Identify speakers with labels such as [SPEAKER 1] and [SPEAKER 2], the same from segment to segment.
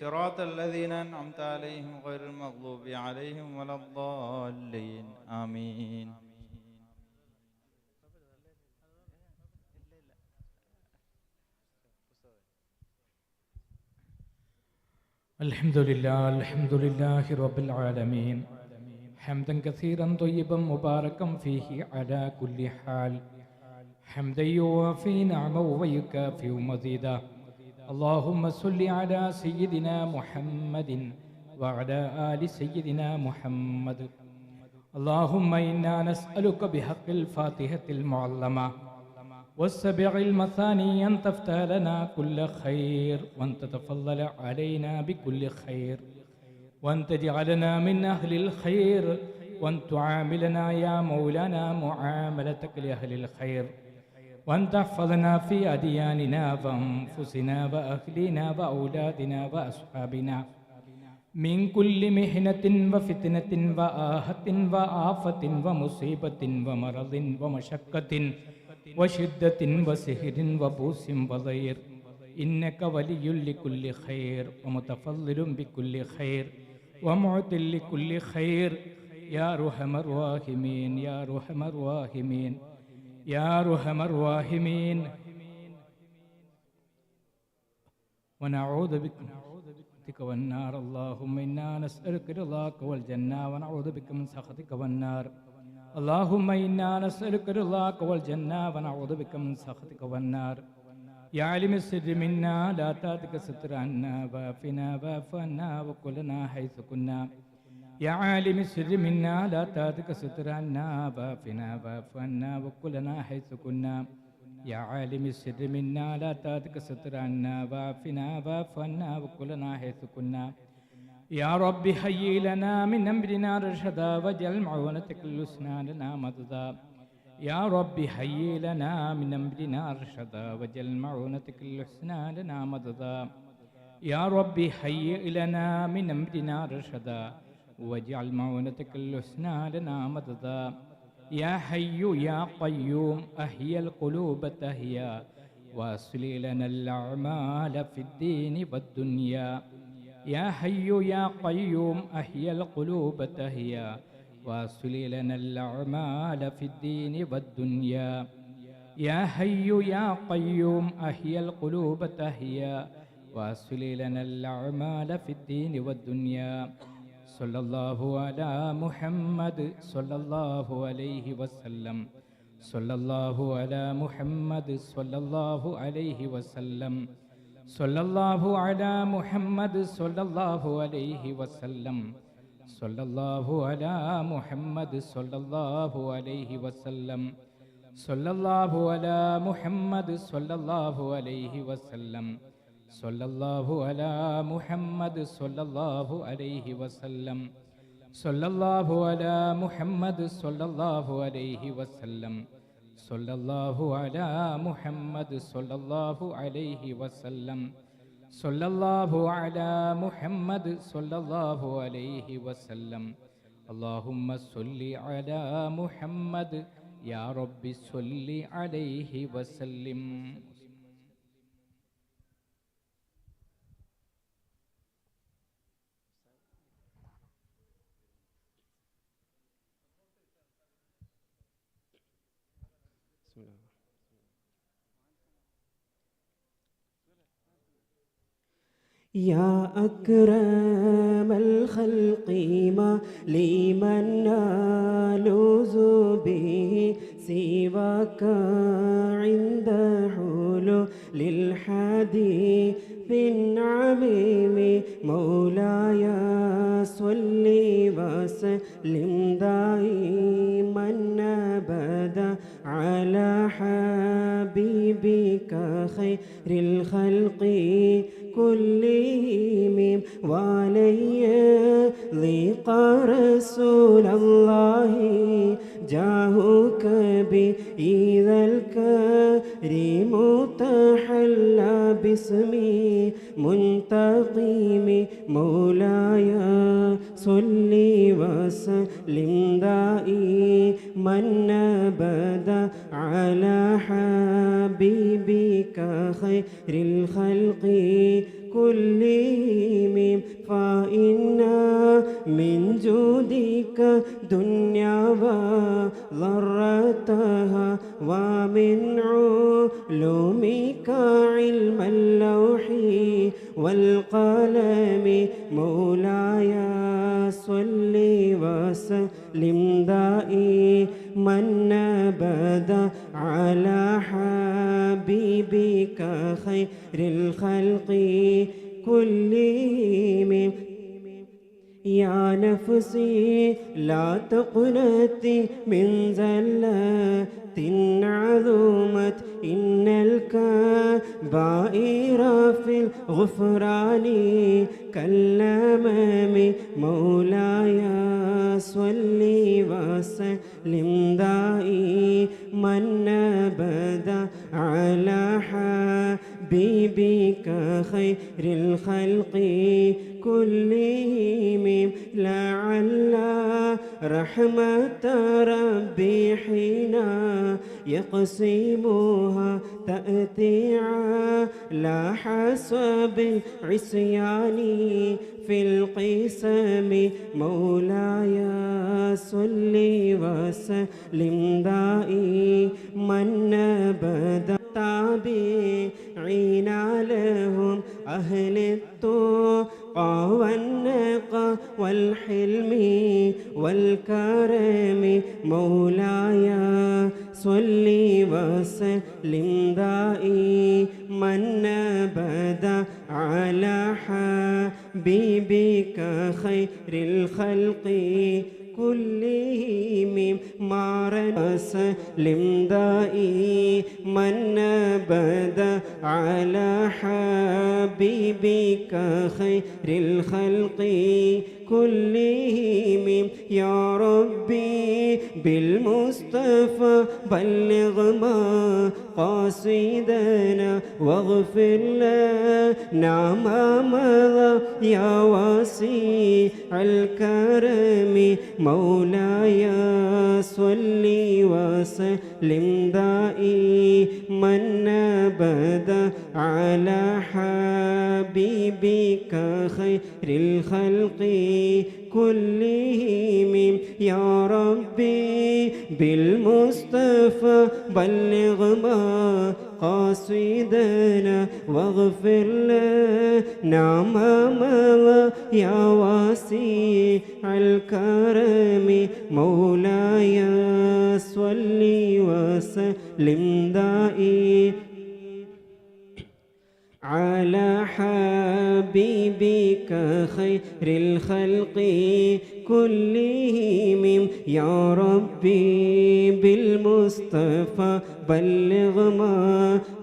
[SPEAKER 1] صراط الذين أنعمت عليهم غير المغضوب عليهم ولا الضالين آمين.
[SPEAKER 2] الحمد لله رب العالمين حمدا كثيرا طيبا مباركا فيه على كل حال حمدا يوافي نعمه ويكافئ مزيدا. اللهم صل على سيدنا محمد وعلى آل سيدنا محمد. اللهم إنا نسألك بحق الفاتحة المعلمة والسبع المثاني أن تفتح لنا كل خير وأن تتفضل علينا بكل خير وأن تجعلنا من أهل الخير وأن تعاملنا يا مولانا معاملتك لأهل الخير وأن تحفظنا في أدياننا وأنفسنا وأهلنا وأولادنا وأصحابنا من كل محنة وفتنة وآهة وآفة ومصيبة ومرض ومشقة وشدة وسهر وبوس وضير إنك ولي لكل خير ومتفضل بكل خير ومعطي لكل خير يا أرحم الراحمين يا أرحم الراحمين يا أرحم الراحمين. ونعوذ بك والنار. اللهم إنا نسألك رضاك والجنة ونعوذ بك من سخطك والنار. اللهم إنا نسألك رضاك والجنة ونعوذ بك من سخطك والنار. يا عالم السر منا لا تاتك ستر عنا وافنا واعف عنا وكلنا حيث كنا. يا عالم السر منا لا تاتك ستر عنا وافنا واعف عنا وكلنا حيث كنا. يا عالم السر منا لا تاتك ستر عنا وافنا واعف عنا وكلنا حيث كنا. يا رب هيئ لنا من أمرنا رشدا واجعل معونتك الحسنى لنا مددا. يا رب هيئ لنا من أمرنا رشدا واجعل معونتك الحسنى لنا مددا. يا رب هيئ لنا من أمرنا رشدا واجعل معونتك الحسنى لنا مددا. يا حي يا قيوم أحيي القلوب تحيا واصل لنا الأعمال في الدين والدنيا. يا حي يا قيوم أحيي القلوب تحيا واصل لنا الأعمال في الدين والدنيا. يا حي يا قيوم أحيي القلوب تحيا واصل لنا الأعمال في الدين والدنيا. صلى الله على محمد صلى الله عليه وسلم. صلى الله على محمد صلى الله عليه وسلم. صلى الله على محمد صلى الله عليه وسلم. صلى الله على محمد صلى الله عليه وسلم. صلى الله على محمد صلى الله عليه وسلم. صلى الله على محمد صلى الله عليه وسلم. صلى الله على محمد صلى الله عليه وسلم. صلى الله على محمد صلى الله عليه وسلم. صلى الله على محمد صلى الله عليه وسلم. اللهم صل على محمد يا رب صل عليه وسلم.
[SPEAKER 3] يا أكرم الخلق ما لمن نالوذ به سواك عند حلول الحديث العميم. مولاي صل وسلم دائما أبدا على حبيبك خير الخلق كلهم وعلي ضيق رسول الله جاهك بإذا الكريم تحلى باسمي منتقم. مولاي صل وسلم دائما أبدا على حبيبك خير الخلق كلهم والقلم مولاي صل وسلم دائما أبدا على حبيبك خير الخلق كلهم. يا نفسي لا تقنطي من زلات عظمت إن الكبائر في الغفران كالأمام مولاي صل وسلم دائما أبدا على حبيبك خير الخلق كلهم. لعل رحمة ربي حين يقسمها تأتي على حسب العصيان في القسم مولاي صل وسلم دائما أبدا. تابعين لهم أهل التقى والنقى والحلم والكرم مولاي صل وسلم دائما أبدا على حبيبك خير الخلق كلهم. مارا سلم دائما أبدا على حبيبك خير الخلق كلهم. يا ربي بالمصطفى بلغ ما قاصدنا واغفر لنا ما مضى يا واسع الكرم مولاي صل وسلم دائما أبدا على حبيبك خير الخلق كلهم. يا ربي بالمصطفى بلغ ما قاصدنا واغفر لنا ما مضى يا واسع الكرم مولاي صل وسلم دائما على حبيبك خير الخلق كلهم. يا ربي بالمصطفى بلغ ما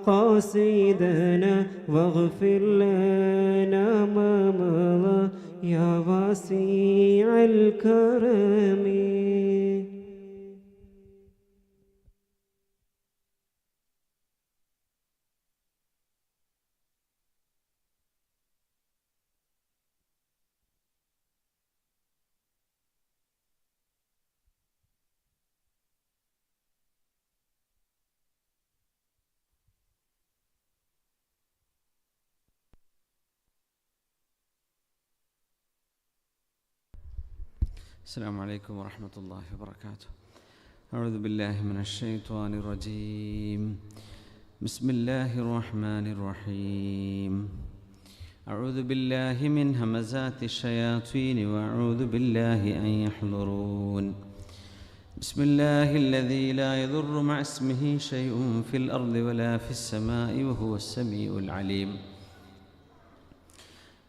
[SPEAKER 3] قاصدنا واغفر لنا ما مضى يا واسع الكرم.
[SPEAKER 4] السلام عليكم ورحمة الله وبركاته. أعوذ بالله من الشيطان الرجيم. بسم الله الرحمن الرحيم. أعوذ بالله من همزات الشياطين وأعوذ بالله أن يحضرون. بسم الله الذي لا يضر مع اسمه شيء في الأرض ولا في السماء وهو السميع العليم.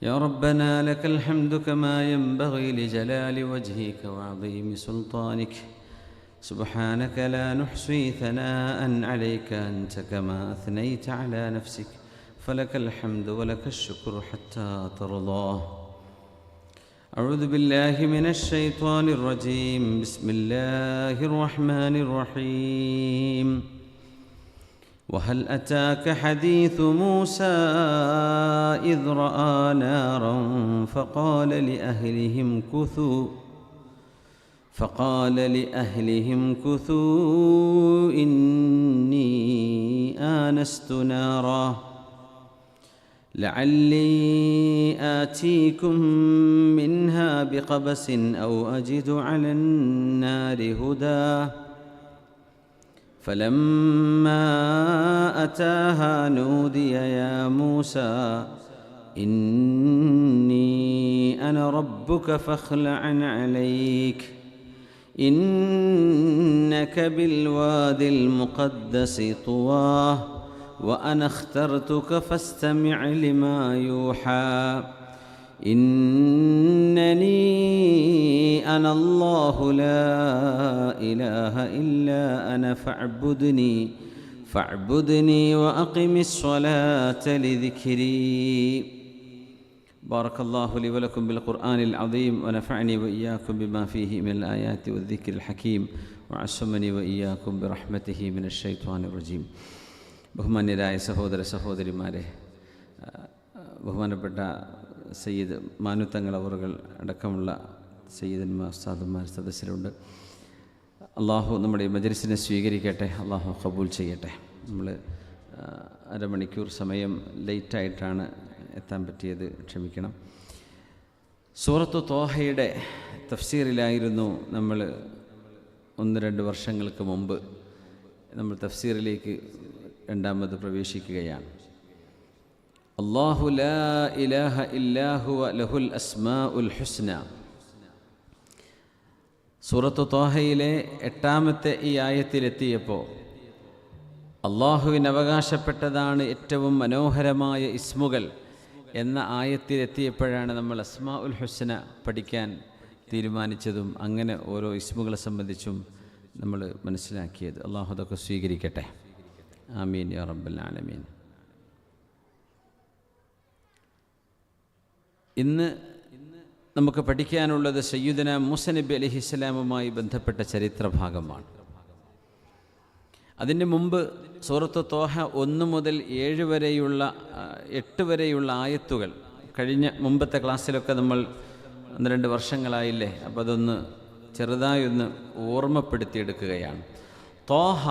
[SPEAKER 4] يا ربنا لك الحمد كما ينبغي لجلال وجهك وعظيم سلطانك. سبحانك لا نحصي ثناء عليك أنت كما أثنيت على نفسك فلك الحمد ولك الشكر حتى ترضاه. أعوذ بالله من الشيطان الرجيم. بسم الله الرحمن الرحيم. وهل أتاك حديث موسى إذ رأى نارا فقال لأهلهم كثوا إني آنست نارا لعلي آتيكم منها بقبس أو أجد على النار هدى. فلما أتاها نودي يا موسى إني أنا ربك فاخلع عليك إنك بالوادي المقدس طوى وأنا اخترتك فاستمع لما يوحى إنني أنا الله لا إله إلا أنا فاعبدني وأقم الصلاة لذكري. بارك الله لي ولكم بالقرآن العظيم ونفعني وإياكم بما فيه من الآيات والذكر الحكيم وعصمني وإياكم برحمته من الشيطان الرجيم. ബഹുമാന്യരായ സഹോദര സഹോദരിമാരെ, ബഹുമാനപ്പെട്ട സയ്യിദ് മാനുത്തങ്ങൾ അവറുകൾ അടക്കമുള്ള സയ്യിദന്മാർ ഉസ്താദന്മാർ സദസ്സിലുണ്ട്. അള്ളാഹു നമ്മുടെ ഈ മജ്‌ലിസിനെ സ്വീകരിക്കട്ടെ, അള്ളാഹു ഖബൂൽ ചെയ്യട്ടെ. നമ്മൾ അരമണിക്കൂർ സമയം ലേറ്റായിട്ടാണ് എത്താൻ പറ്റിയത്, ക്ഷമിക്കണം. സൂറത്തു ത്വാഹയുടെ തഫ്സീറിലായിരുന്നു നമ്മൾ 1-2 വർഷങ്ങൾക്ക് മുമ്പ്. നമ്മൾ തഫ്സീറിലേക്ക് രണ്ടാമത് പ്രവേശിക്കുകയാണ്. അല്ലാഹു ലാ ഇലാഹ ഇല്ലാ ഹുവ ലഹുൽ അസ്മാഉൽ ഹുസ്ന. സൂറത്തു ത്വാഹയിലെ 8-ാമത്തെ ഈ ആയത്തിലെത്തിയപ്പോൾ അള്ളാഹുവിന് അവകാശപ്പെട്ടതാണ് ഏറ്റവും മനോഹരമായ ഇസ്മുകൾ എന്ന ആയത്തിലെത്തിയപ്പോഴാണ് നമ്മൾ അസ്മാഉൽ ഹുസ്ന പഠിക്കാൻ തീരുമാനിച്ചതും അങ്ങനെ ഓരോ ഇസ്മുകളെ സംബന്ധിച്ചും നമ്മൾ മനസ്സിലാക്കിയത്. അള്ളാഹു അതൊക്കെ സ്വീകരിക്കട്ടെ. ആമീൻ യാ റബ്ബൽ ആലമീൻ. ഇന്ന് നമുക്ക് പഠിക്കാനുള്ളത് സയ്യിദുനാ മൂസ നബി അലൈഹിസ്സലാമുമായി ബന്ധപ്പെട്ട ചരിത്രഭാഗമാണ്. അതിന് മുമ്പ് സൂറത്ത് ത്വാഹ 1 മുതൽ 7 വരെയുള്ള 8 വരെയുള്ള ആയത്തുകൾ കഴിഞ്ഞ മുമ്പത്തെ ക്ലാസ്സിലൊക്കെ നമ്മൾ 1-2 വർഷങ്ങളായില്ലേ, അപ്പോൾ അതൊന്ന് ചെറുതായൊന്ന് ഓർമ്മപ്പെടുത്തിയെടുക്കുകയാണ്. ത്വാഹ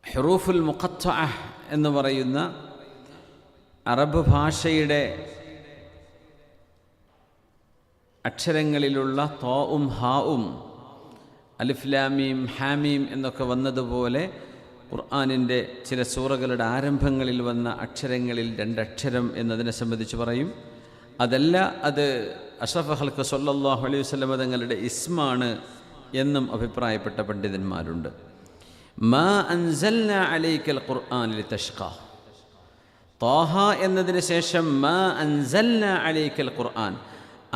[SPEAKER 4] ഹുറൂഫുൽ മുഖത്തഅ എന്ന് പറയുന്ന അറബ് ഭാഷയുടെ അക്ഷരങ്ങളിലുള്ള തോവും ഹാവും അലിഫ് ലാം മീം ഹാമീം എന്നൊക്കെ വന്നതുപോലെ ഖുർആനിൻ്റെ ചില സൂറകളുടെ ആരംഭങ്ങളിൽ വന്ന അക്ഷരങ്ങളിൽ 2 അക്ഷരം എന്നതിനെ സംബന്ധിച്ച് പറയും. അതല്ല, അത് അഷ്റഫുൽ ഖൽഖ് സ്വല്ലല്ലാഹു അലൈഹി വസല്ലം തങ്ങളുടെ ഇസ്മാണ് എന്നും അഭിപ്രായപ്പെട്ട പണ്ഡിതന്മാരുണ്ട്. മാ അൻസൽനാ അലൈക്കൽ ഖുർആൻ ലിതഷ്ഖാ. ത്വാഹ എന്നതിന് ശേഷം മാ അൻസൽനാ അലൈക്കൽ ഖുർആൻ,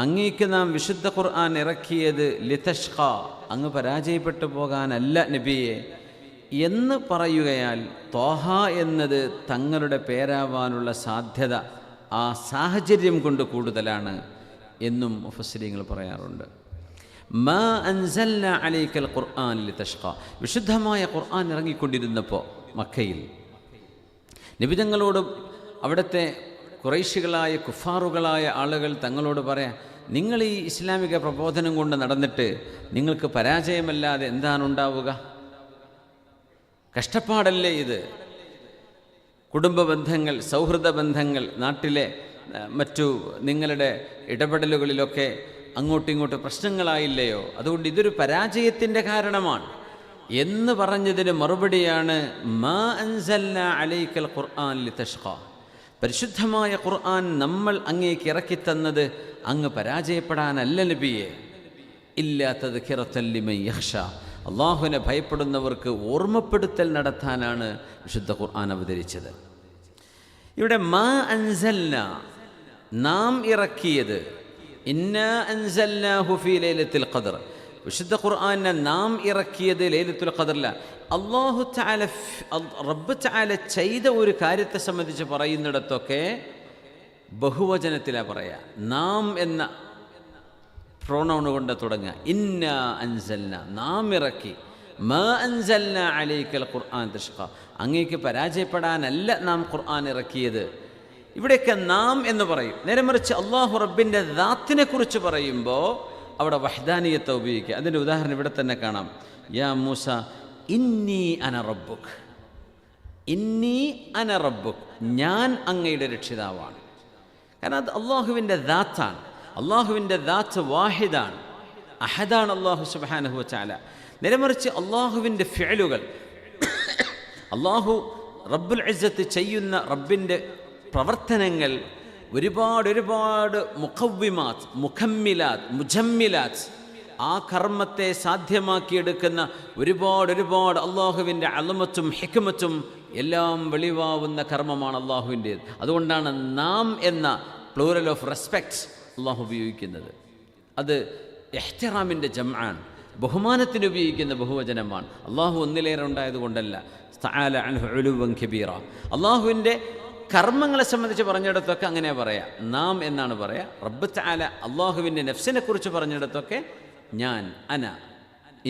[SPEAKER 4] അങ്ങേക്ക് നാം വിശുദ്ധ ഖുർആൻ ഇറക്കിയത് ലിതഷ്ഖാ, അങ്ങ് പരാജയപ്പെട്ടു പോകാനല്ല നബിയെ എന്ന് പറയുകയാൽ ത്വാഹ എന്നത് തങ്ങളുടെ പേരാവാനുള്ള സാധ്യത ആ സാഹചര്യം കൊണ്ട് കൂടുതലാണ് എന്നും മുഫസ്സിരീങ്ങൾ പറയാറുണ്ട്. മാ അൻസൽനാ അലൈക്കൽ ഖുർആൻ ലിതഷ്ഖാ, വിശുദ്ധമായ ഖുർആൻ ഇറങ്ങിക്കൊണ്ടിരുന്നപ്പോൾ മക്കയിൽ നബി തങ്ങളോട് അവിടുത്തെ ഖുറൈശികളായ കുഫാറുകളായ ആളുകൾ തങ്ങളോട് പറയാം, നിങ്ങൾ ഈ ഇസ്ലാമിക പ്രബോധനം കൊണ്ട് നടന്നിട്ട് നിങ്ങൾക്ക് പരാജയമല്ലാതെ എന്താണ് ഉണ്ടാവുക? കഷ്ടപ്പാടല്ലേ ഇത്? കുടുംബ ബന്ധങ്ങൾ, സൗഹൃദ ബന്ധങ്ങൾ, നാട്ടിലെ മറ്റു നിങ്ങളുടെ ഇടപെടലുകളിലൊക്കെ അങ്ങോട്ടും ഇങ്ങോട്ടും പ്രശ്നങ്ങളായില്ലയോ? അതുകൊണ്ട് ഇതൊരു പരാജയത്തിൻ്റെ കാരണമാണ് എന്ന് പറഞ്ഞതിന് മറുപടിയാണ് മാ അൻസൽനാ അലൈക്കൽ ഖുർആൻ ലിതഷ്ഖാ, പരിശുദ്ധമായ ഖുർആൻ നമ്മൾ അങ്ങേക്ക് ഇറക്കിത്തന്നത് അങ്ങ് പരാജയപ്പെടാനല്ല നബിയെ, ഇല്ലാ തദ്കിറത്തൻ ലിമൻ യഖ്ഷാ, അള്ളാഹുവിനെ ഭയപ്പെടുന്നവർക്ക് ഓർമ്മപ്പെടുത്തൽ നടത്താനാണ് വിശുദ്ധ ഖുർആൻ അവതരിച്ചത്. ഇവിടെ മാ അൻസൽനാ, നാം ഇറക്കിയത്, ഇന്നാ അൻസൽനാഹു ഫീ ലൈലത്തുൽ ഖദ്ർ, വിശുദ്ധ ഖുർആനെ നാം ഇറക്കിയത് ലൈലത്തുൽ ഖദ്റില. അല്ലാഹു തആല റബ്ബ് തആല ചെയ്ത ഒരു കാര്യത്തെ സംബന്ധിച്ച് പറയുന്നിടത്തൊക്കെ ബഹുവചനത്തിലാണ് പറയുക. നാം എന്ന പ്രോണൗൺ കൊണ്ട് തുടങ്ങുക. ഇന്നാ അൻസൽന, നാം ഇറക്കി. മാ അൻസൽന അലൈക്കൽ ഖുർആൻ തഷ്ഖാ, അങ്ങേക്ക് പരാജയപ്പെടാനല്ല നാം ഖുർആൻ ഇറക്കിയത്. ഇവിടെയൊക്കെ നാം എന്ന് പറയും. നേരെ മറിച്ച് അള്ളാഹു റബ്ബിൻ്റെ ദാത്തിനെ കുറിച്ച് പറയുമ്പോൾ അവിടെ വഹ്ദാനിയത്തെ ഉപയോഗിക്കുക. അതിൻ്റെ ഉദാഹരണം ഇവിടെ തന്നെ കാണാം. യാ മൂസ ഇന്നി അന റബ്ബുക്, ഇന്നി അന റബ്ബുക്, ഞാൻ അങ്ങയുടെ രക്ഷിതാവാണ്. കാരണം അത് അള്ളാഹുവിൻ്റെ ദാത്താണ്. അള്ളാഹുവിൻ്റെ ദാത്ത് വാഹിദാണ്, അഹദാണ് അള്ളാഹു സുബ്ഹാനഹു വ തആല. നേരെ മറിച്ച് അള്ളാഹുവിൻ്റെ ഫിഅലുകൾ, അള്ളാഹു റബ്ബുൽ ഇസ്സത്ത് ചെയ്യുന്ന റബ്ബിൻ്റെ പ്രവർത്തനങ്ങൾ ഒരുപാട് മുഖവ്വിമാത്ത്, മുഖമ്മിലാത്ത്, മുജമ്മിലാത്ത്, ആ കർമ്മത്തെ സാധ്യമാക്കിയെടുക്കുന്ന ഒരുപാട് അള്ളാഹുവിൻ്റെ അളമത്തും ഹിക്മത്തും എല്ലാം വെളിവാവുന്ന കർമ്മമാണ് അള്ളാഹുവിൻ്റേത്. അതുകൊണ്ടാണ് നാം എന്ന പ്ലൂറൽ ഓഫ് റെസ്പെക്റ്റ് അള്ളാഹു ഉപയോഗിക്കുന്നത്. അത് ഇഹ്തിറാമിൻ്റെ ജംആണ്, ബഹുമാനത്തിന് ഉപയോഗിക്കുന്ന ബഹുവചനമാണ്. അള്ളാഹു ഒന്നിലേറെ ഉണ്ടായതുകൊണ്ടല്ല. തആല അൻഹു ഉലുവൻ കബീറ. അള്ളാഹുവിൻ്റെ കർമ്മങ്ങളെ സംബന്ധിച്ച് പറഞ്ഞിടത്തൊക്കെ അങ്ങനെ പറയാം, നാം എന്നാണ് പറയാം. റബ്ബ് തആല അള്ളാഹുവിൻ്റെ നഫ്സിനെ കുറിച്ച് പറഞ്ഞിടത്തൊക്കെ ഞാൻ, അന,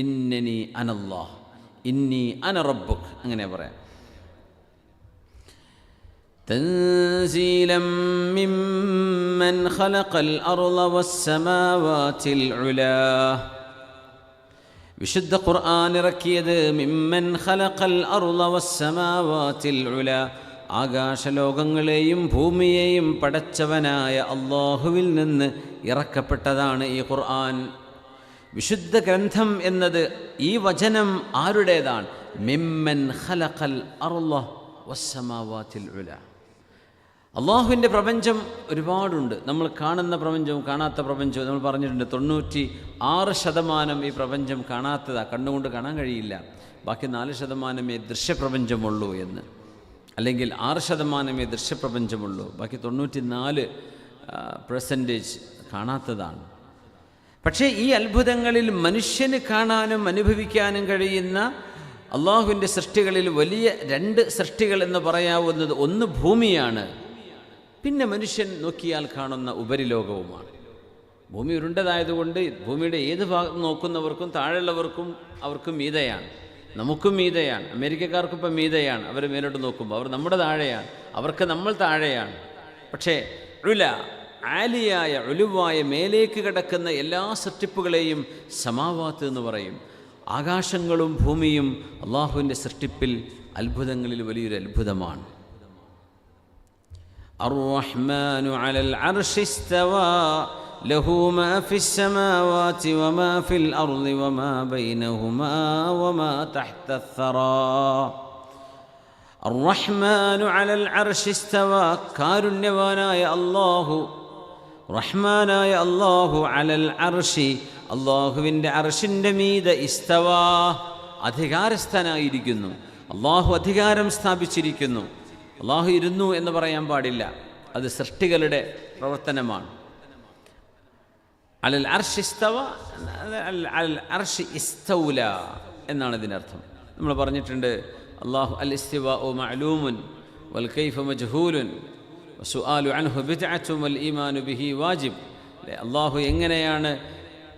[SPEAKER 4] ഇന്നനി അനല്ലാഹ്, ഇന്നി അന റബ്ബുക്, അങ്ങനെ പറയാം. തൻസീലം മിമ്മൻ ഖലഖൽ അർള വസ്സമാവാതിൽ ഉലാ. വിശുദ്ധ ഖുർആൻ ഇറക്കിയത് മിമ്മൻ ഖലഖൽ അർള വസ്സമാവാതിൽ ഉലാ, ആകാശലോകങ്ങളെയും ഭൂമിയെയും പടച്ചവനായ അള്ളാഹുവിൽ നിന്ന് ഇറക്കപ്പെട്ടതാണ് ഈ ഖുർആൻ. വിശുദ്ധ ഗ്രന്ഥം എന്നത്, ഈ വചനം ആരുടേതാണ്? മിമ്മൻ ഖലഖൽ അർള വസ്സമാവാതിൽ ഉലാ. അള്ളാഹുവിൻ്റെ പ്രപഞ്ചം ഒരുപാടുണ്ട്. നമ്മൾ കാണുന്ന പ്രപഞ്ചവും കാണാത്ത പ്രപഞ്ചവും നമ്മൾ പറഞ്ഞിട്ടുണ്ട്. 96% ഈ പ്രപഞ്ചം കാണാത്തതാണ്, കണ്ണുകൊണ്ട് കാണാൻ കഴിയില്ല. ബാക്കി 4% ദൃശ്യപ്രപഞ്ചമുള്ളൂ എന്ന്, അല്ലെങ്കിൽ 6% ദൃശ്യപ്രപഞ്ചമുള്ളൂ. ബാക്കി 94% കാണാത്തതാണ്. പക്ഷേ ഈ അത്ഭുതങ്ങളിൽ മനുഷ്യന് കാണാനും അനുഭവിക്കാനും കഴിയുന്ന അള്ളാഹുവിൻ്റെ സൃഷ്ടികളിൽ വലിയ 2 സൃഷ്ടികൾ എന്ന് പറയാവുന്നത്, ഒന്ന് ഭൂമിയാണ്, പിന്നെ മനുഷ്യൻ നോക്കിയാൽ കാണുന്ന ഉപരിലോകവുമാണ്. ഭൂമി ഉരുണ്ടതായതുകൊണ്ട് ഭൂമിയുടെ ഏത് ഭാഗം നോക്കുന്നവർക്കും താഴെയുള്ളവർക്കും അവർക്കും മീതയാണ്, നമുക്കും മീതയാണ്. അമേരിക്കക്കാർക്കും ഇപ്പം മീതയാണ്, അവർ മേലോട്ട് നോക്കുമ്പോൾ അവർ നമ്മുടെ താഴെയാണ്, അവർക്ക് നമ്മൾ താഴെയാണ്. പക്ഷേ ഉല, ആലിയായ ഉലുവായ മേലേക്ക് കിടക്കുന്ന എല്ലാ സൃഷ്ടിപ്പുകളെയും സമാവാത്ത് എന്ന് പറയും. ആകാശങ്ങളും ഭൂമിയും അള്ളാഹുവിൻ്റെ സൃഷ്ടിപ്പിൽ അത്ഭുതങ്ങളിൽ വലിയൊരു അത്ഭുതമാണ്. അർ-റഹ്മാനു അലൽ അർശി ഇസ്തവാ ലഹു മാ ഫിസ് സമാവാതി വമാ ഫിൽ അർളി വമാ ബൈനഹുമാ വമാ തഹ്ത അസ്സറാ. അർ-റഹ്മാനു അലൽ അർശി ഇസ്തവാ, കാരുണ്യവാനായ അല്ലാഹു, റഹ്മാനായ അല്ലാഹു, അലൽ അർശി, അള്ളാഹുവിൻ്റെ അർശിൻ്റെ മീതെ, ഇസ്തവാ, അധികാരസ്ഥനായിരിക്കുന്നു. അള്ളാഹു അധികാരം സ്ഥാപിച്ചിരിക്കുന്നു. അള്ളാഹു ഇരുന്നു എന്ന് പറയാൻ പാടില്ല, അത് സൃഷ്ടികളുടെ പ്രവർത്തനമാണ്. അലൽ അർശി ഇസ്തവ, അലൽ അർശി ഇസ്തൗല എന്നാണ് ഇതിനർത്ഥം. നമ്മൾ പറഞ്ഞിട്ടുണ്ട്, അള്ളാഹു അൽ ഇസ്തിവാഉ മഅലൂമുൻ വൽ കൈഫ മജ്ഹൂലുൻ വസുആലു അൻഹു ബിദ്അത്തുൻ വൽ ഈമാനു ബിഹി വാജിബ്. അള്ളാഹു എങ്ങനെയാണ്?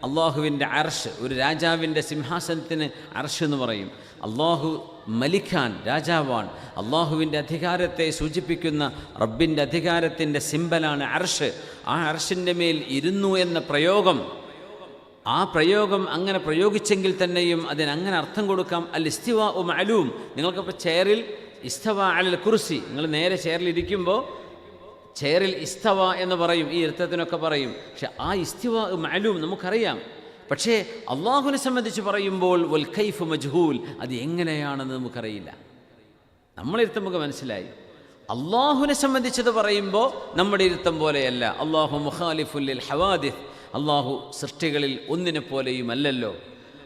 [SPEAKER 4] അള്ളാഹുവിൻ്റെ അർശ്, ഒരു രാജാവിൻ്റെ സിംഹാസനത്തിന് അർശ് എന്ന് പറയും. അള്ളാഹു മലിക്കാൻ, രാജാവാണ്. അള്ളാഹുവിൻ്റെ അധികാരത്തെ സൂചിപ്പിക്കുന്ന റബ്ബിൻ്റെ അധികാരത്തിൻ്റെ സിമ്പലാണ് അർശ്. ആ അർശിൻ്റെ മേൽ ഇരുന്നു എന്ന പ്രയോഗം, ആ പ്രയോഗം അങ്ങനെ പ്രയോഗിച്ചെങ്കിൽ തന്നെയും അതിനങ്ങനെ അർത്ഥം കൊടുക്കാം. അൽ ഇസ്തിവാ ഉ മഅലൂം. നിങ്ങൾക്കിപ്പോൾ ചെയറിൽ ഇസ്തവ അലൽ കുർസി, നിങ്ങൾ നേരെ ചെയറിൽ ഇരിക്കുമ്പോൾ ചെയറിൽ ഇസ്തവ എന്ന് പറയും, ഈ ഇരുത്തത്തിനൊക്കെ പറയും. പക്ഷെ ആ ഇസ്തിവ മഅലൂം നമുക്കറിയാം. പക്ഷേ അള്ളാഹുവിനെ സംബന്ധിച്ച് പറയുമ്പോൾ വൽ കൈഫ് മജ്ഹൂൽ, അത് എങ്ങനെയാണെന്ന് നമുക്കറിയില്ല. നമ്മളിരുത്തം നമുക്ക് മനസ്സിലായി. അള്ളാഹുവിനെ സംബന്ധിച്ചത് പറയുമ്പോൾ നമ്മുടെ ഇരുത്തം പോലെയല്ല. അള്ളാഹു മുഖാലിഫുൽ ലിൽ ഹവാദിസ്, അള്ളാഹു സൃഷ്ടികളിൽ ഒന്നിനെ പോലെയും അല്ലല്ലോ.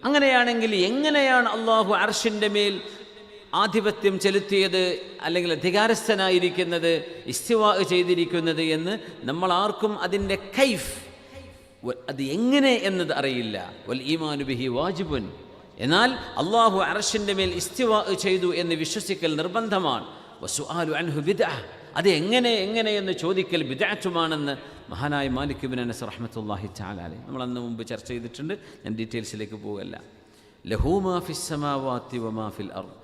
[SPEAKER 4] അങ്ങനെയാണെങ്കിൽ എങ്ങനെയാണ് അള്ളാഹു അർശിൻ്റെ മേൽ ആധിപത്യം ചെലുത്തിയത്, അല്ലെങ്കിൽ അധികാരസ്ഥനായിരിക്കുന്നത്, ഇസ്തിവാ ചെയ്തിരിക്കുന്നത് എന്ന് നമ്മൾ ആർക്കും അതിൻ്റെ കൈഫ്, അത് എങ്ങനെ എന്നത് അറിയില്ല. വൽ ഈമാനു ബിഹി വാജിബുൻ. എന്നാൽ അള്ളാഹു അർശിൻ്റെ മേൽ ഇസ്തിവാ ചെയ്തു എന്ന് വിശ്വസിക്കൽ നിർബന്ധമാണ്. വസുആലു അൻഹു ബിദ്അ, അത് എങ്ങനെ എന്ന് ചോദിക്കൽ ബിദ്അത്തുമാണെന്ന് മഹാനായ മാലിക് ഇബ്നു അനസ് റഹ്മത്തുള്ളാഹി തആല അലൈഹി നമ്മൾ അന്ന് മുമ്പ് ചർച്ച ചെയ്തിട്ടുണ്ട്. ഞാൻ ഡീറ്റെയിൽസിലേക്ക് പോകല്ല. ലഹു മാ ഫിസ് സമാവാതി വമാ ഫിൽ അർദ്,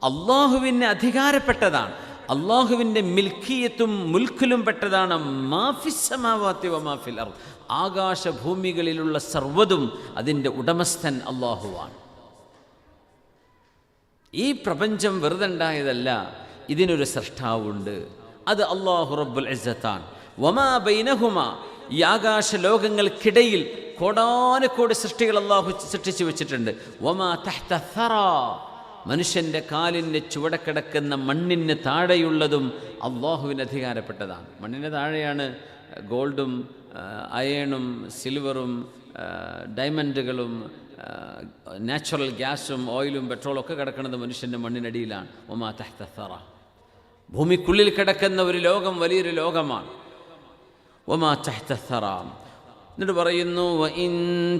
[SPEAKER 4] അള്ളാഹുവിന് അധികാരപ്പെട്ടതാണ്, അള്ളാഹുവിൻ്റെ മിൽക്കിയത്തും മുൽക്കിലും പെട്ടതാണ്. മാ ഫിസ് സമാവാതി വമാ ഫിൽ അർദ്, ആകാശഭൂമികളിലുള്ള സർവ്വതും അതിൻ്റെ ഉടമസ്ഥൻ അള്ളാഹുവാണ്. ഈ പ്രപഞ്ചം വെറുതെ ഉണ്ടായതല്ല, ഇതിനൊരു സൃഷ്ടാവുണ്ട്, അത് അള്ളാഹു റബ്ബുൽ ഇസ്സത്താണ്. വമാ ബൈനഹുമ, ഈ ആകാശ ലോകങ്ങൾക്കിടയിൽ കോടാനുകോടി സൃഷ്ടികൾ അള്ളാഹു സൃഷ്ടിച്ചു വെച്ചിട്ടുണ്ട്. വമാ തഹ്ത അസ്സറാ, മനുഷ്യൻ്റെ കാലിന് ചുവടക്കിടക്കുന്ന മണ്ണിന് താഴെയുള്ളതും അള്ളാഹുവിന് അധികാരപ്പെട്ടതാണ്. മണ്ണിന് താഴെയാണ് ഗോൾഡും അയേണും സിൽവറും ഡയമണ്ടുകളും നാച്ചുറൽ ഗ്യാസും ഓയിലും പെട്രോളും ഒക്കെ കിടക്കുന്നത് മനുഷ്യൻ്റെ മണ്ണിനടിയിലാണ്. ഒമാ തഹ്ത സറ, ഭൂമിക്കുള്ളിൽ കിടക്കുന്ന ഒരു ലോകം വലിയൊരു ലോകമാണ്. ഒമാ തഹ്ത സറ. എന്നിട്ട് പറയുന്നു വഇൻ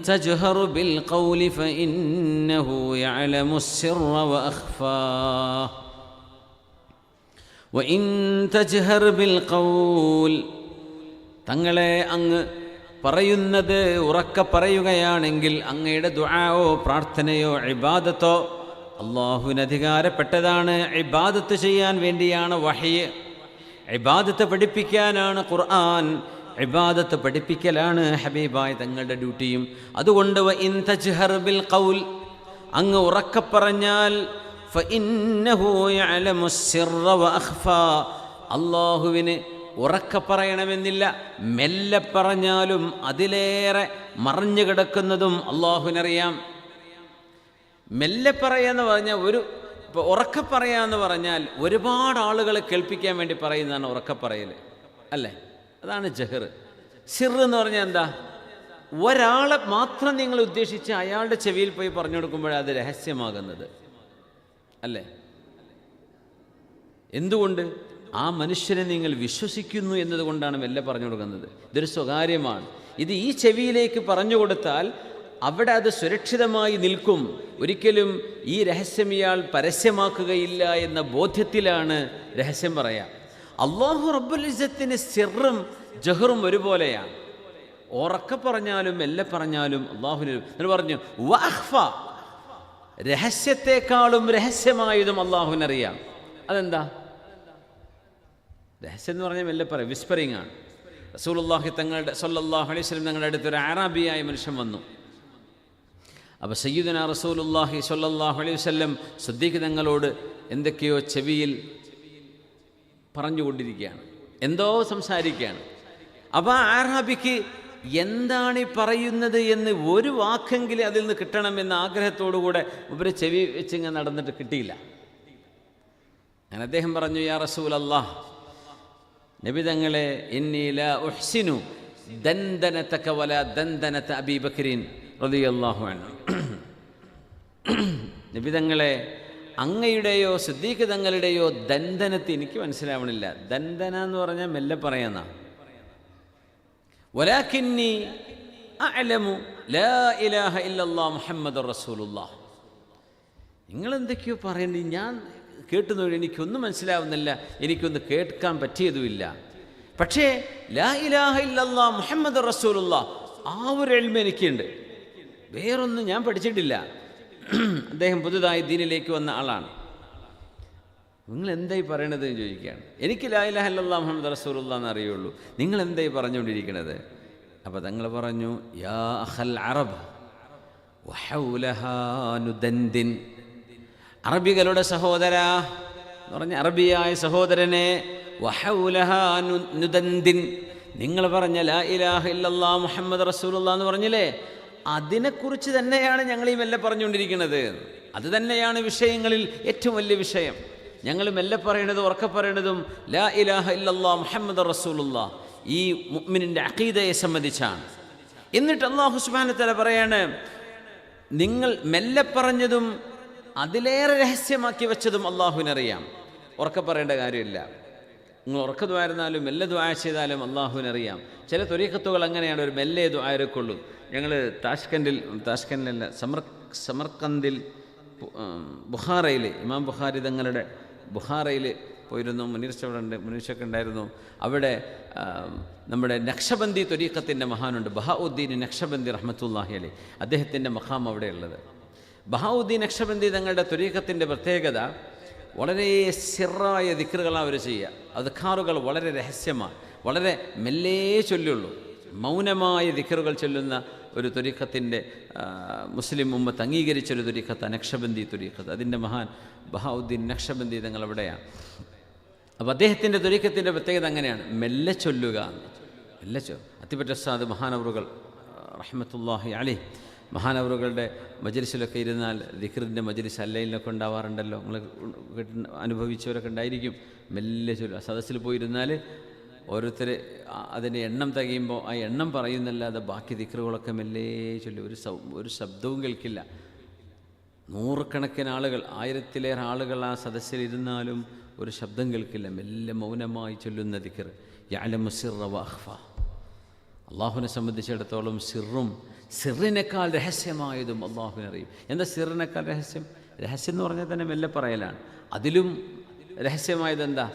[SPEAKER 4] തജ്ഹറു ബിൽ ഖൗലി ഫഇന്നഹു യഅലമു സിർറ വഅഖ്ഫാ. വഇൻ തജ്ഹർ ബിൽ ഖൗൽ, തങ്ങളെ അങ്ങ് പറയുന്നത് ഉറക്കെ പറയുകയാണെങ്കിൽ അങ്ങയുടെ ദുആയോ പ്രാർത്ഥനയോ ഇബാദത്തോ അള്ളാഹുവിന് അധികാരപ്പെട്ടതാണ്. ഇബാദത്ത് ചെയ്യാൻ വേണ്ടിയാണ് വഹയ്, ഇബാദത്ത് പഠിപ്പിക്കാനാണ് ഖുർആൻ, ഇബാദത്ത് പഠിപ്പിക്കലാണ് ഹബീബായ തങ്ങളുടെ ഡ്യൂട്ടിയും. അതുകൊണ്ട് വഇൻ തജ്ഹർ ബിൽ ഖൗൽ, അങ്ങ് ഉറക്കെ പറഞ്ഞാൽ ഫഇന്നഹു യഅലമു സിർറ വഅഖ്ഫാ, അള്ളാഹുവിന് ഉറക്കെ പറയണമെന്നില്ല, മെല്ലെ പറഞ്ഞാലും അതിലേറെ മറഞ്ഞു കിടക്കുന്നതും അള്ളാഹുവിനറിയാം. മെല്ലെ പറയാന്ന് പറഞ്ഞാൽ ഇപ്പോൾ ഉറക്കെ പറയാന്ന് പറഞ്ഞാൽ ഒരുപാട് ആളുകളെ കേൾപ്പിക്കാൻ വേണ്ടി പറയുന്നതാണ് ഉറക്കെ പറയൽ, അല്ലേ? അതാണ് ജഹർ. സിർ എന്ന് പറഞ്ഞാൽ എന്താ? ഒരാളെ മാത്രം നിങ്ങൾ ഉദ്ദേശിച്ച് അയാളുടെ ചെവിയിൽ പോയി പറഞ്ഞു കൊടുക്കുമ്പോഴാണ് അത് രഹസ്യമാകുന്നത്, അല്ലേ? എന്തുകൊണ്ട്? ആ മനുഷ്യനെ നിങ്ങൾ വിശ്വസിക്കുന്നു എന്നതുകൊണ്ടാണ് മെല്ലെ പറഞ്ഞു കൊടുക്കുന്നത്. ഇതൊരു സ്വകാര്യമാണ്. ഇത് ഈ ചെവിയിലേക്ക് പറഞ്ഞു കൊടുത്താൽ അവിടെ അത് സുരക്ഷിതമായി നിൽക്കും. ഒരിക്കലും ഈ രഹസ്യം ഇയാൾ പരസ്യമാക്കുകയില്ല എന്ന ബോധ്യത്തിലാണ് രഹസ്യം പറയാം. അല്ലാഹു റബ്ബുൽ ഇസ്സത്തിന് സിറും ജഹറും ഒരുപോലെയാണ്. ഉറക്കെ പറഞ്ഞാലും മെല്ലെ പറഞ്ഞാലും അള്ളാഹുവിന് പറഞ്ഞു വഅഖ്ഫ, രഹസ്യത്തെക്കാളും രഹസ്യമായതും അള്ളാഹുവിനറിയാം. അതെന്താ രഹസ്യം എന്ന് പറഞ്ഞാൽ മെല്ലെ പറയും, വിസ്പറിംഗ് ആണ്. റസൂലുള്ളാഹി തങ്ങളുടെ സ്വല്ലല്ലാഹു അലൈഹി വസല്ലം തങ്ങളുടെ അടുത്തൊരു അറാബിയായ മനുഷ്യൻ വന്നു. അപ്പോൾ സയ്യിദുനാ റസൂലുള്ളാഹി സ്വല്ലല്ലാഹു അലൈഹി വസല്ലം സിദ്ദീഖ് തങ്ങളോട് എന്തൊക്കെയോ ചെവിയിൽ പറഞ്ഞുകൊണ്ടിരിക്കുകയാണ്, എന്തോ സംസാരിക്കുകയാണ്. അപ്പോൾ ആ അറാബിക്ക് എന്താണ് ഈ പറയുന്നത് എന്ന് ഒരു വാക്കെങ്കിലും അതിൽ നിന്ന് കിട്ടണമെന്ന ആഗ്രഹത്തോടു കൂടെ ഇവർ ചെവി വെച്ചിങ്ങനെ നടന്നിട്ട് കിട്ടിയില്ല. അങ്ങനെ അദ്ദേഹം പറഞ്ഞു, യാ റസൂലല്ലാഹ്, നബി തങ്ങളെ, ഇന്നി ലാ ഉഹ്സിനു ദന്ദനതക വലാ ദന്ദനത അബീ ബക്രിൻ റളിയല്ലാഹു അൻഹു. നബി തങ്ങളെ, അങ്ങയുടെയോ സിദ്ദീഖ് തങ്ങളുടെയോ ദന്ദനത്തെ എനിക്ക് മനസ്സിലാവണില്ല. ദന്ദന എന്ന് പറഞ്ഞാൽ മെല്ലെ പറയാന്ന. വലാകിന്നി അഅലമു ലാ ഇലാഹ ഇല്ലല്ലാഹ് മുഹമ്മദുർ റസൂലുള്ളാഹ്. നിങ്ങൾ എന്തൊക്കെയോ പറയണ്ടേ, ഞാൻ കേട്ടുന്നവർ എനിക്കൊന്നും മനസ്സിലാവുന്നില്ല, എനിക്കൊന്ന് കേൾക്കാൻ പറ്റിയതുമില്ല. പക്ഷേ ലാ ഇലാഹ ഇല്ലല്ലാഹ് മുഹമ്മദുർ റസൂലുള്ളാഹ് ആ ഒരു ഇൽമ എനിക്കുണ്ട്, വേറൊന്നും ഞാൻ പഠിച്ചിട്ടില്ല. അദ്ദേഹം പുതുതായി ദീനിലേക്ക് വന്ന ആളാണ്. നിങ്ങൾ എന്തായി പറയണത് എന്ന് ചോദിക്കുകയാണ്. എനിക്ക് ലാ ഇലാഹ ഇല്ലല്ലാഹ് മുഹമ്മദുർ റസൂലുള്ളാഹ് എന്ന് അറിയുള്ളൂ, നിങ്ങൾ എന്തായി പറഞ്ഞുകൊണ്ടിരിക്കണത്? അപ്പോൾ തങ്ങൾ പറഞ്ഞു, യാ അഖൽ അറബ് വഹൗലഹാ നുദന്ദിൻ, അറബികളുടെ സഹോദര എന്ന് പറഞ്ഞ അറബിയായ സഹോദരനെ, വഹൗലഹാ നുദന്ദിൻ, നിങ്ങൾ പറഞ്ഞ ലാ ഇലാഹ ഇല്ലല്ലാഹ് മുഹമ്മദ് റസൂലുള്ളാഹ് എന്ന് പറഞ്ഞില്ലേ, അതിനെക്കുറിച്ച് തന്നെയാണ് ഞങ്ങൾ ഈ മെല്ലെ പറഞ്ഞുകൊണ്ടിരിക്കുന്നത്. അത് തന്നെയാണ് വിഷയങ്ങളിൽ ഏറ്റവും വലിയ വിഷയം. ഞങ്ങൾ മെല്ലെ പറയണതും ഉറക്കെ പറയണതും ലാ ഇലാഹ ഇല്ലല്ലാഹ് മുഹമ്മദ് റസൂലുള്ളാഹ് ഈ മുഅ്മിനിൻ്റെ അഖീദയെ സംബന്ധിച്ചാണ്. എന്നിട്ട് അല്ലാഹു സുബ്ഹാനഹു വ തആല പറയാണ്, നിങ്ങൾ മെല്ലെ പറഞ്ഞതും അതിലേറെ രഹസ്യമാക്കി വെച്ചതും അള്ളാഹുവിനറിയാം. ഉറക്കെ പറയേണ്ട കാര്യമില്ല. നിങ്ങൾ ഉറക്ക ദ്വാരുന്നാലും മെല്ലെ ദ്വാ ചെയ്താലും അള്ളാഹുവിനറിയാം. ചില ത്വരീഖത്തുകൾ അങ്ങനെയാണ്, ഒരു മെല്ലെ ദ്വാരക്കുള്ളൂ. ഞങ്ങൾ താഷ്കൻഡിലല്ല സമർക്കന്ദിൽ ബുഖാറയിൽ ഇമാം ബുഖാരി തങ്ങളുടെ ബുഖാറയിൽ പോയിരുന്നു. മുനീർച്ചൊക്കെ ഉണ്ടായിരുന്നു. അവിടെ നമ്മുടെ നക്ഷബന്ദി ത്വരീഖത്തിൻ്റെ മഹാനുണ്ട്, ബഹാഉദ്ദീൻ നക്ഷബന്ദി റഹ്മത്തുള്ളാഹി അലൈഹി. അദ്ദേഹത്തിൻ്റെ മഖാം അവിടെയുള്ളത്. ബഹാഉദ്ദീൻ നക്ഷബന്ദി തങ്ങളുടെ ത്വരീഖത്തിൻ്റെ പ്രത്യേകത, വളരെ സിറായ ദിക്റുകളാണ് അവർ ചെയ്യുക. അദ്കാറുകൾ വളരെ രഹസ്യമാണ്, വളരെ മെല്ലേ ചൊല്ലുള്ളൂ. മൗനമായ ദിക്റുകൾ ചൊല്ലുന്ന ഒരു ത്വരീഖത്തിൻ്റെ മുസ്ലിം ഉമ്മത്ത് അംഗീകരിച്ചൊരു ത്വരീഖത്ത് നക്ഷബന്ദി ത്വരീഖത്ത്. അതിൻ്റെ മഹാൻ ബഹാഉദ്ദീൻ നക്ഷബന്ദി തങ്ങൾ അവിടെയാണ്. അപ്പോൾ അദ്ദേഹത്തിൻ്റെ ത്വരീഖത്തിൻ്റെ പ്രത്യേകത അങ്ങനെയാണ്, മെല്ലെ ചൊല്ലുക. അത്തിപ്പറ്റ ഉസ്താദ് മഹാനവറുകൾ റഹ്മത്തുള്ളാഹി അലൈഹി മഹാനവറുകളുടെ മജ്ലിസിലൊക്കെ ഇരുന്നാൽ ദിക്റിൻ്റെ മജ്ലിസ് അല്ലയിലൊക്കെ ഉണ്ടാവാറുണ്ടല്ലോ, നിങ്ങൾ അനുഭവിച്ചവരൊക്കെ ഉണ്ടായിരിക്കും. മെല്ലെ ചൊല്ലുക. സദസ്സിൽ പോയിരുന്നാൽ ഓരോരുത്തർ അതിൻ്റെ എണ്ണം തികയുമ്പോൾ ആ എണ്ണം പറയുന്നല്ലാതെ ബാക്കി ദിക്റുകളൊക്കെ മെല്ലെ ചൊല്ലി, ഒരു ശബ്ദവും കേൾക്കില്ല. നൂറുകണക്കിന് ആളുകൾ, 1000-ലേറെ ആളുകൾ ആ സദസ്സിലിരുന്നാലും ഒരു ശബ്ദം കേൾക്കില്ല. മെല്ലെ മൗനമായി ചൊല്ലുന്ന ദിക്ർ. യഅലമു സിർറ വ അഖ്ഫ. അള്ളാഹുവിനെ സംബന്ധിച്ചിടത്തോളം സിറിനേക്കാൾ രഹസ്യമായതും അള്ളാഹുവിനറിയും. എന്താ സിറിനേക്കാൾ രഹസ്യം? രഹസ്യം എന്ന് പറഞ്ഞാൽ തന്നെ മെല്ലെ പറയലാണ്. അതിലും രഹസ്യമായത് എന്താ?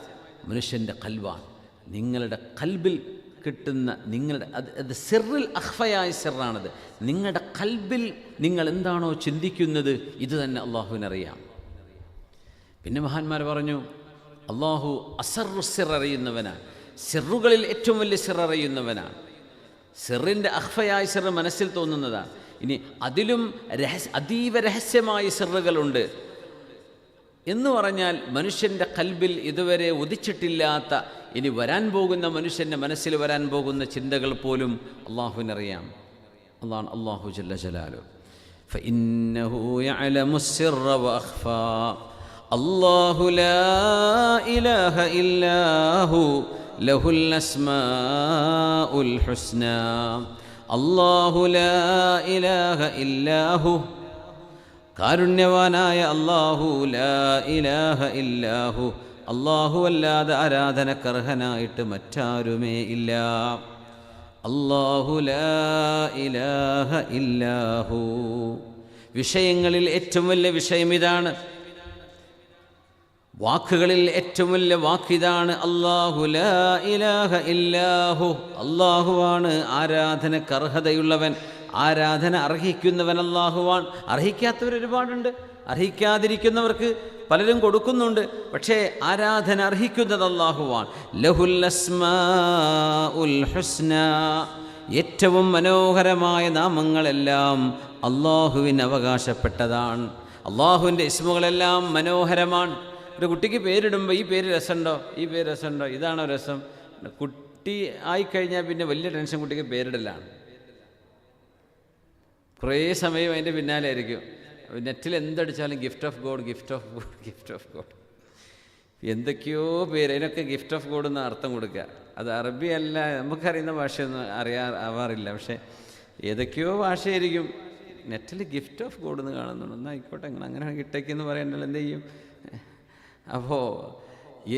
[SPEAKER 4] മനുഷ്യൻ്റെ ഖൽബാണ്. നിങ്ങളുടെ ഖൽബിൽ കിട്ടുന്ന നിങ്ങളുടെ അത് സിറിൽ അഖ്ഫയായ സിറാണത്. നിങ്ങളുടെ ഖൽബിൽ നിങ്ങൾ എന്താണോ ചിന്തിക്കുന്നത് ഇത് തന്നെ അള്ളാഹുവിനറിയാം. പിന്നെ മഹാന്മാർ പറഞ്ഞു, അള്ളാഹു അസറു സിർ അറിയുന്നവനാണ്. സിറുകളിൽ ഏറ്റവും വലിയ സിർ അറിയുന്നവനാണ്. സിറിൻ്റെ അഖ്ഫയായ സിർ മനസ്സിൽ തോന്നുന്നതാണ്. ഇനി അതിലും അതീവ രഹസ്യമായ സിറുകളുണ്ട് എന്ന് പറഞ്ഞാൽ മനുഷ്യൻ്റെ ഖൽബിൽ ഇതുവരെ ഉദിച്ചിട്ടില്ലാത്ത, ഇനി വരാൻ പോകുന്ന മനുഷ്യൻ്റെ മനസ്സിൽ വരാൻ പോകുന്ന ചിന്തകൾ പോലും അള്ളാഹുവിനറിയാം. അതാണ് അള്ളാഹു ജല്ല ജലാലുഹു. ഫഇന്നഹു യഅലമു സിർറ വഅഖ്ഫാ. അല്ലാഹു ലാ ഇലാഹ ഇല്ലാഹു ലഹുൽ അസ്മാഉൽ ഹുസ്നാ. അല്ലാഹു ലാ ഇലാഹ ഇല്ലാഹു, കാരുണ്യവാനായ അല്ലാഹു, ലാ ഇലാഹ ഇല്ലാഹു, അല്ലാഹു അല്ലാതെ ആരാധനക്കർഹനായിട്ട് മറ്റാരുമേ ഇല്ല. അല്ലാഹു ലാ ഇലാഹ ഇല്ലാഹു. വിഷയങ്ങളിൽ ഏറ്റവും വലിയ വിഷയം ഇതാണ്. വാക്കുകളിൽ ഏറ്റവും വലിയ വാക്കിതാണ് അല്ലാഹു ലാ ഇലാഹ ഇല്ലാഹു. അല്ലാഹുവാണ് ആരാധനക്കർഹതയുള്ളവൻ, ആരാധന അർഹിക്കുന്നവൻ അല്ലാഹുവാൻ. അർഹിക്കാത്തവർ ഒരുപാടുണ്ട്, അർഹിക്കാതിരിക്കുന്നവർക്ക് പലരും കൊടുക്കുന്നുണ്ട്. പക്ഷേ ആരാധന അർഹിക്കുന്നത് അല്ലാഹുവാൻ. ലഹുൽ അസ്മാഉൽ ഹുസ്നാ. ഏറ്റവും മനോഹരമായ നാമങ്ങളെല്ലാം അല്ലാഹുവിന് അവകാശപ്പെട്ടതാണ്. അല്ലാഹുവിൻ്റെ ഇസ്മുകളെല്ലാം മനോഹരമാണ്. ഒരു കുട്ടിക്ക് പേരിടുമ്പോൾ ഈ പേര് രസമുണ്ടോ, ഈ പേര് രസമുണ്ടോ, ഇതാണോ രസം? കുട്ടി ആയിക്കഴിഞ്ഞാൽ പിന്നെ വലിയ ടെൻഷൻ കുട്ടിക്ക് പേരിടലാണ്. കുറേ സമയം അതിൻ്റെ പിന്നാലെ ആയിരിക്കും. നെറ്റിൽ എന്തടിച്ചാലും gift of God, gift of God, gift of God, എന്തൊക്കെയോ പേര്. അതിനൊക്കെ ഗിഫ്റ്റ് ഓഫ് ഗോഡ് എന്ന് അർത്ഥം കൊടുക്കുക. അത് അറബി അല്ല, നമുക്കറിയുന്ന ഭാഷയൊന്നും ആവാറില്ല. പക്ഷേ ഏതൊക്കെയോ ഭാഷയായിരിക്കും. നെറ്റിൽ ഗിഫ്റ്റ് ഓഫ് ഗോഡ് എന്ന് കാണുന്നുണ്ട്. എന്നാൽ ആയിക്കോട്ടെ, അങ്ങനെ കിട്ടേക്കെന്ന് പറയണ്ടല്ലോ, എന്ത് ചെയ്യും? അപ്പോൾ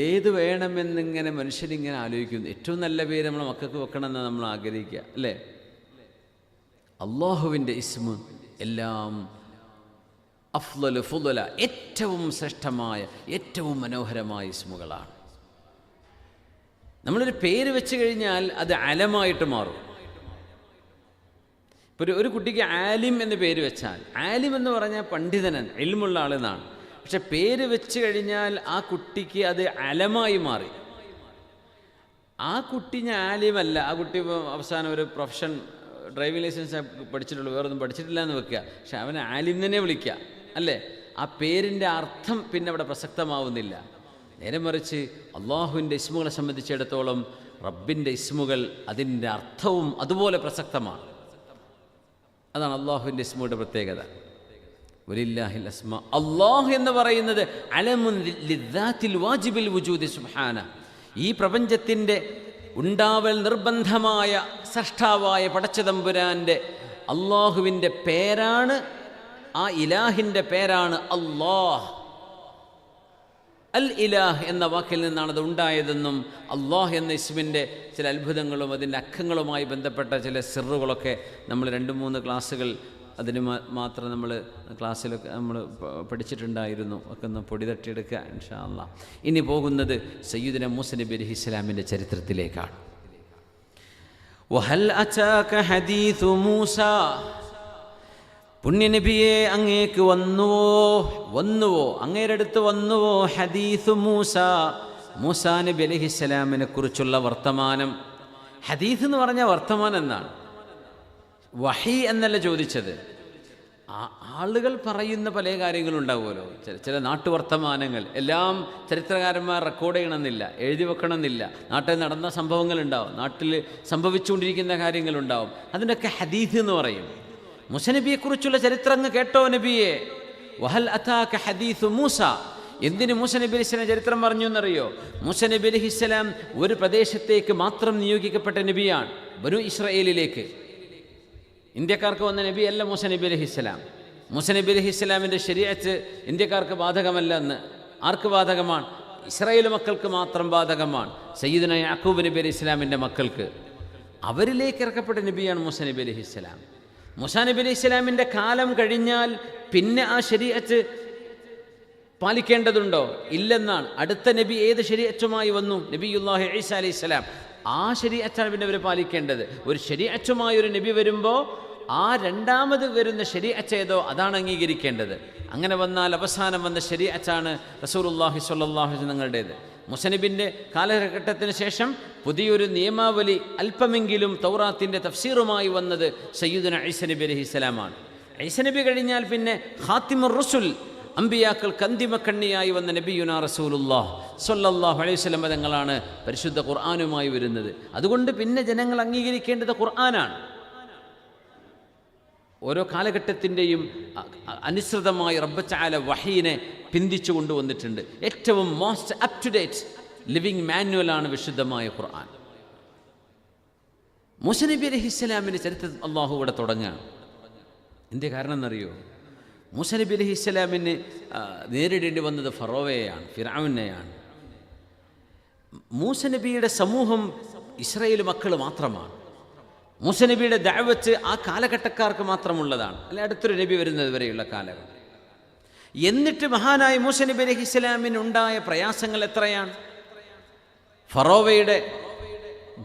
[SPEAKER 4] ഏത് വേണമെന്നിങ്ങനെ മനുഷ്യരിങ്ങനെ ആലോചിക്കുന്നു. ഏറ്റവും നല്ല പേര് നമ്മളെ മക്കൾക്ക് വെക്കണമെന്ന് നമ്മൾ ആഗ്രഹിക്കുക, അല്ലേ? അള്ളാഹുവിൻ്റെ ഇസ്മ എല്ലാം അഫ്ളൽ ഫുളല, ഏറ്റവും ശ്രേഷ്ഠമായ ഏറ്റവും മനോഹരമായ ഇസ്മുകളാണ്. നമ്മളൊരു പേര് വെച്ച് കഴിഞ്ഞാൽ അത് അലമായിട്ട് മാറും. ഇപ്പോൾ ഒരു കുട്ടിക്ക് ആലിം എന്ന് പേര് വെച്ചാൽ, ആലിം എന്ന് പറഞ്ഞാൽ പണ്ഡിതനൻ, ഇൽമുള്ള ആളെന്നാണ്. പക്ഷെ പേര് വെച്ച് കഴിഞ്ഞാൽ ആ കുട്ടിക്ക് അത് അലമായി മാറി. ആ കുട്ടി ഞാൻ ആലിമല്ല, ആ കുട്ടി അവസാനം ഒരു പ്രൊഫഷൻ, ഡ്രൈവിംഗ് ലൈസൻസ് പഠിച്ചിട്ടുള്ളൂ, വേറൊന്നും പഠിച്ചിട്ടില്ല എന്ന് വെക്കുക. പക്ഷെ അവനെ ആലിം തന്നെ വിളിക്കുക, അല്ലേ? ആ പേരിൻ്റെ അർത്ഥം പിന്നെ അവിടെ പ്രസക്തമാവുന്നില്ല. നേരെ മറിച്ച് അള്ളാഹുവിൻ്റെ ഇസ്മുകളെ സംബന്ധിച്ചിടത്തോളം റബ്ബിൻ്റെ ഇസ്മുകൾ അതിൻ്റെ അർത്ഥവും അതുപോലെ പ്രസക്തമാണ്. അതാണ് അള്ളാഹുവിൻ്റെ ഇസ്മുകളുടെ പ്രത്യേകത. വലില്ലാഹിൽ അസ്മാ. അള്ളാഹു എന്ന് പറയുന്നത് അലമുൻ ലിദ്ദാത്തിൽ വാജിബിൽ വുജൂദി സുബ്ഹാന. ഈ പ്രപഞ്ചത്തിൻ്റെ ഉണ്ടാവൽ നിർബന്ധമായ സൃഷ്ടാവായ പടച്ചതമ്പുരാൻ്റെ അള്ളാഹുവിൻ്റെ പേരാണ്, ആ ഇലാഹിൻ്റെ പേരാണ് അല്ലാഹ്. അൽ ഇലാഹ് എന്ന വാക്കിൽ നിന്നാണ് അത് ഉണ്ടായതെന്നും അള്ളാഹ് എന്ന ഇസ്മിൻ്റെ ചില അത്ഭുതങ്ങളും അതിൻ്റെ അക്കങ്ങളുമായി ബന്ധപ്പെട്ട ചില സിറുകളൊക്കെ നമ്മൾ 2-3 ക്ലാസ്സുകൾ അതിന് മാത്രം നമ്മൾ ക്ലാസ്സിലൊക്കെ നമ്മൾ പഠിച്ചിട്ടുണ്ടായിരുന്നു. ഒക്കെ ഒന്ന് പൊടി തട്ടിയെടുക്കുക ഇൻഷാ അല്ലാഹ്. ഇനി പോകുന്നത് സയ്യിദുനാ മൂസ നബി അലൈഹി ഇസ്ലാമിൻ്റെ ചരിത്രത്തിലേക്കാണ്. വഹൽ അതാക ഹദീഥു മൂസ. പുണ്യനബിയെ അങ്ങേക്ക് വന്നുവോ അങ്ങയുടെ അടുത്ത് വന്നുവോ ഹദീഥു മൂസ, മൂസാ നബി അലൈഹി ഇസ്ലാമിനെ കുറിച്ചുള്ള വർത്തമാനം. ഹദീസ് എന്ന് പറഞ്ഞാൽ വർത്തമാനം എന്നാണ്, വഹി എന്നല്ല ചോദിച്ചത്. ആളുകൾ പറയുന്ന പല കാര്യങ്ങളുണ്ടാവുമല്ലോ, ചില നാട്ടുവർത്തമാനങ്ങൾ. എല്ലാം ചരിത്രകാരന്മാർ റെക്കോർഡ് ചെയ്യണമെന്നില്ല, എഴുതി വെക്കണമെന്നില്ല. നാട്ടിൽ നടന്ന സംഭവങ്ങളുണ്ടാവും, നാട്ടിൽ സംഭവിച്ചുകൊണ്ടിരിക്കുന്ന കാര്യങ്ങളുണ്ടാവും. അതിനൊക്കെ ഹദീസ് എന്ന് പറയും. മുസനബിയെക്കുറിച്ചുള്ള ചരിത്രം അങ്ങ് കേട്ടോ നബിയെ. വഹൽ അതാക ഹദീസു മൂസ. എന്തിന് മൂസ നബി അലൈഹി സ്വലാം ചരിത്രം പറഞ്ഞു എന്നറിയോ? മൂസ നബി അലൈഹി സ്വലാം ഒരു പ്രദേശത്തേക്ക് മാത്രം നിയോഗിക്കപ്പെട്ട നബിയാണ്, ബനു ഇസ്രായേലിലേക്ക്. ഇന്ത്യക്കാർക്ക് വന്ന നബി അല്ല മൂസ നബി അലൈഹി സ്വലാം. മൂസ നബി അലൈഹി സ്വലാമിൻ്റെ ശരീഅത്ത് ഇന്ത്യക്കാർക്ക് ബാധകമല്ല എന്ന്. ആർക്ക് ബാധകമാണ്? ഇസ്രായേൽ മക്കൾക്ക് മാത്രം ബാധകമാണ്. സയ്യിദുനാ യാക്കൂബ് നബി അലൈഹി സ്വലാമിൻ്റെ മക്കൾക്ക്. അവരിലേക്ക് ഇറക്കപ്പെട്ട നബിയാണ് മൂസ നബി അലൈഹി സ്വലാം. മൂസ നബി അലൈഹി സ്വലാമിൻ്റെ കാലം കഴിഞ്ഞാൽ പിന്നെ ആ ശരീഅത്ത് പാലിക്കേണ്ടതുണ്ടോ? ഇല്ലെന്നാണ്. അടുത്ത നബി ഏത് ശരീഅത്തുമായി വന്നു? നബിയുല്ലാഹി ഈസ അലൈഹി സ്വലാം. ആ ശരീഅത്താണ് പിന്നെ അവർ പാലിക്കേണ്ടത്. ഒരു ശരീഅത്തുമായി ഒരു നബി വരുമ്പോൾ ആ രണ്ടാമത് വരുന്ന ശരീഅത്ത് ഏതോ അതാണ് അംഗീകരിക്കേണ്ടത്. അങ്ങനെ വന്നാൽ അവസാനം വന്ന ശരീഅത്താണ് റസൂലുള്ളാഹി സ്വല്ലല്ലാഹു അലൈഹി വസല്ലം തങ്ങളുടേത്. മുസനബിൻ്റെ കാലഘട്ടത്തിന് ശേഷം പുതിയൊരു നിയമാവലി അല്പമെങ്കിലും തൗറാത്തിൻ്റെ തഫ്സീറുമായി വന്നത് സയ്യിദുനാ ഈസ നബി അലൈഹി സ്വലാമാണ്. ഈസ നബി കഴിഞ്ഞാൽ പിന്നെ ഖാത്തിമുർ റസുൽ, അമ്പിയാക്കൾക്ക് അന്തിമക്കണ്ണിയായി വന്ന നബിയുനാ റസൂലുള്ളാഹി സ്വല്ലല്ലാഹു അലൈഹി വസല്ലം തങ്ങളാണ് പരിശുദ്ധ ഖുർആനുമായി വരുന്നത്. അതുകൊണ്ട് പിന്നെ ജനങ്ങൾ അംഗീകരിക്കേണ്ടത് ഖുർആനാണ്. ഓരോ കാലഘട്ടത്തിൻ്റെയും അനുസൃതമായി റബ്ബ് തആല വഹീനെ പിന്തിച്ചു കൊണ്ടുവന്നിട്ടുണ്ട്. ഏറ്റവും most up to date living മാനുവലാണ് വിശുദ്ധമായ ഖുർആൻ. മൂസ നബി അലൈഹിസ്സലാമിൻ്റെ ചരിത്രം അള്ളാഹു ഇവിടെ തുടങ്ങുകയാണ്. എന്തേ കാരണം എന്നറിയോ? മൂസ നബി അലൈഹിസ്സലാമിന് നേരിടേണ്ടി വന്നത് ഫറോവയെയാണ്, ഫിർഔനെയാണ്. മൂസ നബിയുടെ സമൂഹം ഇസ്രായേൽ മക്കൾ മാത്രമാണ്. മൂസ നബിയുടെ ദഅവത്ത് ആ കാലഘട്ടക്കാർക്ക് മാത്രമുള്ളതാണ്, അല്ല അടുത്തൊരു നബി വരുന്നത് വരെയുള്ള കാലഘട്ടം. എന്നിട്ട് മഹാനായ മൂസ നബി അലൈഹിസ്സലാമിനുണ്ടായ പ്രയാസങ്ങൾ എത്രയാണ്? ഫറോവയുടെ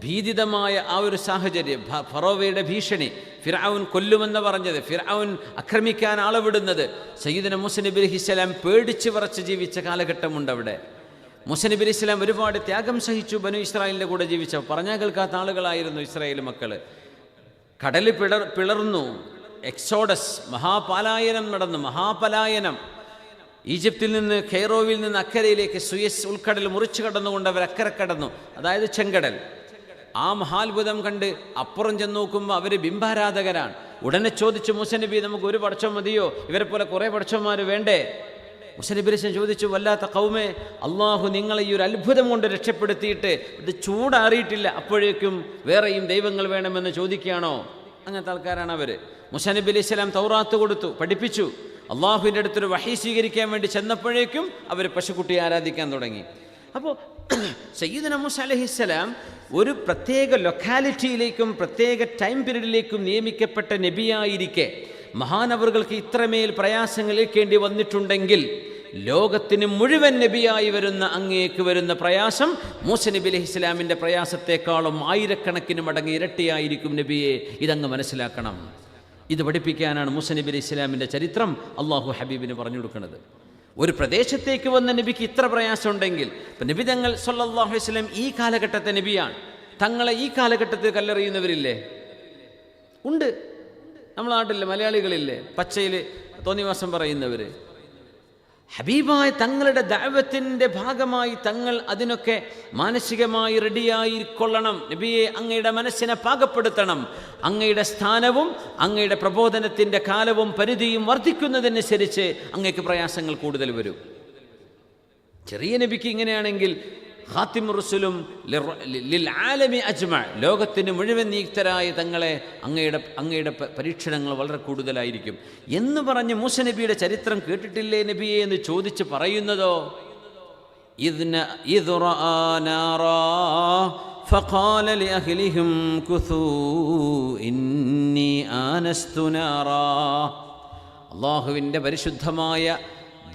[SPEAKER 4] ഭീതിതമായ ആ ഒരു സാഹചര്യം, ഫറോവയുടെ ഭീഷണി, ഫിർഔൻ കൊല്ലുമെന്ന് പറഞ്ഞത്, ഫിർഔൻ ആക്രമിക്കാൻ ആളവിടുന്നത്, സയ്യിദുനാ മൂസ നബി അലൈഹിസ്സലാം പേടിച്ച് വിറച്ച് ജീവിച്ച കാലഘട്ടമുണ്ട് അവിടെ. മൂസ നബി അലൈഹിസ്സലാം ഒരുപാട് ത്യാഗം സഹിച്ചു. ബനു ഇസ്രായേലിൻ്റെ കൂടെ ജീവിച്ച പറഞ്ഞാൽ കേൾക്കാത്ത ആളുകളായിരുന്നു ഇസ്രായേൽ മക്കൾ. കടൽ പിളർന്നു, എക്സോഡസ്, മഹാപലായനം നടന്നു, മഹാപലായനം. ഈജിപ്തിൽ നിന്ന് കെയ്റോവിൽ നിന്ന് അക്കരയിലേക്ക് സുയസ് ഉൾക്കടൽ മുറിച്ചു കടന്നുകൊണ്ട് അവർ അക്കരെ കടന്നു, അതായത് ചെങ്കടൽ. ആ മഹാത്ഭുതം കണ്ട് അപ്പുറം ചെന്ന് നോക്കുമ്പോൾ അവർ ബിംബാരാധകരാണ്. ഉടനെ ചോദിച്ചു മൂസ നബി, നമുക്ക് ഒരു പടച്ചോൻ മതിയോ? ഇവരെ പോലെ കുറേ പടച്ചോന്മാർ വേണ്ടേ? മൂസ നബി അലൈഹി ചോദിച്ചു, വല്ലാത്ത ഖൗമേ, അള്ളാഹു നിങ്ങളെ ഈ ഒരു അത്ഭുതം കൊണ്ട് രക്ഷപ്പെടുത്തിയിട്ട് ഇത് ചൂടാറിയിട്ടില്ല, അപ്പോഴേക്കും വേറെയും ദൈവങ്ങൾ വേണമെന്ന് ചോദിക്കുകയാണോ? അങ്ങനത്തെ ആൾക്കാരാണ് അവർ. മൂസ നബി അലൈഹി സ്വലാം തൗറാത്ത് കൊടുത്തു, പഠിപ്പിച്ചു. അള്ളാഹുവിൻ്റെ അടുത്തൊരു വഹി സ്വീകരിക്കാൻ വേണ്ടി ചെന്നപ്പോഴേക്കും അവർ പശുക്കുട്ടിയെ ആരാധിക്കാൻ തുടങ്ങി. അപ്പോൾ സയ്യിദുനാ മൂസ അലൈഹിസ്സലാം ഒരു പ്രത്യേക ലൊക്കാലിറ്റിയിലേക്കും പ്രത്യേക ടൈം പീരീഡിലേക്കും നിയമിക്കപ്പെട്ട നബിയായിരിക്കെ മഹാനവറുകൾക്ക് ഇത്രമേൽ പ്രയാസങ്ങൾ ഏൽക്കേണ്ടി വന്നിട്ടുണ്ടെങ്കിൽ ലോകത്തിന് മുഴുവൻ നബിയായി വരുന്ന അങ്ങേക്ക് വരുന്ന പ്രയാസം മൂസ നബി അലൈഹി ഇസ്ലാമിൻ്റെ പ്രയാസത്തെക്കാളും ആയിരക്കണക്കിന് മടങ്ങ് ഇരട്ടിയായിരിക്കും നബിയെ. ഇതങ്ങ് മനസ്സിലാക്കണം. ഇത് പഠിപ്പിക്കാനാണ് മൂസ നബി അലൈഹി ഇസ്ലാമിൻ്റെ ചരിത്രം അള്ളാഹു ഹബീബിന് പറഞ്ഞു കൊടുക്കുന്നത്. ഒരു പ്രദേശത്തേക്ക് വന്ന നബിക്ക് ഇത്ര പ്രയാസം ഉണ്ടെങ്കിൽ, ഇപ്പം നബി തങ്ങൾ സല്ലല്ലാഹു അലൈഹി വസല്ലം ഈ കാലഘട്ടത്തെ നബിയാണ്. തങ്ങളെ ഈ കാലഘട്ടത്തിൽ കല്ലെറിയുന്നവരില്ലേ? ഉണ്ട്. നമ്മളെ നാട്ടിലെ മലയാളികളില്ലേ പച്ചയിൽ തോന്നിവാസം പറയുന്നവർ? ഹബീബായ തങ്ങളുടെ ദഅവത്തിൻ്റെ ഭാഗമായി തങ്ങൾ അതിനൊക്കെ മാനസികമായി റെഡിയായിക്കൊള്ളണം. നബിയെ, അങ്ങയുടെ മനസ്സിനെ പാകപ്പെടുത്തണം. അങ്ങയുടെ സ്ഥാനവും അങ്ങയുടെ പ്രബോധനത്തിൻ്റെ കാലവും പരിധിയും വർദ്ധിക്കുന്നതനുസരിച്ച് അങ്ങേക്ക് പ്രയാസങ്ങൾ കൂടുതൽ വരും. ചെറിയ നബിക്ക് ഇങ്ങനെയാണെങ്കിൽ ഖാത്തിമുർ റസൂലും ലിൽ ആലമി അജ്മഅ, ലോകത്തിന് മുഴുവൻ നിയുക്തരായ തങ്ങളെ അങ്ങയുടെ പരീക്ഷണങ്ങൾ വളരെ കൂടുതലായിരിക്കും എന്ന് പറഞ്ഞ് മൂസ നബിയുടെ ചരിത്രം കേട്ടിട്ടില്ലേ നബിയെ എന്ന് ചോദിച്ച് പറയുന്നതോ, فقال لأهلهم كثوا إني آنست نارا. അള്ളാഹുവിൻ്റെ പരിശുദ്ധമായ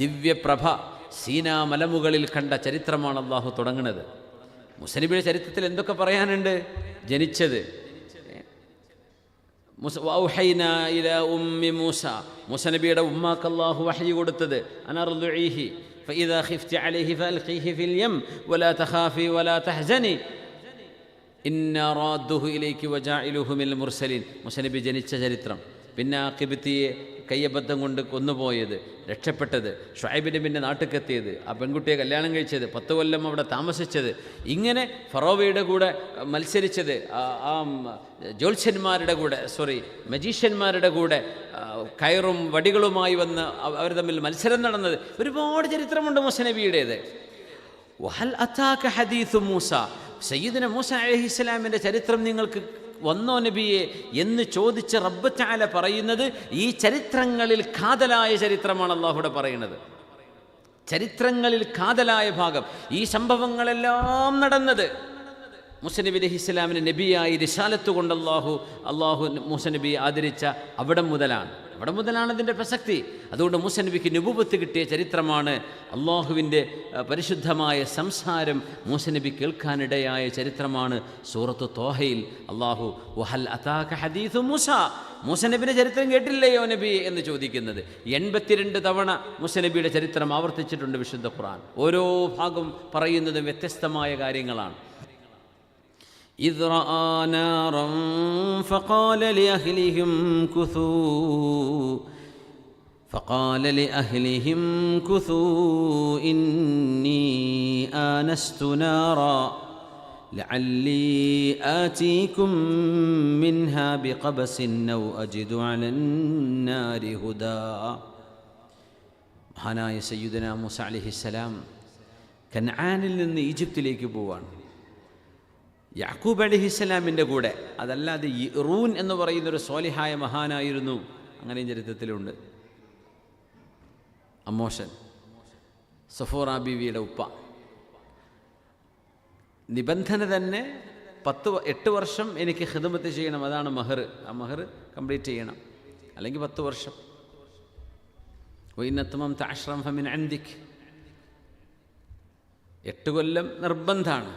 [SPEAKER 4] ദിവ്യപ്രഭ സീനാ മലമുകളിൽ കണ്ട ചരിത്രമാണ് അള്ളാഹു തുടങ്ങുന്നത്. മൂസ നബിയുടെ ചരിത്രത്തിൽ എന്തൊക്കെ പറയാനുണ്ട്? ജനിച്ചത്, മൂസ നബിയുടെ ഉമ്മാക്ക് അള്ളാഹു വഹ്യി കൊടുത്തത്, അനർദുഈഹി ഫഇദാ ഖിഫ്തി അലൈഹി ഫഅൽഖീഹി ഫിൽ യം വലാ തഖാഫി വലാ തഹ്സനി ഇന്നാ റാദ്ദുഹു ഇലൈകി വജാഇലുഹു മിനൽ മുർസലീൻ. മൂസ നബി ജനിച്ച ചരിത്രം, പിന്നെ ഖിബ്തിയെ കയ്യബദ്ധം കൊണ്ട് കൊന്നുപോയത്, രക്ഷപ്പെട്ടത്, ഷുഐബ് നബിൻ്റെ നാട്ടിലെത്തിയത്, ആ പെൺകുട്ടിയെ കല്യാണം കഴിച്ചത്, 10 കൊല്ലം അവിടെ താമസിച്ചത്, ഇങ്ങനെ ഫറോവയുടെ കൂടെ മത്സരിച്ചത്, ആ ജ്യോത്സ്യന്മാരുടെ കൂടെ മജീഷ്യന്മാരുടെ കൂടെ കയറും വടികളുമായി വന്ന് അവർ തമ്മിൽ മത്സരം നടന്നത്, ഒരുപാട് ചരിത്രമുണ്ട് മൂസ നബിയുടേത്. വഹൽ അതാക ഹദീസു മൂസ, സയ്യിദുന മൂസ അലൈഹിസ്സലാമിൻ്റെ ചരിത്രം നിങ്ങൾക്ക് വന്നോ നബിയെ എന്ന് ചോദിച്ച് റബ്ബ് തആല പറയുന്നത് ഈ ചരിത്രങ്ങളിൽ കാതലായ ചരിത്രമാണ് അല്ലാഹുവിടെ പറയുന്നത്. ചരിത്രങ്ങളിൽ കാതലായ ഭാഗം, ഈ സംഭവങ്ങളെല്ലാം നടന്നത് മൂസ നബി അലൈഹിസ്സലാമിനെ നബിയായി റിസാലത്ത് കൊണ്ട് അള്ളാഹു മൂസ നബിയെ ആദരിച്ച അവിടെ മുതലാണ് അതിൻ്റെ പ്രസക്തി. അതുകൊണ്ട് മൂസ നബിക്ക് നുബുവത്ത് കിട്ടിയ ചരിത്രമാണ്. അള്ളാഹുവിൻ്റെ പരിശുദ്ധമായ സംസാരം മൂസ നബി കേൾക്കാനിടയായ ചരിത്രമാണ് സൂറത്തു ത്വാഹയിൽ അള്ളാഹു വഹൽ അതാക ഹദീസു മൂസ, മൂസ നബിയുടെ ചരിത്രം കേട്ടില്ലയോ നബി എന്ന് ചോദിക്കുന്നത്. 82 തവണ മൂസ നബിയുടെ ചരിത്രം ആവർത്തിച്ചിട്ടുണ്ട് വിശുദ്ധ ഖുർആൻ. ഓരോ ഭാഗം പറയുന്നതും വ്യത്യസ്തമായ കാര്യങ്ങളാണ്. إذ رأى نارا فقال لأهلهم كثوا إني آنست نارا لعلي آتيكم منها بقبس أو أجد على النار هدى. മഹാനായ സയ്യിദുനാ മൂസ അലൈഹിസ്സലാം കൻആനിൽ നിന്ന് ഈജിപ്തിലേക്ക് പോവാണ്. യാക്കൂബ് അലൈഹിസ്സലാമിൻ്റെ കൂടെ, അതല്ലാതെ യിറൂൻ എന്ന് പറയുന്നൊരു സ്വാലിഹായ മഹാനായിരുന്നു, അങ്ങനെയും ചരിത്രത്തിലുണ്ട്. അമ്മോഷൻ സഫൂറ ബീവിയുടെ ഉപ്പ. നിബന്ധന തന്നെ 8 വർഷം എനിക്ക് ഖിദ്മത്ത് ചെയ്യണം, അതാണ് മഹർ. ആ മഹർ കംപ്ലീറ്റ് ചെയ്യണം, അല്ലെങ്കിൽ 10 വർഷം. വഇൻ അത്മംത 10 ഫമിൻ ഇൻദിക്, 8 കൊല്ലം നിർബന്ധമാണ്.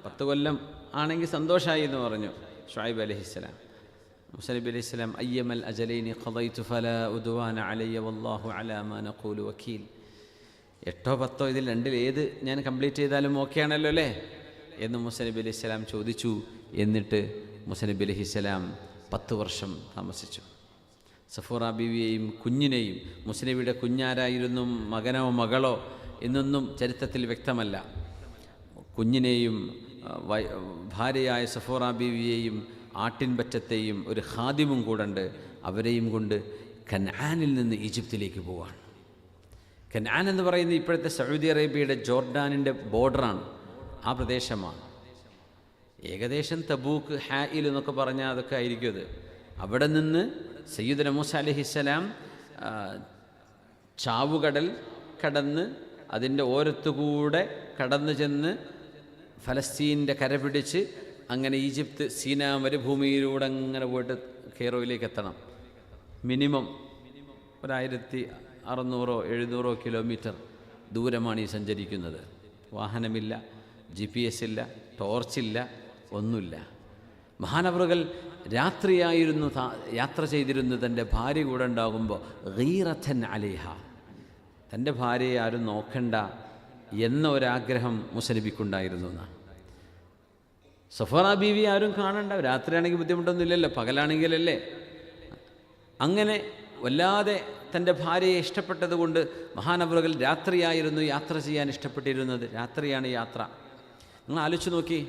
[SPEAKER 4] 10 കൊല്ലം ആണെങ്കിൽ സന്തോഷമായി എന്ന് പറഞ്ഞു ഷുഐബ് അലൈഹിസ്സലാം. മൂസ നബി അലൈഹിസ്സലാം അയ്യമൽ അജലൈനി ഖദൈതു ഫലാ ഉദ്വാന അലയ്യ വല്ലാഹു അലാ മാ നഖൂലു വക്കീൽ. 8ഓ 10ഓ ഇതിൽ രണ്ടിൽ ഏത് ഞാൻ കംപ്ലീറ്റ് ചെയ്താലും ഓക്കെ ആണല്ലോ അല്ലേ എന്ന് മൂസ നബി അലൈഹിസ്സലാം ചോദിച്ചു. എന്നിട്ട് മൂസ നബി അലൈഹിസ്സലാം 10 വർഷം താമസിച്ചു. സഫൂറ ബീവിയെയും കുഞ്ഞിനെയും, മൂസ നബിയുടെ കുഞ്ഞാരായിരുന്നു, മകനോ മകളോ എന്നൊന്നും ചരിത്രത്തിൽ വ്യക്തമല്ല, കുഞ്ഞിനെയും ഭാര്യയായ സഫൂറ ബീവിയെയും ആട്ടിൻപറ്റത്തെയും ഒരു ഖാദിമും കൂടെ അവരെയും കൊണ്ട് കൻആനിൽ നിന്ന് ഈജിപ്തിലേക്ക് പോവാണ്. കൻആൻ എന്ന് പറയുന്നത് ഇപ്പോഴത്തെ സൗദി അറേബ്യയുടെ ജോർഡാനിൻ്റെ ബോർഡറാണ്, ആ പ്രദേശമാണ്. ഏകദേശം തബൂക്ക്, ഹായിൽ എന്നൊക്കെ പറഞ്ഞാൽ അതൊക്കെ ആയിരിക്കും അത്. അവിടെ നിന്ന് സയ്യിദുനാ മൂസ അലൈഹിസ്സലാം ചാവുകടൽ കടന്ന് അതിൻ്റെ ഓരത്തുകൂടെ കടന്നു ചെന്ന് ഫലസ്തീൻ്റെ കരപിടിച്ച് അങ്ങനെ ഈജിപ്ത് സീനാ മരുഭൂമിയിലൂടെ അങ്ങനെ പോയിട്ട് കെയ്റോയിലേക്ക് എത്തണം. മിനിമം 1600-700 കിലോമീറ്റർ ദൂരമാണ് ഈ സഞ്ചരിക്കുന്നത്. വാഹനമില്ല, GPS ഇല്ല, ടോർച്ചില്ല, ഒന്നുമില്ല. മഹാനവറുകൾ രാത്രിയായിരുന്നു യാത്ര ചെയ്തിരുന്നത്. തൻ്റെ ഭാര്യ കൂടെ ഉണ്ടാകുമ്പോൾ ഗീറത്തൻ അലൈഹ, തൻ്റെ ഭാര്യയെ ആരും നോക്കണ്ട എന്ന ഒരാഗ്രഹം മൂസ നബിക്കുണ്ടായിരുന്നു എന്നാണ്. സഫൂറ ബീവി ആരും കാണണ്ട, രാത്രിയാണെങ്കിൽ ബുദ്ധിമുട്ടൊന്നുമില്ലല്ലോ, പകലാണെങ്കിലല്ലേ. അങ്ങനെ വല്ലാതെ തൻ്റെ ഭാര്യയെ ഇഷ്ടപ്പെട്ടതുകൊണ്ട് മഹാനവറുകൾ രാത്രിയായിരുന്നു യാത്ര ചെയ്യാൻ ഇഷ്ടപ്പെട്ടിരുന്നത്. രാത്രിയാണ് യാത്ര. നിങ്ങൾ ആലോചിച്ച് നോക്കി,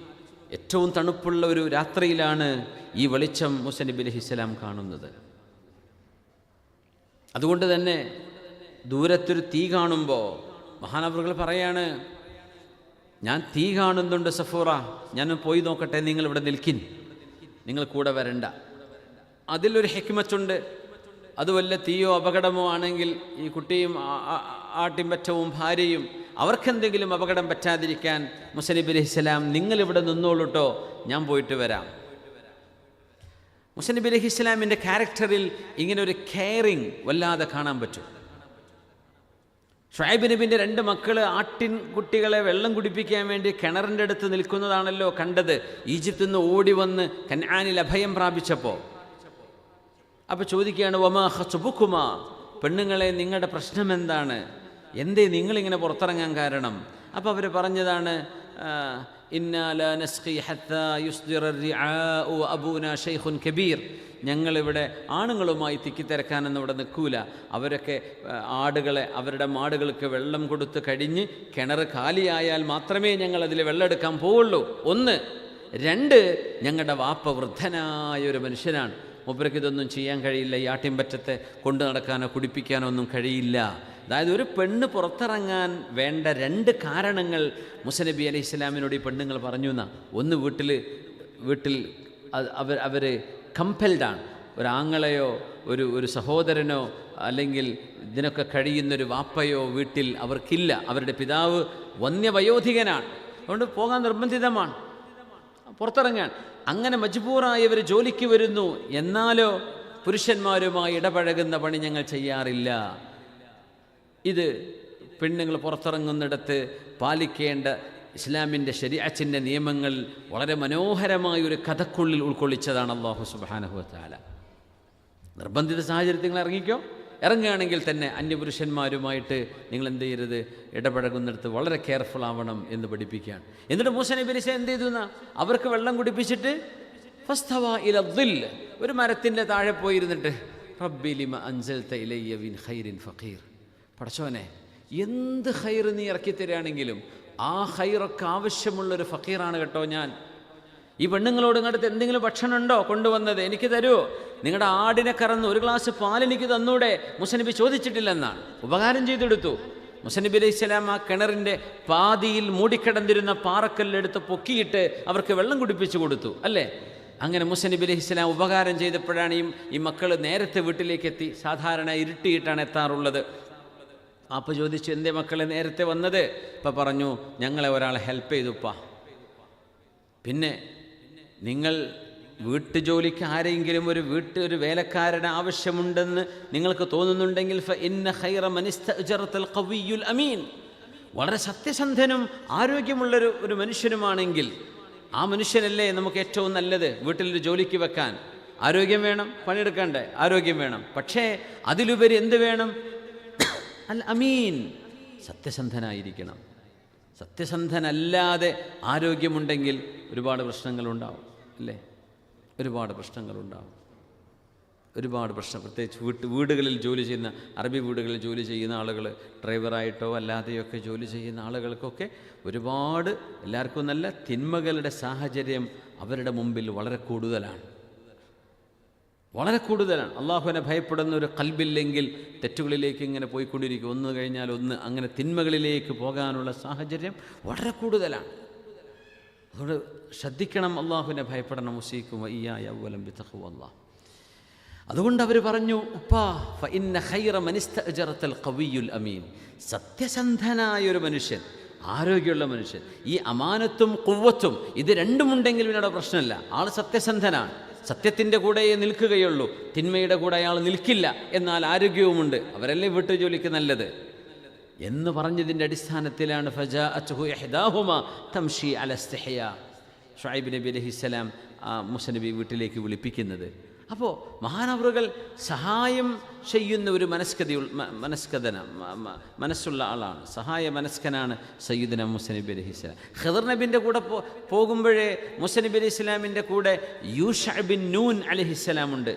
[SPEAKER 4] ഏറ്റവും തണുപ്പുള്ള ഒരു രാത്രിയിലാണ് ഈ വെളിച്ചം മൂസ നബി അലൈഹിസ്സലാം കാണുന്നത്. അതുകൊണ്ട് തന്നെ ദൂരത്തൊരു തീ കാണുമ്പോൾ മഹാനവറുകൾ പറയാണ്, ഞാൻ തീ കാണുന്നുണ്ട് സഫൂറ, ഞാൻ പോയി നോക്കട്ടെ, നിങ്ങളിവിടെ നിൽക്കിൻ, നിങ്ങൾ കൂടെ വരണ്ട. അതിലൊരു ഹിക്മത്തുണ്ട്. അത് വല്ല തീയോ അപകടമോ ആണെങ്കിൽ ഈ കുട്ടിയും ആട്ടിൻപറ്റവും ഭാര്യയും അവർക്കെന്തെങ്കിലും അപകടം പറ്റാതിരിക്കാൻ മൂസ നബി അലൈഹിസ്സലാം നിങ്ങളിവിടെ നിന്നോളൂട്ടോ, ഞാൻ പോയിട്ട് വരാം. മൂസ നബി അലൈഹിസ്സലാമിൻ്റെ ക്യാരക്ടറിൽ ഇങ്ങനെ ഒരു കെയറിങ് വല്ലാതെ കാണാൻ പറ്റും. ഷുഐബ് നബിൻ്റെ 2 മക്കൾ ആട്ടിൻ കുട്ടികളെ വെള്ളം കുടിപ്പിക്കാൻ വേണ്ടി കിണറിൻ്റെ അടുത്ത് നിൽക്കുന്നതാണല്ലോ കണ്ടത്, ഈജിപ്തിൽ നിന്ന് ഓടി വന്ന് കൻആനിൽ അഭയം പ്രാപിച്ചപ്പോൾ. അപ്പോൾ ചോദിക്കുകയാണ്, വമാ ഖത്ബുകുമാ, പെണ്ണുങ്ങളെ നിങ്ങളുടെ പ്രശ്നം എന്താണ്, എന്തേ നിങ്ങളിങ്ങനെ പുറത്തിറങ്ങാൻ കാരണം? അപ്പോൾ അവർ പറഞ്ഞതാണ്, ഇന്നാ ലാ നസ്ഖി ഹത്താ യുസ്ദിറ الرعاء وابونا شيخ كبير, ഞങ്ങളിവിടെ ആണുങ്ങളുമായി തിക്കിത്തിരക്കാനൊന്നും ഇവിടെ നിൽക്കൂല. അവരൊക്കെ ആടുകളെ, അവരുടെ മാടുകൾക്ക് വെള്ളം കൊടുത്ത് കഴിഞ്ഞ് കിണർ കാലിയായാൽ മാത്രമേ ഞങ്ങളതിൽ വെള്ളം എടുക്കാൻ പോവുള്ളൂ. 1. 2, ഞങ്ങളുടെ വാപ്പ വൃദ്ധനായ ഒരു മനുഷ്യനാണ്. മൂപ്പർക്ക് ഇതൊന്നും ചെയ്യാൻ കഴിയില്ല. ഈ ആട്ടിൻപറ്റത്തെ കൊണ്ടു നടക്കാനോ കുടിപ്പിക്കാനോ ഒന്നും കഴിയില്ല. അതായത് ഒരു പെണ്ണ് പുറത്തിറങ്ങാൻ വേണ്ട 2 കാരണങ്ങൾ മുസനബി അലൈഹി ഇസ്ലാമിനോട് ഈ പെണ്ണുങ്ങൾ പറഞ്ഞു എന്നാ. 1, വീട്ടിൽ അവർ കമ്പൽഡാണ്. ഒരാങ്ങളെയോ ഒരു സഹോദരനോ അല്ലെങ്കിൽ ഇതിനൊക്കെ കഴിയുന്നൊരു വാപ്പയോ വീട്ടിൽ അവർക്കില്ല. അവരുടെ പിതാവ് വന്യവയോധികനാണ്. അതുകൊണ്ട് പോകാൻ നിർബന്ധിതമാണ്, പുറത്തിറങ്ങാൻ. അങ്ങനെ മജ്ബൂറായവർ ജോലിക്ക് വരുന്നു. എന്നാലോ പുരുഷന്മാരുമായി ഇടപഴകുന്ന പണി ഞങ്ങൾ ചെയ്യാറില്ല. ഇത് പെണ്ണുങ്ങൾ പുറത്തിറങ്ങുന്നിടത്ത് പാലിക്കേണ്ട ഇസ്ലാമിൻ്റെ ശരീഅത്തിൻ്റെ നിയമങ്ങൾ വളരെ മനോഹരമായൊരു കഥക്കുള്ളിൽ ഉൾക്കൊള്ളിച്ചതാണ് അല്ലാഹു സുബ്ഹാനഹു വ തആല. നിർബന്ധിത സാഹചര്യത്തിൽ ഇറങ്ങിക്കോ. ഇറങ്ങുകയാണെങ്കിൽ തന്നെ അന്യപുരുഷന്മാരുമായിട്ട് നിങ്ങൾ എന്ത് ചെയ്യരുത്, ഇടപഴകുന്നിടത്ത് വളരെ കെയർഫുൾ ആവണം എന്ന് പഠിപ്പിക്കുകയാണ്. എന്നിട്ട് മൂസ നബി അലൈഹി സ്വലാം എന്ത് ചെയ്തു എന്നാ, അവർക്ക് വെള്ളം കുടിപ്പിച്ചിട്ട് ഫസ്തവാ ഇല ദിൽ, ഒരു മരത്തിൻ്റെ താഴെ പോയിരുന്നിട്ട് റബ്ബി ലിമ അൻസൽത ഇലയ്യ മിൻ ഖൈറിൻ ഫഖീർ, പടച്ചോനെ എന്ത് ഖൈർ നീ ഇറക്കി തരികയാണെങ്കിലും ആ ഖൈറൊക്കെ ആവശ്യമുള്ളൊരു ഫഖീറാണ് കേട്ടോ ഞാൻ. ഈ പെണ്ണുങ്ങളോട് ഇങ്ങോട്ട് എന്തെങ്കിലും ഭക്ഷണം ഉണ്ടോ കൊണ്ടുവന്നത്, എനിക്ക് തരുമോ? നിങ്ങളുടെ ആടിനെ കറന്ന് ഒരു ഗ്ലാസ് പാൽ എനിക്ക് തന്നൂടെ? മുസനബി ചോദിച്ചിട്ടില്ലെന്നാണ്, ഉപകാരം ചെയ്തെടുത്തു. മുസനബി അലൈഹി സ്വലാം ആ കിണറിൻ്റെ പാതിയിൽ മൂടിക്കിടന്നിരുന്ന പാറക്കല്ലെടുത്ത് പൊക്കിയിട്ട് അവർക്ക് വെള്ളം കുടിപ്പിച്ചു കൊടുത്തു, അല്ലേ? അങ്ങനെ മുസനബി അലൈഹി സ്വലാം ഉപകാരം ചെയ്തപ്പോഴാണ് ഈ മക്കൾ നേരത്തെ വീട്ടിലേക്ക് എത്തി. സാധാരണ ഇരുട്ടിയിട്ടാണ് എത്താറുള്ളത്. അപ്പം ചോദിച്ചു, എന്തേ മക്കളെ നേരത്തെ വന്നത്? ഇപ്പം പറഞ്ഞു, ഞങ്ങളെ ഒരാളെ ഹെൽപ്പ് ചെയ്തുപ്പാ. പിന്നെ നിങ്ങൾ വീട്ടുജോലിക്ക് ആരെങ്കിലും ഒരു വേലക്കാരന് ആവശ്യമുണ്ടെന്ന് നിങ്ങൾക്ക് തോന്നുന്നുണ്ടെങ്കിൽ ഫഇന്ന ഖൈറ മൻ ഇസ്തഅജറതൽ ഖവിയ്യുൽ അമീൻ, വളരെ സത്യസന്ധനും ആരോഗ്യമുള്ളൊരു മനുഷ്യനുമാണെങ്കിൽ ആ മനുഷ്യനല്ലേ നമുക്ക് ഏറ്റവും നല്ലത് വീട്ടിലൊരു ജോലിക്ക് വെക്കാൻ. ആരോഗ്യം വേണം, പണിയെടുക്കണ്ടേ, ആരോഗ്യം വേണം. പക്ഷേ അതിലുപരി എന്ത് വേണം? അൽ അമീൻ, സത്യസന്ധനായിരിക്കണം. സത്യസന്ധനല്ലാതെ ആരോഗ്യമുണ്ടെങ്കിൽ ഒരുപാട് പ്രശ്നങ്ങളുണ്ടാവും, അല്ലേ? ഒരുപാട് പ്രശ്നങ്ങളുണ്ടാവും, ഒരുപാട് പ്രശ്നം. പ്രത്യേകിച്ച് വീടുകളിൽ ജോലി ചെയ്യുന്ന, അറബി വീടുകളിൽ ജോലി ചെയ്യുന്ന ആളുകൾ, ഡ്രൈവറായിട്ടോ അല്ലാതെയൊക്കെ ജോലി ചെയ്യുന്ന ആളുകൾക്കൊക്കെ ഒരുപാട്, എല്ലാവർക്കും നല്ല തിന്മകളുടെ സാഹചര്യം അവരുടെ മുമ്പിൽ വളരെ കൂടുതലാണ്, വളരെ കൂടുതലാണ്. അള്ളാഹുവിനെ ഭയപ്പെടുന്ന ഒരു ഖൽബില്ലെങ്കിൽ തെറ്റുകളിലേക്ക് ഇങ്ങനെ പോയിക്കൊണ്ടിരിക്കും, ഒന്ന് കഴിഞ്ഞാൽ ഒന്ന്, അങ്ങനെ തിന്മകളിലേക്ക് പോകാനുള്ള സാഹചര്യം വളരെ കൂടുതലാണ്. അതുകൊണ്ട് ശ്രദ്ധിക്കണം, അള്ളാഹുവിനെ ഭയപ്പെടണം. മുസീക്കും വയ്യായ അവലം ബിതഖ്വല്ലാഹ്. അതുകൊണ്ട് അവർ പറഞ്ഞു, ഉപ്പാ ഫഇന്ന ഖൈറ മൻ ഇസ്തഅജറതൽ ഖവിയ്യുൽ അമീൻ, സത്യസന്ധനായൊരു മനുഷ്യൻ, ആരോഗ്യമുള്ള മനുഷ്യൻ. ഈ അമാനത്തും ഖുവ്വത്തും ഇത് രണ്ടുമുണ്ടെങ്കിൽ ഇവനോട് പ്രശ്നമില്ല. ആൾ സത്യസന്ധനാണ്, സത്യത്തിൻ്റെ കൂടെയേ നിൽക്കുകയുള്ളൂ, തിന്മയുടെ കൂടെ അയാൾ നിൽക്കില്ല. എന്നാൽ ആരോഗ്യവുമുണ്ട്, അവരല്ലേ വീട്ടുജോലിക്ക് നല്ലത് എന്ന് പറഞ്ഞതിൻ്റെ അടിസ്ഥാനത്തിലാണ് ഫജാഅത്ഹു ഇഹ്ദാഹുമാ തംഷി അല ഇസ്തിഹ്യാ, ശുഐബ് നബി അലൈഹിസ്സലാം മുസനബി വീട്ടിലേക്ക് വിളിപ്പിക്കുന്നത്. അപ്പോൾ മഹാനവറുകൾ സഹായം ചെയ്യുന്ന ഒരു മനസ്സുള്ള ആളാണ്, സഹായ മനസ്കനാണ് സയ്യിദുന മുസനബി അലൈഹിസ്സലാം. ഖിദർ നബിൻ്റെ കൂടെ പോകുമ്പോഴേ മുസനബി അലൈഹി സ്വലാമിൻ്റെ കൂടെ യൂഷഅ ബിൻ നൂൻ അലൈഹിസ്സലാമുണ്ട്.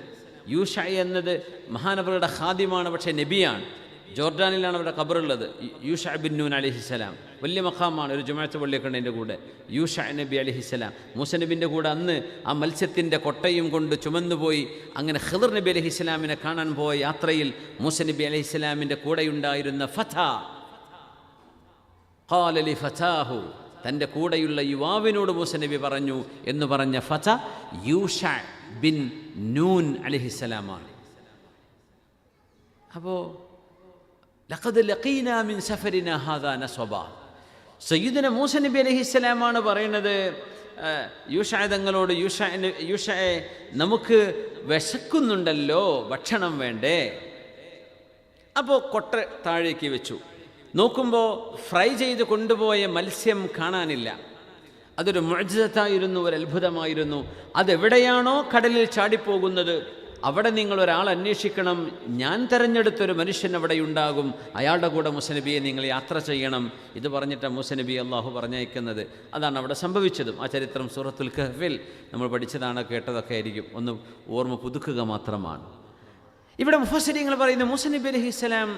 [SPEAKER 4] യൂഷഅ എന്നത് മഹാനവറുടെ ഖാദിമാണ്, പക്ഷേ നബിയാണ്. ജോർഡാനിലാണ് അവരുടെ ഖബറുള്ളത്. യൂഷഅ ബിൻ നൂൻ അലൈഹിസ്സലാം വലിയ മഖാമാണ്. ഒരു ജുമഅത്ത് പള്ളിയൊക്കെ ഉണ്ട് എൻ്റെ കൂടെ. യൂഷഅ നബി അലൈഹിസ്സലാം മൂസനബിൻ്റെ കൂടെ അന്ന് ആ മത്സ്യത്തിൻ്റെ കൊട്ടയും കൊണ്ട് ചുമന്നുപോയി. അങ്ങനെ ഖിദർ നബി അലൈഹിസ്സലാമിനെ കാണാൻ പോയ യാത്രയിൽ മൂസനബി അലൈഹിസ്സലാമിൻ്റെ കൂടെയുണ്ടായിരുന്ന ഫത ഖാല ലി ഫതാഹു, തൻ്റെ കൂടെയുള്ള യുവാവിനോട് മൂസനബി പറഞ്ഞു എന്ന് പറഞ്ഞ ഫത യൂഷഅ ബിൻ നൂൻ അലൈഹിസ്സലാമാണ്. അപ്പോൾ ലഖദ് ലഖീനാ മിൻ സഫരിനാ ഹാദാ നസബ, സയ്യിദുന മൂസ നബി അലൈഹിസ്സലാമാണ് പറയുന്നത് യൂഷഅ തങ്ങളോട്, യൂഷഅ നമുക്ക് വിശക്കുന്നുണ്ടല്ലോ, ഭക്ഷണം വേണ്ടേ? അപ്പോൾ കൊട്ട താഴേക്ക് വെച്ചു. നോക്കുമ്പോൾ ഫ്രൈ ചെയ്ത് കൊണ്ടുപോയ മത്സ്യം കാണാനില്ല. അതൊരു മുഅ്ജിസത്തായിരുന്നു, ഒരു അത്ഭുതമായിരുന്നു. അതെവിടെയാണോ കടലിൽ ചാടിപ്പോകുന്നത് അവിടെ നിങ്ങൾ ഒരാൾ അന്വേഷിക്കണം, ഞാൻ തിരഞ്ഞെടുത്തൊരു മനുഷ്യൻ അവിടെ ഉണ്ടാകും, അയാളുടെ കൂടെ മൂസ നബിയെ നിങ്ങൾ യാത്ര ചെയ്യണം. ഇത് പറഞ്ഞിട്ടാണ് മൂസ നബി അള്ളാഹു പറഞ്ഞയക്കുന്നത്. അതാണ് അവിടെ സംഭവിച്ചതും. ആ ചരിത്രം സൂറത്തുൽ കഹ്ഫിൽ നമ്മൾ പഠിച്ചതാണ്, കേട്ടതൊക്കെ ആയിരിക്കും, ഒന്ന് ഓർമ്മ പുതുക്കുക മാത്രമാണ്. ഇവിടെ മുഫസ്സിരീങ്ങൾ പറയുന്നു മൂസ നബി അലൈഹിസ്സലാം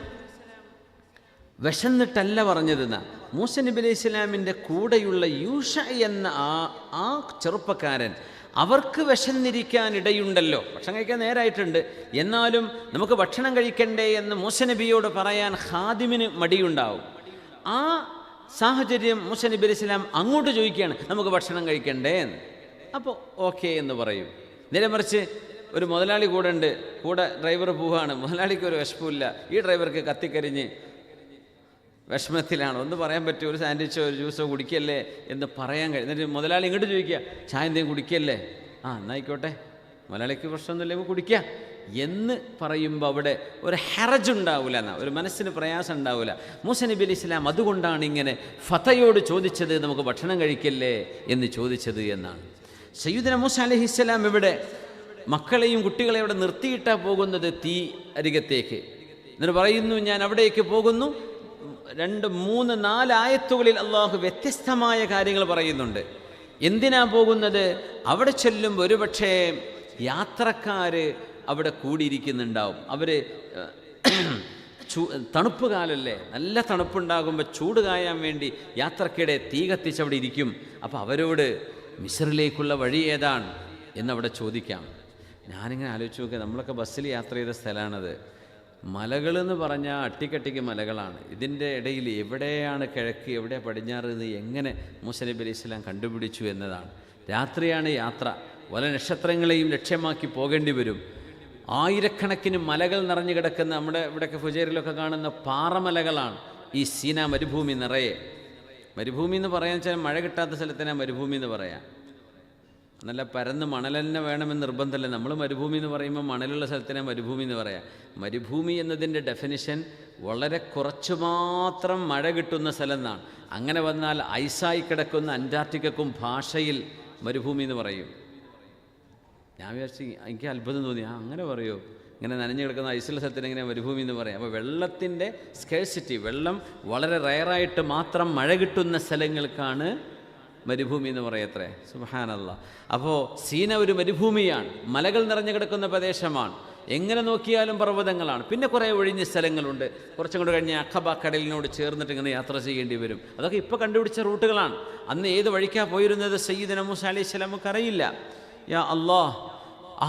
[SPEAKER 4] വിശന്നിട്ടല്ല പറഞ്ഞതെന്ന്. മൂസ നബി അലൈഹി സ്വലാമിൻ്റെ കൂടെയുള്ള യൂഷ എന്ന ആ ചെറുപ്പക്കാരൻ, അവർക്ക് വിശന്നിരിക്കാൻ ഇടയുണ്ടല്ലോ, ഭക്ഷണം കഴിക്കാൻ നേരായിട്ടുണ്ട്, എന്നാലും നമുക്ക് ഭക്ഷണം കഴിക്കണ്ടേ എന്ന് മൂസ നബിയോട് പറയാൻ ഖാദിമിന് മടിയുണ്ടാവും. ആ സാഹചര്യം മൂസ നബി അലൈഹി സ്വലാം അങ്ങോട്ട് ചോദിക്കുകയാണ്, നമുക്ക് ഭക്ഷണം കഴിക്കണ്ടേ എന്ന്. അപ്പോൾ ഓക്കെ എന്ന് പറയും. നേരെ മറിച്ച് ഒരു മുതലാളി കൂടെ ഉണ്ട്, കൂടെ ഡ്രൈവർ പോവുകയാണ്, മുതലാളിക്ക് ഒരു വിശപ്പില്ല, ഈ ഡ്രൈവർക്ക് കത്തിക്കരിഞ്ഞ് വിഷമത്തിലാണ്, ഒന്ന് പറയാൻ പറ്റുമോ, ഒരു സാൻഡ്വിച്ചോ ഒരു ജ്യൂസോ കുടിക്കല്ലേ എന്ന് പറയാൻ കഴിയും. എന്നിട്ട് മുതലാളി ഇങ്ങോട്ട് ചോദിക്കുക, ചായ എന്തെങ്കിലും കുടിക്കല്ലേ, എന്നായിക്കോട്ടെ, മുതലാളിക്ക് പ്രശ്നമൊന്നുമില്ലെങ്കിൽ കുടിക്കുക എന്ന് പറയുമ്പോൾ അവിടെ ഒരു ഹെറജ് ഉണ്ടാവില്ല, എന്നാ ഒരു മനസ്സിന് പ്രയാസം ഉണ്ടാവില്ല. മൂസ നബി അലൈഹി സ്വലാം അതുകൊണ്ടാണ് ഇങ്ങനെ ഫതയോട് ചോദിച്ചത്, നമുക്ക് ഭക്ഷണം കഴിക്കല്ലേ എന്ന് ചോദിച്ചത് എന്നാണ്. സയ്യിദുനാ മൂസ അലൈഹിസ്സലാം ഇവിടെ മക്കളെയും കുട്ടികളെയും അവിടെ നിർത്തിയിട്ടാണ് പോകുന്നത് തീ അരികത്തേക്ക്. എന്നിട്ട് പറയുന്നു, ഞാൻ അവിടേക്ക് പോകുന്നു. 2, 3, 4 ആയത്തുകളിൽ അള്ളാഹു വ്യത്യസ്തമായ കാര്യങ്ങൾ പറയുന്നുണ്ട്. എന്തിനാ പോകുന്നത്? അവിടെ ചെല്ലുമ്പോൾ ഒരുപക്ഷേ യാത്രക്കാർ അവിടെ കൂടിയിരിക്കുന്നുണ്ടാവും. അവർ തണുപ്പ് കാലല്ലേ, നല്ല തണുപ്പുണ്ടാകുമ്പോൾ ചൂട് കായാൻ വേണ്ടി യാത്രക്കിടെ തീ കത്തിച്ചവിടെ ഇരിക്കും. അപ്പോൾ അവരോട് മിസ്റിലേക്കുള്ള വഴി ഏതാണ് എന്നവിടെ ചോദിക്കാം. ഞാനിങ്ങനെ ആലോചിച്ച് നോക്കുക, നമ്മളൊക്കെ ബസ്സിൽ യാത്ര ചെയ്ത സ്ഥലമാണത്. മലകളെന്ന് പറഞ്ഞാൽ അട്ടിക്കട്ടിക്ക് മലകളാണ്. ഇതിൻ്റെ ഇടയിൽ എവിടെയാണ് കിഴക്ക്, എവിടെ പടിഞ്ഞാറ് എന്ന് എങ്ങനെ മൂസ നബി അലൈഹി സ്വലാം കണ്ടുപിടിച്ചു എന്നതാണ്. രാത്രിയാണ് യാത്ര, പല നക്ഷത്രങ്ങളെയും ലക്ഷ്യമാക്കി പോകേണ്ടി വരും. ആയിരക്കണക്കിന് മലകൾ നിറഞ്ഞു കിടക്കുന്ന, നമ്മുടെ ഇവിടെയൊക്കെ ഫുജൈറിലൊക്കെ കാണുന്ന പാറമലകളാണ് ഈ സീനാ മരുഭൂമി നിറയെ. മരുഭൂമി എന്ന് പറയാൻ വെച്ചാൽ മഴ കിട്ടാത്ത സ്ഥലത്തിനാണ് മരുഭൂമി എന്ന് പറയാം. നല്ല പരന്ന് മണൽ തന്നെ വേണമെന്ന് നിർബന്ധമല്ല. നമ്മൾ മരുഭൂമി എന്ന് പറയുമ്പോൾ മണലുള്ള സ്ഥലത്തിനെ മരുഭൂമി എന്ന് പറയാം. മരുഭൂമി എന്നതിൻ്റെ ഡെഫിനിഷൻ വളരെ കുറച്ച് മാത്രം മഴ കിട്ടുന്ന സ്ഥലം എന്നാണ്. അങ്ങനെ വന്നാൽ ഐസായി കിടക്കുന്ന അന്റാർട്ടിക്കക്കും ഭാഷയിൽ മരുഭൂമി എന്ന് പറയും. ഞാൻ വിചാരിച്ചു, എനിക്ക് അത്ഭുതം തോന്നി, അങ്ങനെ പറയുമോ, ഇങ്ങനെ നനഞ്ഞു കിടക്കുന്ന ഐസുള്ള സ്ഥലത്തിന് ഇങ്ങനെ മരുഭൂമി എന്ന് പറയാം. അപ്പോൾ വെള്ളത്തിൻ്റെ സ്കേഴ്സിറ്റി, വെള്ളം വളരെ റയറായിട്ട് മാത്രം മഴ കിട്ടുന്ന സ്ഥലങ്ങൾക്കാണ് മരുഭൂമി എന്ന് പറയത്രേ. സുബ്ഹാനല്ലാഹ്. അപ്പോൾ സീന ഒരു മരുഭൂമിയാണ്, മലകൾ നിറഞ്ഞു കിടക്കുന്ന പ്രദേശമാണ്, എങ്ങനെ നോക്കിയാലും പർവ്വതങ്ങളാണ്. പിന്നെ കുറേ ഒഴിഞ്ഞ സ്ഥലങ്ങളുണ്ട്. കുറച്ചും കൂടെ കഴിഞ്ഞ് അഖബ കടലിനോട് ചേർന്നിട്ട് ഇങ്ങനെ യാത്ര ചെയ്യേണ്ടി വരും. അതൊക്കെ ഇപ്പോൾ കണ്ടുപിടിച്ച റൂട്ടുകളാണ്. അന്ന് ഏത് വഴിക്കാണ് പോയിരുന്നത് സയ്യിദുനാ മൂസ അലൈഹി സ്വലാമുക്ക് അറിയില്ല. യാ അല്ലാഹ്,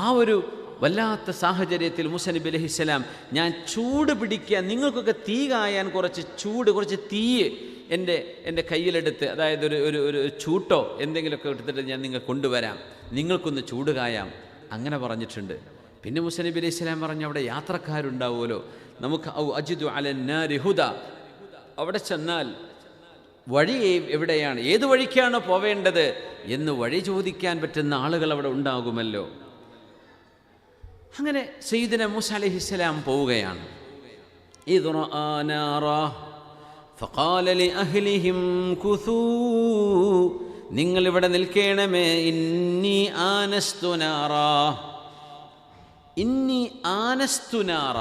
[SPEAKER 4] ആ ഒരു വല്ലാത്ത സാഹചര്യത്തിൽ മൂസ നബി അലൈഹി സ്വലാം, ഞാൻ ചൂട് പിടിക്കുക, നിങ്ങൾക്കൊക്കെ തീ കായാൻ കുറച്ച് തീ എൻ്റെ കയ്യിലെടുത്ത്, അതായത് ഒരു ചൂട്ടോ എന്തെങ്കിലുമൊക്കെ എടുത്തിട്ട് ഞാൻ നിങ്ങൾ കൊണ്ടുവരാം, നിങ്ങൾക്കൊന്ന് ചൂട് കായാം, അങ്ങനെ പറഞ്ഞിട്ടുണ്ട്. പിന്നെ മൂസ നബി അലൈഹി സ്വലാം പറഞ്ഞു, അവിടെ യാത്രക്കാരുണ്ടാവുമല്ലോ, നമുക്ക് അജിദു അലന്നാരി ഹുദ, അവിടെ ചെന്നാൽ വഴി എവിടെയാണ്, ഏത് വഴിക്കാണ് പോവേണ്ടത് എന്ന് വഴി ചോദിക്കാൻ പറ്റുന്ന ആളുകൾ അവിടെ ഉണ്ടാകുമല്ലോ. അങ്ങനെ സയ്യിദുനാ മൂസ അലൈഹിസ്സലാം പോവുകയാണ്. ഇദ് റആ നാറ ഫഖാല ലിഅഹ്ലിഹിം കുസൂ, നിങ്ങളിവിടെ നിൽക്കണമേ, ഇന്നി ആനസ്തു നാറ, ഇന്നി ആനസ്തു നാറ.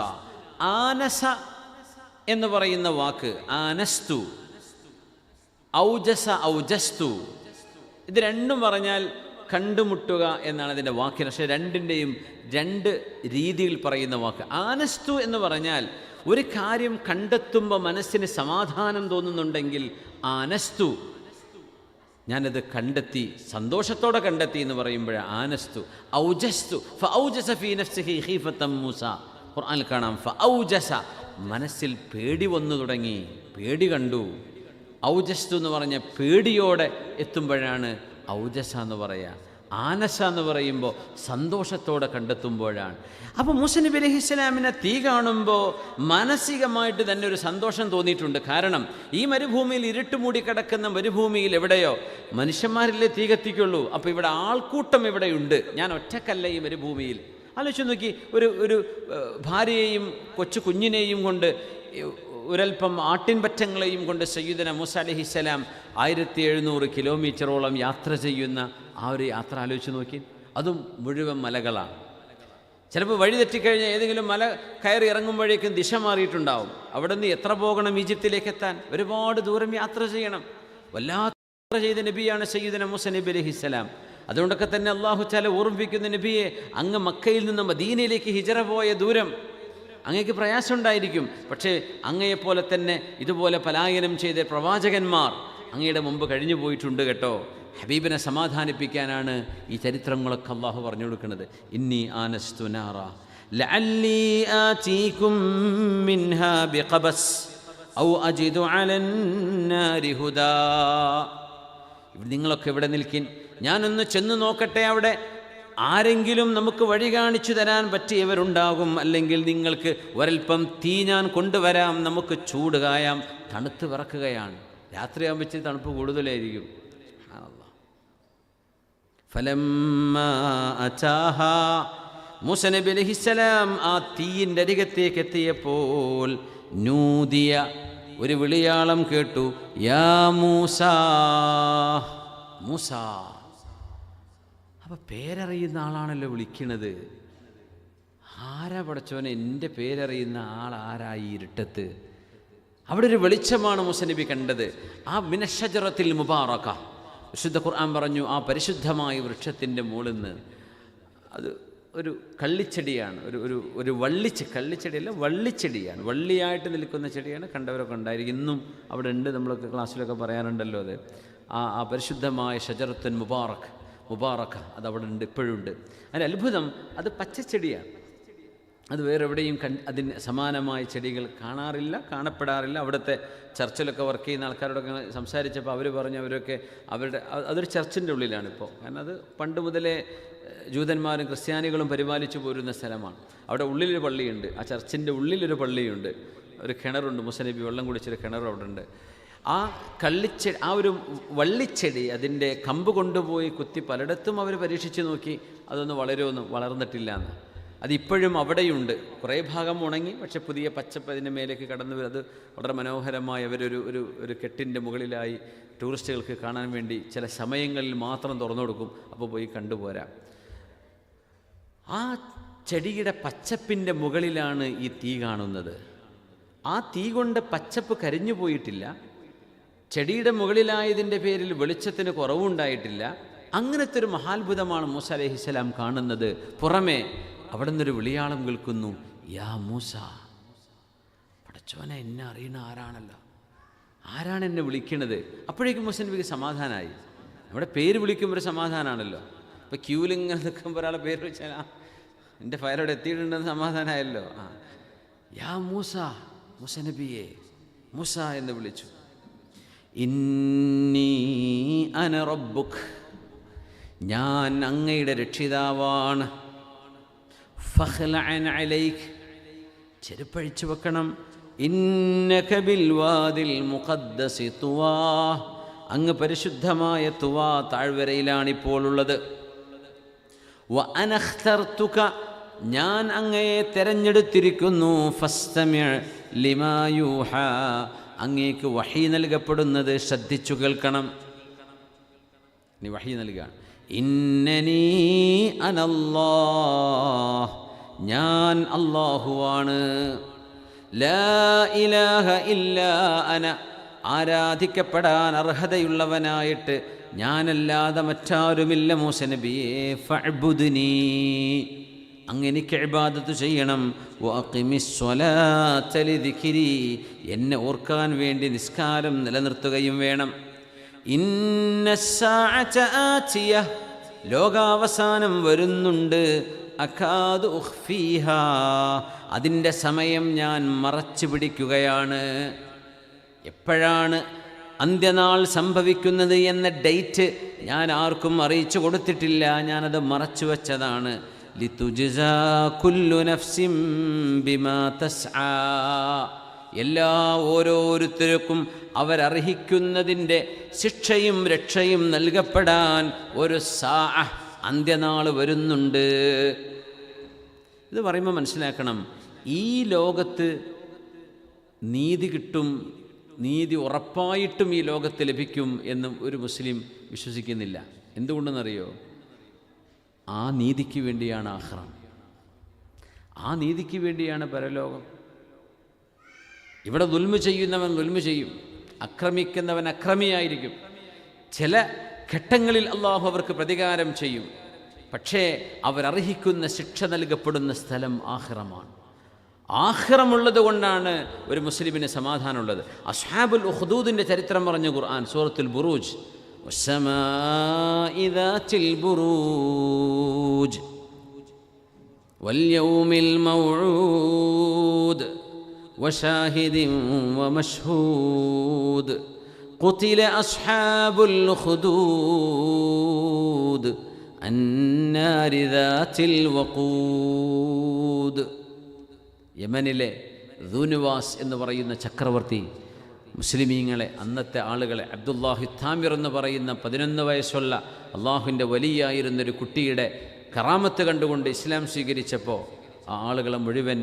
[SPEAKER 4] ആനസ എന്ന് പറയുന്ന വാക്ക്, ആനസ്തു, ഔജസ, ഔജസ്തു, ഇത് രണ്ടും പറഞ്ഞാൽ കണ്ടുമുട്ടുക എന്നാണ് ഇതിൻ്റെ വാക്കിന്. പക്ഷേ രണ്ടിൻ്റെയും 2 രീതിയിൽ പറയുന്ന വാക്ക്. ആനസ്തു എന്ന് പറഞ്ഞാൽ ഒരു കാര്യം കണ്ടെത്തുമ്പോൾ മനസ്സിന് സമാധാനം തോന്നുന്നുണ്ടെങ്കിൽ ആനസ്തു, ഞാനത് കണ്ടെത്തി, സന്തോഷത്തോടെ കണ്ടെത്തി എന്ന് പറയുമ്പോഴാണ് ആനസ്തു. ഔജസ്തു, ഫഔജസ ഫീ നഫ്സിഹി ഖീഫത്തൻ മൂസ, ഖുർആനിൽ കാണാം, ഫഔജസ, മനസ്സിൽ പേടി വന്നു തുടങ്ങി, പേടി കണ്ടു. ഔജസ്തു എന്ന് പറഞ്ഞ പേടിയോടെ എത്തുമ്പോഴാണ് ഔജസ എന്ന് പറയുക. ആനസ എന്ന് പറയുമ്പോൾ സന്തോഷത്തോടെ കണ്ടെത്തുമ്പോഴാണ്. അപ്പോൾ മൂസ നബി അലൈഹി സ്വലാമിനെ തീ കാണുമ്പോൾ മാനസികമായിട്ട് തന്നെ ഒരു സന്തോഷം തോന്നിയിട്ടുണ്ട്. കാരണം ഈ മരുഭൂമിയിൽ, ഇരുട്ടുമൂടി കിടക്കുന്ന മരുഭൂമിയിൽ എവിടെയോ മനുഷ്യന്മാരില്ലേ തീ കത്തിക്കുള്ളൂ. അപ്പോൾ ഇവിടെ ആൾക്കൂട്ടം ഇവിടെയുണ്ട്, ഞാൻ ഒറ്റക്കല്ല ഈ മരുഭൂമിയിൽ. ആലോചിച്ച് നോക്കി, ഒരു ഭാര്യയെയും കൊച്ചു കുഞ്ഞിനെയും കൊണ്ട്, ഒരൽപ്പം ആട്ടിൻപറ്റങ്ങളെയും കൊണ്ട് സയ്യിദുനാ മൂസ അലൈഹിസ്സലാം 1700 കിലോമീറ്ററോളം യാത്ര ചെയ്യുന്ന ആ ഒരു യാത്ര ആലോചിച്ച് നോക്കി. അതും മുഴുവൻ മലകളാണ്. ചിലപ്പോൾ വഴി തെറ്റിക്കഴിഞ്ഞാൽ ഏതെങ്കിലും മല കയറി ഇറങ്ങുമ്പോഴേക്കും ദിശ മാറിയിട്ടുണ്ടാവും. അവിടെ നിന്ന് എത്ര പോകണം ഈജിപ്തിലേക്ക് എത്താൻ? ഒരുപാട് ദൂരം യാത്ര ചെയ്യണം. വല്ലാത്ത യാത്ര ചെയ്ത നബിയാണ് സയ്യിദുനാ മൂസ നബി അലൈഹിസ്സലാം. അതുകൊണ്ടൊക്കെ തന്നെ അള്ളാഹു തആല ഓർമ്മിപ്പിക്കുന്ന നബിയെ, അങ്ങ് മക്കയിൽ നിന്ന് മദീനയിലേക്ക് ഹിജറ പോയ ദൂരം അങ്ങേക്ക് പ്രയാസം ഉണ്ടായിരിക്കും. പക്ഷേ അങ്ങയെപ്പോലെ തന്നെ ഇതുപോലെ പലായനം ചെയ്ത പ്രവാചകന്മാർ അങ്ങയുടെ മുമ്പ് കഴിഞ്ഞു പോയിട്ടുണ്ട് കേട്ടോ. ഹബീബിനെ സമാധാനിപ്പിക്കാനാണ് ഈ ചരിത്രങ്ങളൊക്കെ അള്ളാഹു പറഞ്ഞു കൊടുക്കുന്നത്. ഇന്നി ആനസ്തു നാറ ലഅല്ലി ആതീകും മിൻഹാ ബിഖബസ് ഔ അജിദു അലന്നാരി ഹുദാ. നിങ്ങളൊക്കെ ഇവിടെ നിൽക്കിൻ, ഞാനൊന്ന് ചെന്ന് നോക്കട്ടെ, അവിടെ ആരെങ്കിലും നമുക്ക് വഴി കാണിച്ചു തരാൻ പറ്റിയവരുണ്ടാകും. അല്ലെങ്കിൽ നിങ്ങൾക്ക് ഒരൽപ്പം തീ ഞാൻ കൊണ്ടുവരാം, നമുക്ക് ചൂട് കായാം. തണുത്ത് വിറക്കുകയാണ്. രാത്രിയാകുമ്പോൾ ഇച്ചിരി തണുപ്പ് കൂടുതലായിരിക്കും. ഫലമ്മാ അതാഹാ, മൂസ നബി അലൈഹിസ്സലാം ആ തീയിൻ്റെ അരികത്തേക്ക് എത്തിയപ്പോൾ നൂദിയ, ഒരു വിളിയാളം കേട്ടു. യാ മൂസ, മൂസ. അപ്പം പേരറിയുന്ന ആളാണല്ലോ വിളിക്കണത്. ആരാ പടച്ചോനെ എൻ്റെ പേരറിയുന്ന ആൾ ആരായി ഇരുട്ടത്ത്? അവിടെ ഒരു വെളിച്ചമാണ് മൂസ നബി കണ്ടത്. ആ മിനശ്ശജറത്തിൽ മുബാറക, വിശുദ്ധ ഖുർആൻ പറഞ്ഞു, ആ പരിശുദ്ധമായ വൃക്ഷത്തിൻ്റെ മുകളിൽ നിന്ന്. അത് ഒരു കള്ളിച്ചെടിയാണ്, ഒരു കള്ളിച്ചെടിയല്ല, വള്ളിച്ചെടിയാണ്. വള്ളിയായിട്ട് നിൽക്കുന്ന ചെടിയാണ്. കണ്ടവരൊക്കെ ഉണ്ടായിരിക്കും, ഇന്നും അവിടെ ഉണ്ട്. നമ്മളൊക്കെ ക്ലാസ്സിലൊക്കെ പറയാറുണ്ടല്ലോ അത്. ആ പരിശുദ്ധമായ ഷജറത്തുൻ മുബാറക അതവിടെ ഉണ്ട്, ഇപ്പോഴും ഉണ്ട്. അതിൻ്റെ അത്ഭുതം, അത് പച്ചച്ചെടിയാണ്. അത് വേറെ എവിടെയും അതിന് സമാനമായ ചെടികൾ കാണപ്പെടാറില്ല. അവിടുത്തെ ചർച്ചിലൊക്കെ വർക്ക് ചെയ്യുന്ന ആൾക്കാരോടൊക്കെ സംസാരിച്ചപ്പോൾ അവർ പറഞ്ഞു, അതൊരു ചർച്ചിൻ്റെ ഉള്ളിലാണിപ്പോൾ. കാരണം അത് പണ്ട് മുതലേ ജൂതന്മാരും ക്രിസ്ത്യാനികളും പരിപാലിച്ചു പോരുന്ന സ്ഥലമാണ്. അവിടെ ഉള്ളിലൊരു പള്ളിയുണ്ട്, ആ ചർച്ചിൻ്റെ ഉള്ളിലൊരു പള്ളിയുണ്ട്, ഒരു കിണറുണ്ട്. മൂസ നബി വെള്ളം കുടിച്ചൊരു കിണർ അവിടെ ഉണ്ട്. ആ ആ ഒരു വള്ളിച്ചെടി അതിൻ്റെ കമ്പ് കൊണ്ടുപോയി കുത്തി പലയിടത്തും അവർ പരീക്ഷിച്ച് നോക്കി, അതൊന്നും വളർന്നിട്ടില്ല എന്ന്. അതിപ്പോഴും അവിടെയുണ്ട്. കുറേ ഭാഗം ഉണങ്ങി, പക്ഷെ പുതിയ പച്ചപ്പ് അതിൻ്റെ മേലേക്ക് കടന്നു വരും. അത് വളരെ മനോഹരമായി അവരൊരു കെട്ടിൻ്റെ മുകളിലായി ടൂറിസ്റ്റുകൾക്ക് കാണാൻ വേണ്ടി ചില സമയങ്ങളിൽ മാത്രം തുറന്നു കൊടുക്കും. അപ്പോൾ പോയി കണ്ടുപോരാം. ആ ചെടിയുടെ പച്ചപ്പിൻ്റെ മുകളിലാണ് ഈ തീ കാണുന്നത്. ആ തീ കൊണ്ട് പച്ചപ്പ് കരിഞ്ഞു പോയിട്ടില്ല. ചെടിയുടെ മുകളിലായതിൻ്റെ പേരിൽ വെളിച്ചത്തിന് കുറവുണ്ടായിട്ടില്ല. അങ്ങനത്തെ ഒരു മഹാത്ഭുതമാണ് മൂസ അലൈഹിസ്സലാം കാണുന്നത്. പുറമേ അവിടെ നിന്നൊരു വിളിയാളം കേൾക്കുന്നു, യാ മൂസ. പടച്ചോനെ, എന്നെ അറിയുന്ന ആരാണല്ലോ, ആരാണ് എന്നെ വിളിക്കണത്? അപ്പോഴേക്കും മൂസ നബിക്ക് സമാധാനമായി. നമ്മുടെ പേര് വിളിക്കുമ്പോൾ ഒരു സമാധാനമാണല്ലോ. ഇപ്പോൾ ക്യൂലിങ്ങനെ നിൽക്കുമ്പോൾ ഒരാളെ പേര് വിളിച്ചാൽ എൻ്റെ ഫയൽ അവിടെ എത്തിയിട്ടുണ്ടെന്ന് സമാധാനമായല്ലോ. യാ മൂസ, മൂസ നബിയെ, മൂസ എന്ന് വിളിച്ചു. ഇന്നി അന റബ്ബുക്, ഞാൻ അങ്ങയുടെ രക്ഷിതാവാണ്. ഫഖ്ലഅൻ അലൈക്, ചെരുപ്പഴിച്ചു വെക്കണം. ഇന്നക ബിൽ വാദിൽ മുഖദ്ദസി തുവാ, അങ്ങ് പരിശുദ്ധമായ തുവാ താഴ്വരയിലാണിപ്പോൾ ഉള്ളത്. വ അന ഖ്തർതുക, ഞാൻ അങ്ങയെ തെരഞ്ഞെടുത്തിരിക്കുന്നു. ഫസ്തമി' ലിമാ യൂഹാ, അങ്ങേക്ക് വഹി നൽകപ്പെടുന്നത് ശ്രദ്ധിച്ചു കേൾക്കണം. നീ വഹി നൽകുക. ഇന്നനീ അനല്ലാഹ്, ഞാൻ അല്ലാഹുവാണ്. ലാ ഇലാഹ ഇല്ലാ അന, ആരാധിക്കപ്പെടാൻ അർഹതയുള്ളവനായിട്ട് ഞാനല്ലാതെ മറ്റാരുമില്ല. മൂസ നബിയേ, ഫഅ്ബുദ്നി, അങ്ങെനിക്ക് ഇബാദത്ത് ചെയ്യണം. വഅഖിമിസ്സലാത്ത ലിദിക്രി, എന്നെ ഓർക്കാൻ വേണ്ടി നിസ്കാരം നിലനിർത്തുകയും വേണം. ഇന്നസ്സാഅത ആതിയ, ലോകാവസാനം വരുന്നുണ്ട്. അകാദു ഉഖ്ഫീഹാ, അതിൻ്റെ സമയം ഞാൻ മറച്ചു പിടിക്കുകയാണ്. എപ്പോഴാണ് അന്ത്യനാൾ സംഭവിക്കുന്നത് എന്ന ഡേറ്റ് ഞാൻ ആർക്കും അറിയിച്ചു കൊടുത്തിട്ടില്ല. ഞാനത് മറച്ചു വച്ചതാണ്. ലിതുജ്സാ കുല്ലു നഫ്സിൻ ബിമാ തസ്ആ, ഓരോരുത്തർക്കും അവരർഹിക്കുന്നതിൻ്റെ ശിക്ഷയും രക്ഷയും നൽകപ്പെടാൻ ഒരു അന്ത്യനാൾ വരുന്നുണ്ട്. ഇത് പറയുമ്പോൾ മനസ്സിലാക്കണം, ഈ ലോകത്ത് നീതി കിട്ടും, നീതി ഉറപ്പായിട്ടും ഈ ലോകത്ത് ലഭിക്കും എന്നും ഒരു മുസ്ലിം വിശ്വസിക്കുന്നില്ല. എന്തുകൊണ്ടെന്നറിയോ? ആ നീതിക്ക് വേണ്ടിയാണ് ആഖിറം. ആ നീതിക്ക് വേണ്ടിയാണ് പരലോകം. ഇവിടെ ദുൽമ ചെയ്യുന്നവൻ ദുൽമ ചെയ്യും, അക്രമിക്കുന്നവൻ അക്രമിയായിരിക്കും. ചില ഘട്ടങ്ങളിൽ അള്ളാഹു അവർക്ക് പ്രതികാരം ചെയ്യും. പക്ഷേ അവരർഹിക്കുന്ന ശിക്ഷ നൽകപ്പെടുന്ന സ്ഥലം ആഖിറമാണ്. ആഖിറമുള്ളത് കൊണ്ടാണ് ഒരു മുസ്ലിമിന് സമാധാനമുള്ളത്. അസ്ഹാബുൽ ഉഖ്ദൂദിൻ്റെ ചരിത്രം പറഞ്ഞ ഖുർആൻ സൂറത്തുൽ ബുറൂജ്, വസ്സമാഇ ദാത്തിൽ ബുറൂജ് വൽയൗമിൽ മൗഊദ് വശാഹിദിൻ വമശ്ഹൂദ് ഖുതില അസ്ഹാബുൽ ഉഖ്ദൂദ് അന്നാരി ദാത്തിൽ വഖൂദ്. യമനിലെ ദൂനുവാസ് എന്ന് പറയുന്ന ചക്രവർത്തി മുസ്ലിമീങ്ങളെ, അന്നത്തെ ആളുകളെ, അബ്ദുല്ലാഹി താമിർ എന്ന് പറയുന്ന 11 വയസ്സുള്ള അള്ളാഹുവിൻ്റെ വലിയായിരുന്നൊരു കുട്ടിയുടെ കറാമത്ത് കണ്ടുകൊണ്ട് ഇസ്ലാം സ്വീകരിച്ചപ്പോൾ ആ ആളുകളെ മുഴുവൻ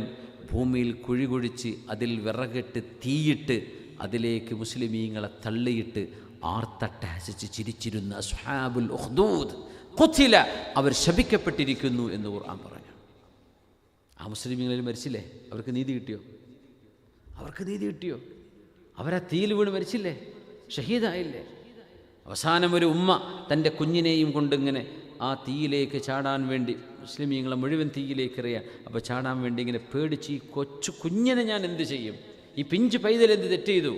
[SPEAKER 4] ഭൂമിയിൽ കുഴി കുഴിച്ച് അതിൽ വിറകിട്ട് തീയിട്ട് അതിലേക്ക് മുസ്ലിമീങ്ങളെ തള്ളിയിട്ട് ആർത്തട്ടഹസിച്ച് ചിരിച്ചിരുന്ന അസ്ഹാബുൽ ഉഖ്ദൂദ് ഖുതില, അവർ ശപിക്കപ്പെട്ടിരിക്കുന്നു എന്ന് ഖുർആൻ പറഞ്ഞു. ആ മുസ്ലിമീങ്ങളിൽ മരിച്ചില്ലേ? അവർക്ക് നീതി കിട്ടിയോ? അവർക്ക് നീതി കിട്ടിയോ? അവരാ തീയിൽ വീണ് മരിച്ചില്ലേ? ഷഹീദായില്ലേ? അവസാനം ഒരു ഉമ്മ തൻ്റെ കുഞ്ഞിനെയും കൊണ്ടിങ്ങനെ ആ തീയിലേക്ക് ചാടാൻ വേണ്ടി, മുസ്ലിമീങ്ങളെ മുഴുവൻ തീയിലേക്ക് എറിയാൻ, അപ്പോൾ ചാടാൻ വേണ്ടി ഇങ്ങനെ പേടിച്ച് ഈ കുഞ്ഞിനെ ഞാൻ എന്ത് ചെയ്യും? ഈ പിഞ്ചു പൈതൽ എന്ത് തെറ്റ് ചെയ്തു?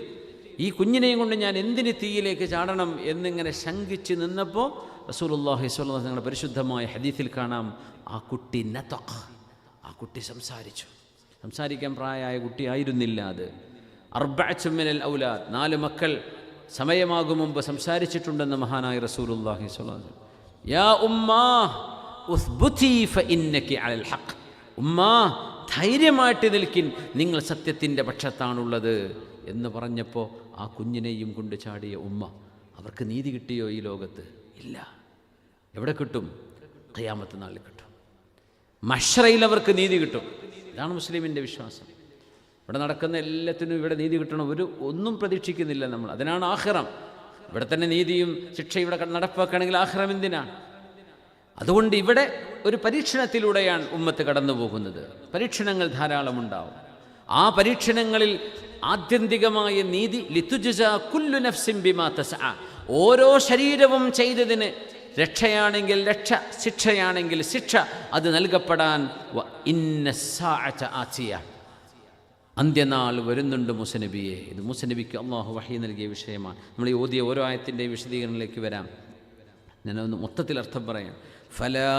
[SPEAKER 4] ഈ കുഞ്ഞിനെയും കൊണ്ട് ഞാൻ എന്തിന് തീയിലേക്ക് ചാടണം എന്നിങ്ങനെ ശങ്കിച്ച് നിന്നപ്പോൾ റസൂലുള്ളാഹി സ്വല്ലല്ലാഹു അലൈഹി വസല്ലം പരിശുദ്ധമായ ഹദീസിൽ കാണാം, ആ കുട്ടി നതഖ, ആ കുട്ടി സംസാരിച്ചു. സംസാരിക്കാൻ പ്രായമായ കുട്ടി ആയിരുന്നില്ല അത്. 4 മിനൽ ഔലാദ്, 4 മക്കൾ സമയമാകും മുമ്പ് സംസാരിച്ചിട്ടുണ്ടെന്ന് മഹാനായ റസൂലുള്ളാഹി സ്വല്ലല്ലാഹു അലൈഹി വസല്ലം. യാ ഉമ്മാ ഉസ്ബുതി ഫഇന്നകി അലൽ ഹഖ്. ഉമ്മാ, ധൈര്യമായിട്ട് നിൽക്കിൻ, നിങ്ങൾ സത്യത്തിൻ്റെ പക്ഷത്താണുള്ളത് എന്ന് പറഞ്ഞപ്പോൾ ആ കുഞ്ഞിനെയും കൊണ്ട് ചാടിയ ഉമ്മ, അവർക്ക് നീതി കിട്ടിയോ ഈ ലോകത്ത്? ഇല്ല. എവിടെ കിട്ടും? ഖിയാമത്ത് നാളിൽ കിട്ടും. മഹ്ശറയിൽ അവർക്ക് നീതി കിട്ടും. ഇതാണ് മുസ്ലിമിൻ്റെ വിശ്വാസം. ഇവിടെ നടക്കുന്ന എല്ലാത്തിനും ഇവിടെ നീതി കിട്ടണം, ഒന്നും പ്രതീക്ഷിക്കുന്നില്ല നമ്മൾ. അതിനാണ് ആഖിറം. ഇവിടെ തന്നെ നീതിയും ശിക്ഷയും ഇവിടെ നടപ്പാക്കുകയാണെങ്കിൽ ആഖിറം എന്തിനാണ്? അതുകൊണ്ട് ഇവിടെ ഒരു പരീക്ഷണത്തിലൂടെയാണ് ഉമ്മത്ത് കടന്നു പോകുന്നത്. പരീക്ഷണങ്ങൾ ധാരാളമുണ്ടാവും. ആ പരീക്ഷണങ്ങളിൽ ആത്യന്തികമായ നീതി ലിതുജ്സ കുല്ലു നഫ്സിൻ ബിമാ തസ്അ, ഓരോ ശരീരവും ചെയ്തതിന് രക്ഷയാണെങ്കിൽ രക്ഷ, ശിക്ഷയാണെങ്കിൽ ശിക്ഷ, അത് നൽകപ്പെടാൻ ഇന്ന സാഅത ആതിയ, അന്ത്യനാൾ വരുന്നുണ്ട് മുസനബിയെ. ഇത് മുസനബിക്ക് അള്ളാഹു വഹി നൽകിയ വിഷയമാണ്. നമ്മൾ ഈ ഓതിയ ഓരോ ആയത്തിൻ്റെ വിശദീകരണത്തിലേക്ക് വരാം. ഞാനൊന്ന് മൊത്തത്തിൽ അർത്ഥം പറയാം. فلا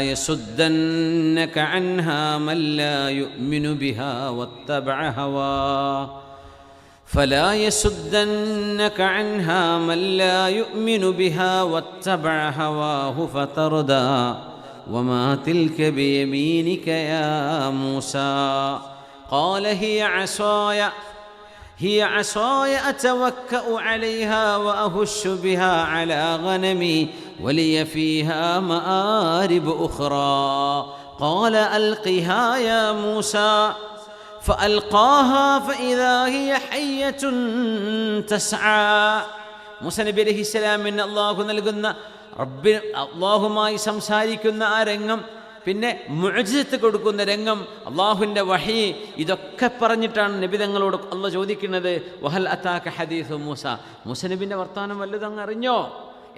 [SPEAKER 4] يصدنك عنها من لا يؤمن بها واتبع هواه فلا يصدنك عنها من لا يؤمن بها واتبع هواه فتردى وما تلك بيمينك يا موسى قال هي عصاي أتوكأ عليها وأهش بها على غنمي ولي فيها مآرب أخرى قال ألقها يا موسى فألقاها فإذا هي حية تسعى. മൂസ നബി അലൈഹിസ്സലാമിന് അല്ലാഹു നൽകുന്ന അല്ലാഹുമായി സംസാരിക്കുന്ന ആ രംഗം, പിന്നെ മുഅ്ജിസത്ത് കൊടുക്കുന്ന രംഗം, അള്ളാഹുവിൻ്റെ വഹി, ഇതൊക്കെ പറഞ്ഞിട്ടാണ് നബി തങ്ങളോട് അള്ളാഹ് ചോദിക്കുന്നത്, വഹൽ അതാക ഹദീസു മൂസ, മൂസ നബിൻ്റെ വർത്തമാനം വല്ലതും അങ്ങ് അറിഞ്ഞോ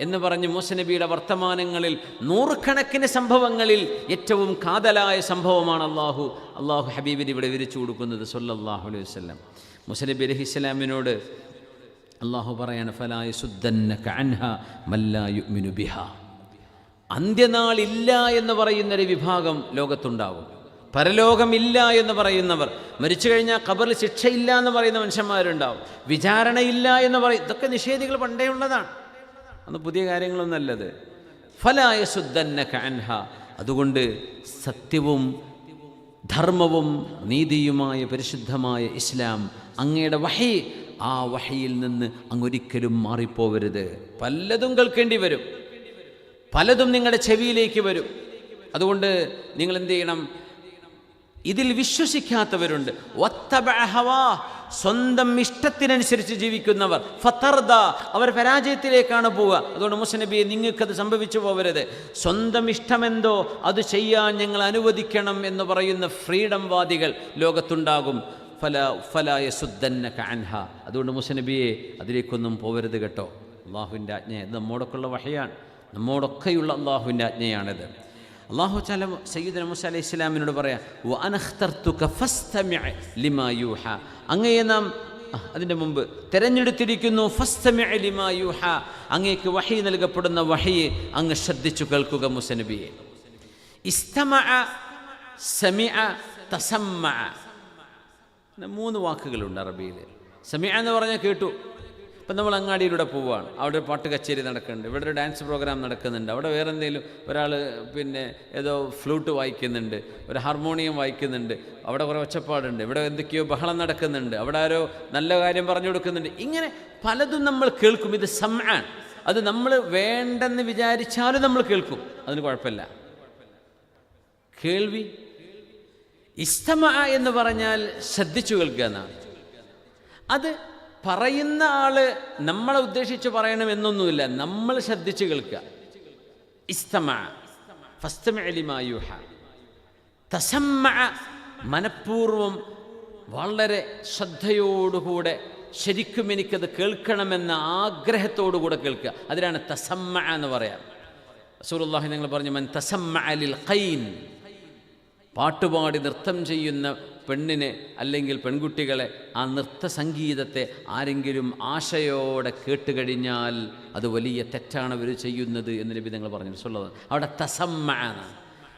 [SPEAKER 4] എന്ന് പറഞ്ഞ് മൂസ നബിയുടെ വർത്തമാനങ്ങളിൽ നൂറുകണക്കിന് സംഭവങ്ങളിൽ ഏറ്റവും കാതലായ സംഭവമാണ് അള്ളാഹു ഹബീബിന് ഇവിടെ വിവരിച്ചു കൊടുക്കുന്നത് സല്ലല്ലാഹു അലൈഹി വസല്ലം. മൂസ നബി അലൈഹിസ്സലാമിനോട് അള്ളാഹു പറയാണ്, ഫലാ യസുദ്ദന്നക അൻഹാ മൻ ലാ യുഅ്മിനു ബിഹാ. അന്ത്യനാളില്ല എന്ന് പറയുന്നൊരു വിഭാഗം ലോകത്തുണ്ടാവും. പരലോകമില്ല എന്ന് പറയുന്നവർ, മരിച്ചു കഴിഞ്ഞാൽ ഖബറിൽ ശിക്ഷയില്ല എന്ന് പറയുന്ന മനുഷ്യന്മാരുണ്ടാവും. വിചാരണയില്ല എന്ന് പറയും. ഇതൊക്കെ നിഷേധികൾ പണ്ടേ ഉള്ളതാണ്, അന്ന് പുതിയ കാര്യങ്ങളൊന്നല്ലത്. ഫലാ യസുദ്ദന്നക അൻഹാ. അതുകൊണ്ട് സത്യവും ധർമ്മവും നീതിയുമായ പരിശുദ്ധമായ ഇസ്ലാം, അങ്ങയുടെ വഹി, ആ വഹിയിൽ നിന്ന് അങ്ങൊരിക്കലും മാറിപ്പോവരുത്. പലതും കേൾക്കേണ്ടി വരും, പലതും നിങ്ങളുടെ ചെവിയിലേക്ക് വരും. അതുകൊണ്ട് നിങ്ങൾ എന്ത് ചെയ്യണം? ഇതിൽ വിശ്വസിക്കാത്തവരുണ്ട്. വത്തബഅ ഹവാ, സ്വന്തം ഇഷ്ടത്തിനനുസരിച്ച് ജീവിക്കുന്നവർ. ഫതർദ, അവർ പരാജയത്തിലേക്കാണ് പോവുക. അതുകൊണ്ട് മൂസ നബിയെ, നിങ്ങൾക്കത് സംഭവിച്ചു പോകരുത്. സ്വന്തം ഇഷ്ടമെന്തോ അത് ചെയ്യാൻ ഞങ്ങൾ അനുവദിക്കണം എന്ന് പറയുന്ന ഫ്രീഡം വാദികൾ ലോകത്തുണ്ടാകും. ഫലാ യസുദ്ദന്നക അൻഹ, അതുകൊണ്ട് മൂസ നബിയെ അതിലേക്കൊന്നും പോകരുത് കേട്ടോ. അള്ളാഹുവിൻ്റെ ആജ്ഞ, ഇത് നമ്മോടൊക്കെയുള്ള വഹയാണ്, നമ്മോടൊക്കെയുള്ള അള്ളാഹുവിൻ്റെ ആജ്ഞയാണിത്. അള്ളാഹു തആല സയ്യിദുനാ മൂസ അലൈഹി ഇസ്ലാമിനോട് പറയാം, വഅനഖ്തർതുക ഫസ്തമിഅ ലിമാ യൂഹ, അങ്ങയെ നാം അതിൻ്റെ മുമ്പ് തിരഞ്ഞെടുത്തിരിക്കുന്നു. ഫസ്തമിഅ ലിമാ യൂഹ, അങ്ങേക്ക് വഹി നൽകപ്പെടുന്ന വഹിയെ അങ്ങ് ശ്രദ്ധിച്ചു കേൾക്കുക മൂസ നബിയെ. ഇസ്തമഅ, സമിഅ, തസമ്മഅ, 3 വാക്കുകളുണ്ട് അറബിയിൽ. സമിഅ എന്ന് പറഞ്ഞാൽ കേട്ടു. ഇപ്പം നമ്മൾ അങ്ങാടിയിലൂടെ പോവുകയാണ്, അവിടെ ഒരു പാട്ട് കച്ചേരി നടക്കുന്നുണ്ട്, ഇവിടെ ഒരു ഡാൻസ് പ്രോഗ്രാം നടക്കുന്നുണ്ട്, അവിടെ വേറെ എന്തെങ്കിലും ഒരാൾ ഏതോ ഫ്ലൂട്ട് വായിക്കുന്നുണ്ട്, ഒരു ഹാർമോണിയം വായിക്കുന്നുണ്ട്, അവിടെ കുറേ ഒച്ചപ്പാടുണ്ട്, ഇവിടെ എന്തൊക്കെയോ ബഹളം നടക്കുന്നുണ്ട്, അവിടെ ആരോ നല്ല കാര്യം പറഞ്ഞു കൊടുക്കുന്നുണ്ട്. ഇങ്ങനെ പലതും നമ്മൾ കേൾക്കും. ഇത് സമഅൻ, അത് നമ്മൾ വേണ്ടെന്ന് വിചാരിച്ചാലും നമ്മൾ കേൾക്കും, അതിന് കുഴപ്പമില്ല. കേൾവി. ഇസ്തമഅ എന്ന് പറഞ്ഞാൽ ശ്രദ്ധിച്ചു കേൾക്കുക എന്നാണ്. അത് പറയുന്ന ആള് നമ്മളെ ഉദ്ദേശിച്ച് പറയണമെന്നൊന്നുമില്ല, നമ്മൾ ശ്രദ്ധിച്ച് കേൾക്കുക. ഇസ്തമഅ ഫസ്തമിഅ ലിമാ യൂഹ. തസമ്മഅ, മനഃപൂർവം വളരെ ശ്രദ്ധയോടുകൂടെ ശരിക്കും എനിക്കത് കേൾക്കണമെന്ന ആഗ്രഹത്തോടുകൂടെ കേൾക്കുക, അതിനാണ് തസമ്മഅ എന്ന് പറയാം. റസൂലുള്ളാഹി നിങ്ങൾ പറഞ്ഞു, മൻ തസമ്മഅ ലിൽ ഖൈൻ, പാട്ടുപാടി നൃത്തം ചെയ്യുന്ന പെണ്ണിനെ അല്ലെങ്കിൽ പെൺകുട്ടികളെ, ആ നൃത്ത സംഗീതത്തെ ആരെങ്കിലും ആശയോടെ കേട്ടുകഴിഞ്ഞാൽ അത് വലിയ തെറ്റാണ് അവർ ചെയ്യുന്നത് എന്ന് നബി നിങ്ങൾ പറഞ്ഞു. റസൂലുള്ളാഹി അവിടെ തസമ്മഅ ആണ്.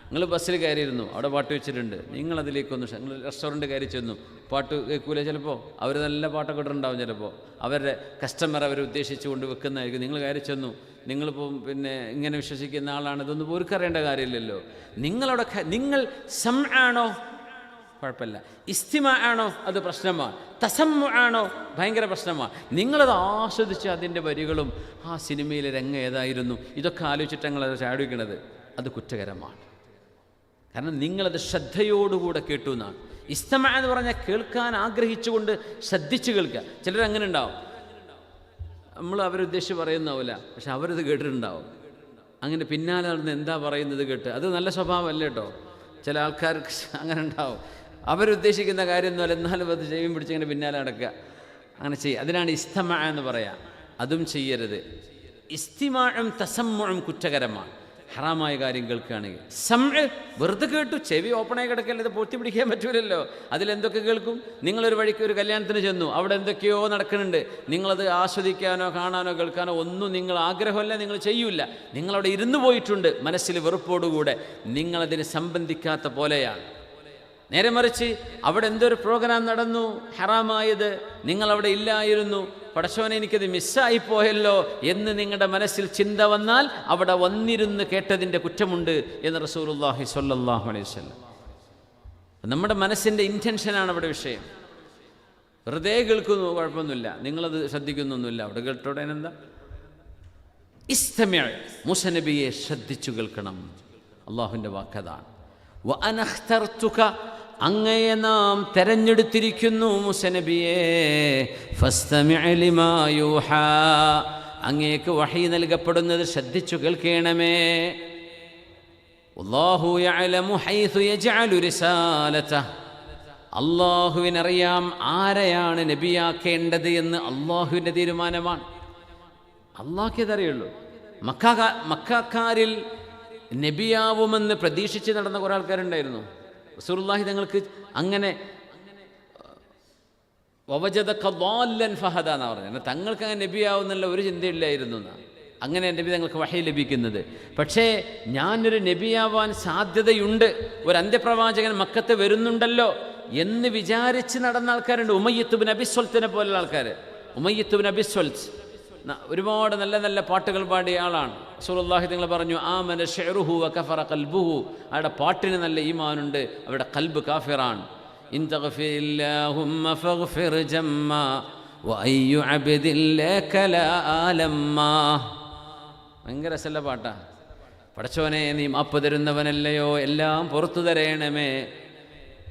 [SPEAKER 4] നിങ്ങൾ ബസ്സിൽ കയറിയിരുന്നു, അവിടെ പാട്ട് വെച്ചിട്ടുണ്ട്, നിങ്ങളതിലേക്കൊന്ന്, നിങ്ങൾ റെസ്റ്റോറൻറ്റ് കയറി ചെന്നു, പാട്ട് കേൾക്കൂല. ചിലപ്പോൾ അവർ നല്ല പാട്ടൊക്കെ ഇട്ടുണ്ടാവും, ചിലപ്പോൾ അവരുടെ കസ്റ്റമർ അവരെ ഉദ്ദേശിച്ച് കൊണ്ട് വെക്കുന്നതായിരിക്കും. നിങ്ങൾ കയറി ചെന്നു, നിങ്ങളിപ്പം ഇങ്ങനെ വിശ്വസിക്കുന്ന ആളാണ്, ഇതൊന്നും ഓർക്കറിയേണ്ട കാര്യമില്ലല്ലോ. നിങ്ങൾ സമആണോ കുഴപ്പമില്ല, ഇസ്തിമാ ആണോ അത് പ്രശ്നമാണ്, തസമ്മു ആണോ ഭയങ്കര പ്രശ്നമാണ്. നിങ്ങളത് ആസ്വദിച്ച് അതിൻ്റെ വരികളും ആ സിനിമയിലെ രംഗം ഏതായിരുന്നു ഇതൊക്കെ ആലോചിച്ചിട്ട് ഞങ്ങളത് ചാടിക്കുന്നത്, അത് കുറ്റകരമാണ്. കാരണം നിങ്ങളത് ശ്രദ്ധയോടുകൂടെ കേട്ടു എന്നാണ്. ഇസ്തമ എന്ന് പറഞ്ഞാൽ കേൾക്കാൻ ആഗ്രഹിച്ചുകൊണ്ട് ശ്രദ്ധിച്ച് കേൾക്കുക. ചിലരങ്ങനെ ഉണ്ടാവും, നമ്മൾ അവരുദ്ദേശിച്ച് പറയുന്നാവില്ല, പക്ഷെ അവരത് കേട്ടിട്ടുണ്ടാവും. അങ്ങനെ പിന്നാലെ നടന്ന് എന്താ പറയുന്നത് കേട്ട്, അത് നല്ല സ്വഭാവമല്ല കേട്ടോ. ചില ആൾക്കാർക്ക് അങ്ങനെ ഉണ്ടാവും, അവരുദ്ദേശിക്കുന്ന കാര്യമൊന്നുമല്ല, എന്നാലും അത് ചെവിയും പിടിച്ചിങ്ങനെ പിന്നാലെ നടക്കുക, അങ്ങനെ ചെയ്യുക. അതിനാണ് ഇസ്തമ എന്ന് പറയാം. അതും ചെയ്യരുത്. ഇസ്തിമാഉം തസമ്മുഉം കുറ്റകരമാണ്, ഹറാമായ കാര്യം കേൾക്കുകയാണെങ്കിൽ. സമഅ് വെറുതെ കേട്ടു, ചെവി ഓപ്പണായി കിടക്കല്ലേ, ഇത് പൊത്തി പിടിക്കാൻ പറ്റൂലല്ലോ. അതിലെന്തൊക്കെ കേൾക്കും? നിങ്ങളൊരു വഴിക്ക് ഒരു കല്യാണത്തിന് ചെന്നു, അവിടെ എന്തൊക്കെയോ നടക്കുന്നുണ്ട്, നിങ്ങളത് ആസ്വദിക്കാനോ കാണാനോ കേൾക്കാനോ ഒന്നും നിങ്ങൾ ആഗ്രഹമല്ല, നിങ്ങൾ ചെയ്യൂല. നിങ്ങളവിടെ ഇരുന്നു പോയിട്ടുണ്ട് മനസ്സിൽ വെറുപ്പോടുകൂടെ, നിങ്ങളതിന് സംബന്ധിക്കാത്ത പോലെയാണ്. നേരെ മറിച്ച് അവിടെ എന്തൊരു പ്രോഗ്രാം നടന്നു ഹറാമായത്, നിങ്ങളവിടെ ഇല്ലായിരുന്നു, പടച്ചോനെ എനിക്കത് മിസ്സായിപ്പോയല്ലോ എന്ന് നിങ്ങളുടെ മനസ്സിൽ ചിന്ത വന്നാൽ അവിടെ വന്നിരുന്ന് കേട്ടതിൻ്റെ കുറ്റമുണ്ട് എന്ന് റസൂലുള്ളാഹി സ്വല്ലല്ലാഹു അലൈഹി വസല്ലം. നമ്മുടെ മനസ്സിൻ്റെ ഇൻറ്റൻഷനാണ് അവിടെ വിഷയം. വെറുതെ കേൾക്കുന്നു കുഴപ്പമൊന്നുമില്ല, നിങ്ങളത് ശ്രദ്ധിക്കുന്നൊന്നുമില്ല, അവിടെ കേട്ടോടെ എന്താ. ഇസ്തമിഅ, മൂസ നബിയെ ശ്രദ്ധിച്ചു കേൾക്കണം. അള്ളാഹുവിൻ്റെ വാക്കതാണ്. വഅനഖ്തർതുക, അങ്ങയെ നാം തെരഞ്ഞെടുത്തിരിക്കുന്നു മൂസ നബിയെ. ഫസ്തമിഅ ലിമാ യൂഹാ, അങ്ങേക്ക് വഹി നൽകപ്പെടുന്നത് ശ്രദ്ധിച്ചു കേൾക്കണമേ. അല്ലാഹു യഅലമു ഹൈസു യജ്അലു റിസാലതഹ, അല്ലാഹുവിനറിയാം ആരെയാണ് നബിയാക്കേണ്ടത് എന്ന് അല്ലാഹുവിൻ്റെ തീരുമാനമാണ്. അല്ലാഹുവിനറിയുള്ളൂ. മക്കാരിൽ നബിയാവുമെന്ന് പ്രതീക്ഷിച്ച് നടന്ന കുറേ ആൾക്കാരുണ്ടായിരുന്നു. റസൂലുള്ളാഹി തങ്ങൾക്ക് അങ്ങനെ വവജദക ളാല്ലൻ ഫഹദ എന്നാ പറഞ്ഞത്. തങ്ങൾക്ക് അങ്ങനെ നബിയാവുന്നുള്ള ഒരു ചിന്തയില്ലായിരുന്നു എന്നാണ്. അങ്ങനെ നബി തങ്ങൾക്ക് വഹി ലഭിക്കുന്നത്. പക്ഷേ ഞാനൊരു നബിയാവാൻ സാധ്യതയുണ്ട്, ഒരു അന്ത്യപ്രവാചകൻ മക്കത്ത് വരുന്നുണ്ടല്ലോ എന്ന് വിചാരിച്ച് നടന്ന ആൾക്കാരുണ്ട്. ഉമയ്യത്ത് ബിൻ അബി സ്വൽത്തിനെ പോലുള്ള ആൾക്കാർ. ഉമയ്യത്ത് ബിൻ അബി സ്വൽത്ത് ഒരുപാട് നല്ല നല്ല പാട്ടുകൾ പാടിയ ആളാണ്. റസൂലുള്ളാഹി തങ്ങൾ പറഞ്ഞു, ആമന ശഅറുഹു വകഫറ ഖൽബുഹു, അവരുടെ പാട്ടിന് നല്ല ഈമാനുണ്ട്, അവരുടെ ഖൽബ് കാഫിറാണ്. ഇൻ തഗ്ഫിരില്ലാഹുമ്മ ഫഗ്ഫിർ ജമ്മാ വഅയ്യു അബ്ദില്ലക ലാ ആലമ്മാ. ഭയങ്കര രസമുള്ള പാട്ടാ. പടച്ചോനെ നീ മാപ്പ് തരുന്നവനല്ലയോ, എല്ലാം പുറത്തു തരേണമേ.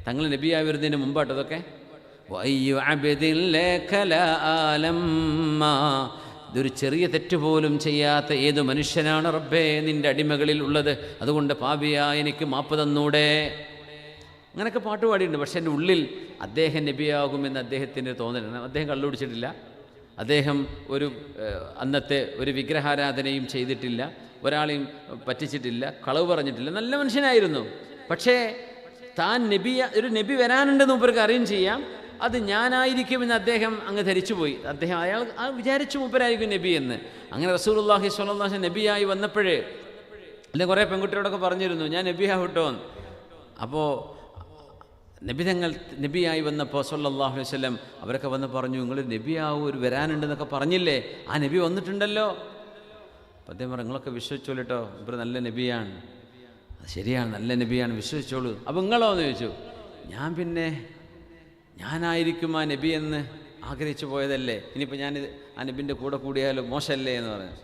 [SPEAKER 4] തങ്ങൾ നബിയായി വരുന്നതിന് മുമ്പാട്ടതൊക്കെ. ഇതൊരു ചെറിയ തെറ്റ് പോലും ചെയ്യാത്ത ഏത് മനുഷ്യനാണ് റബ്ബേ നിൻ്റെ അടിമകളിൽ ഉള്ളത്, അതുകൊണ്ട് പാപിയാ എനിക്ക് മാപ്പ് തന്നൂടെ. അങ്ങനെയൊക്കെ പാട്ട് പാടിയിട്ടുണ്ട്. പക്ഷേ എൻ്റെ ഉള്ളിൽ അദ്ദേഹം നബിയാകുമെന്ന് അദ്ദേഹത്തിൻ്റെ തോന്നലാണ്. അദ്ദേഹം കള്ളുപിടിച്ചിട്ടില്ല, അദ്ദേഹം അന്നത്തെ ഒരു വിഗ്രഹാരാധനയും ചെയ്തിട്ടില്ല, ഒരാളെയും പറ്റിച്ചിട്ടില്ല, കളവ് പറഞ്ഞിട്ടില്ല, നല്ല മനുഷ്യനായിരുന്നു. പക്ഷേ താൻ ഒരു നബി വരാനുണ്ടെന്ന് മൂപ്പർക്ക് അറിയും ചെയ്യാം, അത് ഞാനായിരിക്കുമെന്ന് അദ്ദേഹം അങ്ങ് ധരിച്ചുപോയി. അയാൾ വിചാരിച്ചു മൂപ്പരായിരിക്കും നബി എന്ന്. അങ്ങനെ റസൂലുള്ളാഹി സ്വല്ലല്ലാഹു അലൈഹി വസല്ലം നബിയായി വന്നപ്പോഴേ അല്ലെങ്കിൽ കുറേ പെൺകുട്ടിയോടൊക്കെ പറഞ്ഞിരുന്നു ഞാൻ നബിയാവട്ടോ. അപ്പോൾ നബിയായി വന്നപ്പോൾ സ്വല്ലല്ലാഹു അലൈഹി വസല്ലം അവരൊക്കെ വന്ന് പറഞ്ഞു, നിങ്ങൾ നബിയാവും ഒരു വരാനുണ്ടെന്നൊക്കെ പറഞ്ഞില്ലേ, ആ നബി വന്നിട്ടുണ്ടല്ലോ. അപ്പോൾ അദ്ദേഹം പറഞ്ഞു, നിങ്ങളൊക്കെ വിശ്വസിച്ചോളൂ കേട്ടോ, ഇവർ നല്ല നബിയാണ്. അത് ശരിയാണ്, നല്ല നബിയാണ്, വിശ്വസിച്ചോളൂ. അപ്പോൾ നിങ്ങളോ എന്ന് ചോദിച്ചു. ഞാനായിരിക്കും ആ നബി എന്ന് ആഗ്രഹിച്ചു പോയതല്ലേ, ഇനിയിപ്പോൾ ഞാൻ ആ നബിൻ്റെ കൂടെ കൂടിയാലും മോശമല്ലേ എന്ന് പറഞ്ഞു.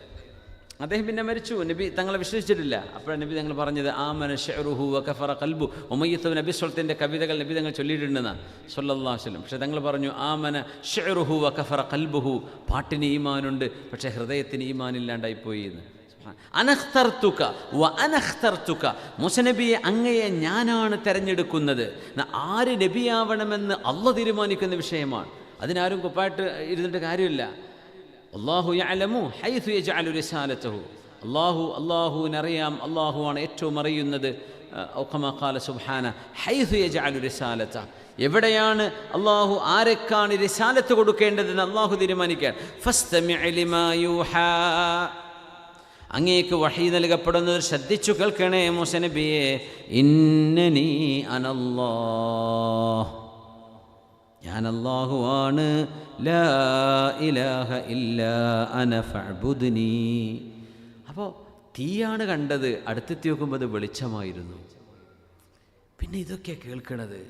[SPEAKER 4] അദ്ദേഹം പിന്നെ മരിച്ചു, നബി തങ്ങളെ വിശ്വസിച്ചിട്ടില്ല. അപ്പോഴാണ് നബി തങ്ങൾ പറഞ്ഞത് ആമന ശഅറുഹു വകഫറ ഖൽബു. ഉമയ്യത്ത് നബി സ്വലത്തിൻ്റെ കവിതകൾ നബി തങ്ങൾ ചൊല്ലിയിട്ടുണ്ടെന്നാണ് സ്വല്ലല്ലാഹു അലൈഹി വസല്ലം. പക്ഷേ തങ്ങൾ പറഞ്ഞു ആമന ശഅറുഹു വകഫറ ഖൽബുഹു, പാട്ടിന് ഈമാനുണ്ട് പക്ഷേ ഹൃദയത്തിന് ഈമാനില്ലാണ്ടായിപ്പോയി എന്ന്. അനഖ്തർതുക വ അനഖ്തർതുക, മുസനബിയെ അങ്ങയെ ഞാനാണ് തിരഞ്ഞെടുക്കുന്നത്. ആര് നബിയാവണമെന്ന് അള്ളാഹ് തീരുമാനിക്കുന്ന വിഷയമാണ്, അതിനാരും കുപ്പായിട്ട് ഇരുന്നിട്ട് കാര്യമില്ല. അല്ലാഹു യഅലമു ഹൈസു യജ്അലു റിസാലതഹു, അല്ലാഹുവിനറിയാം, അല്ലാഹുവാണ് ഏറ്റവും അറിയുന്നത്. ഔ കമാ ഖാല സുബ്ഹാന ഹൈസു യജ്അലു റിസാലത, എവിടെയാണ് അല്ലാഹു ആരെക്കാണ് റിസാലത്ത് കൊടുക്കേണ്ടതെന്ന് അല്ലാഹു തീരുമാനിക്കാൻ. ഫസ്തമിഅ ലിമാ യൂഹാ, അങ്ങേക്ക് വഹീ നൽകപ്പെടുന്നത് ശ്രദ്ധിച്ചു കേൾക്കണേ മൂസ നബിയെ. ഇന്നനി അനല്ലാഹ്, ഞാൻ അല്ലാഹുവാണ്. ലാ ഇലാഹ ഇല്ലാ അന ഫഅ്ബുദ്നി. അപ്പോൾ തീയാണ് കണ്ടത്, അടുത്തെത്തി നോക്കുമ്പോൾ അത് വെളിച്ചമായിരുന്നു. പിന്നെ ഇതൊക്കെ കേൾക്കണത്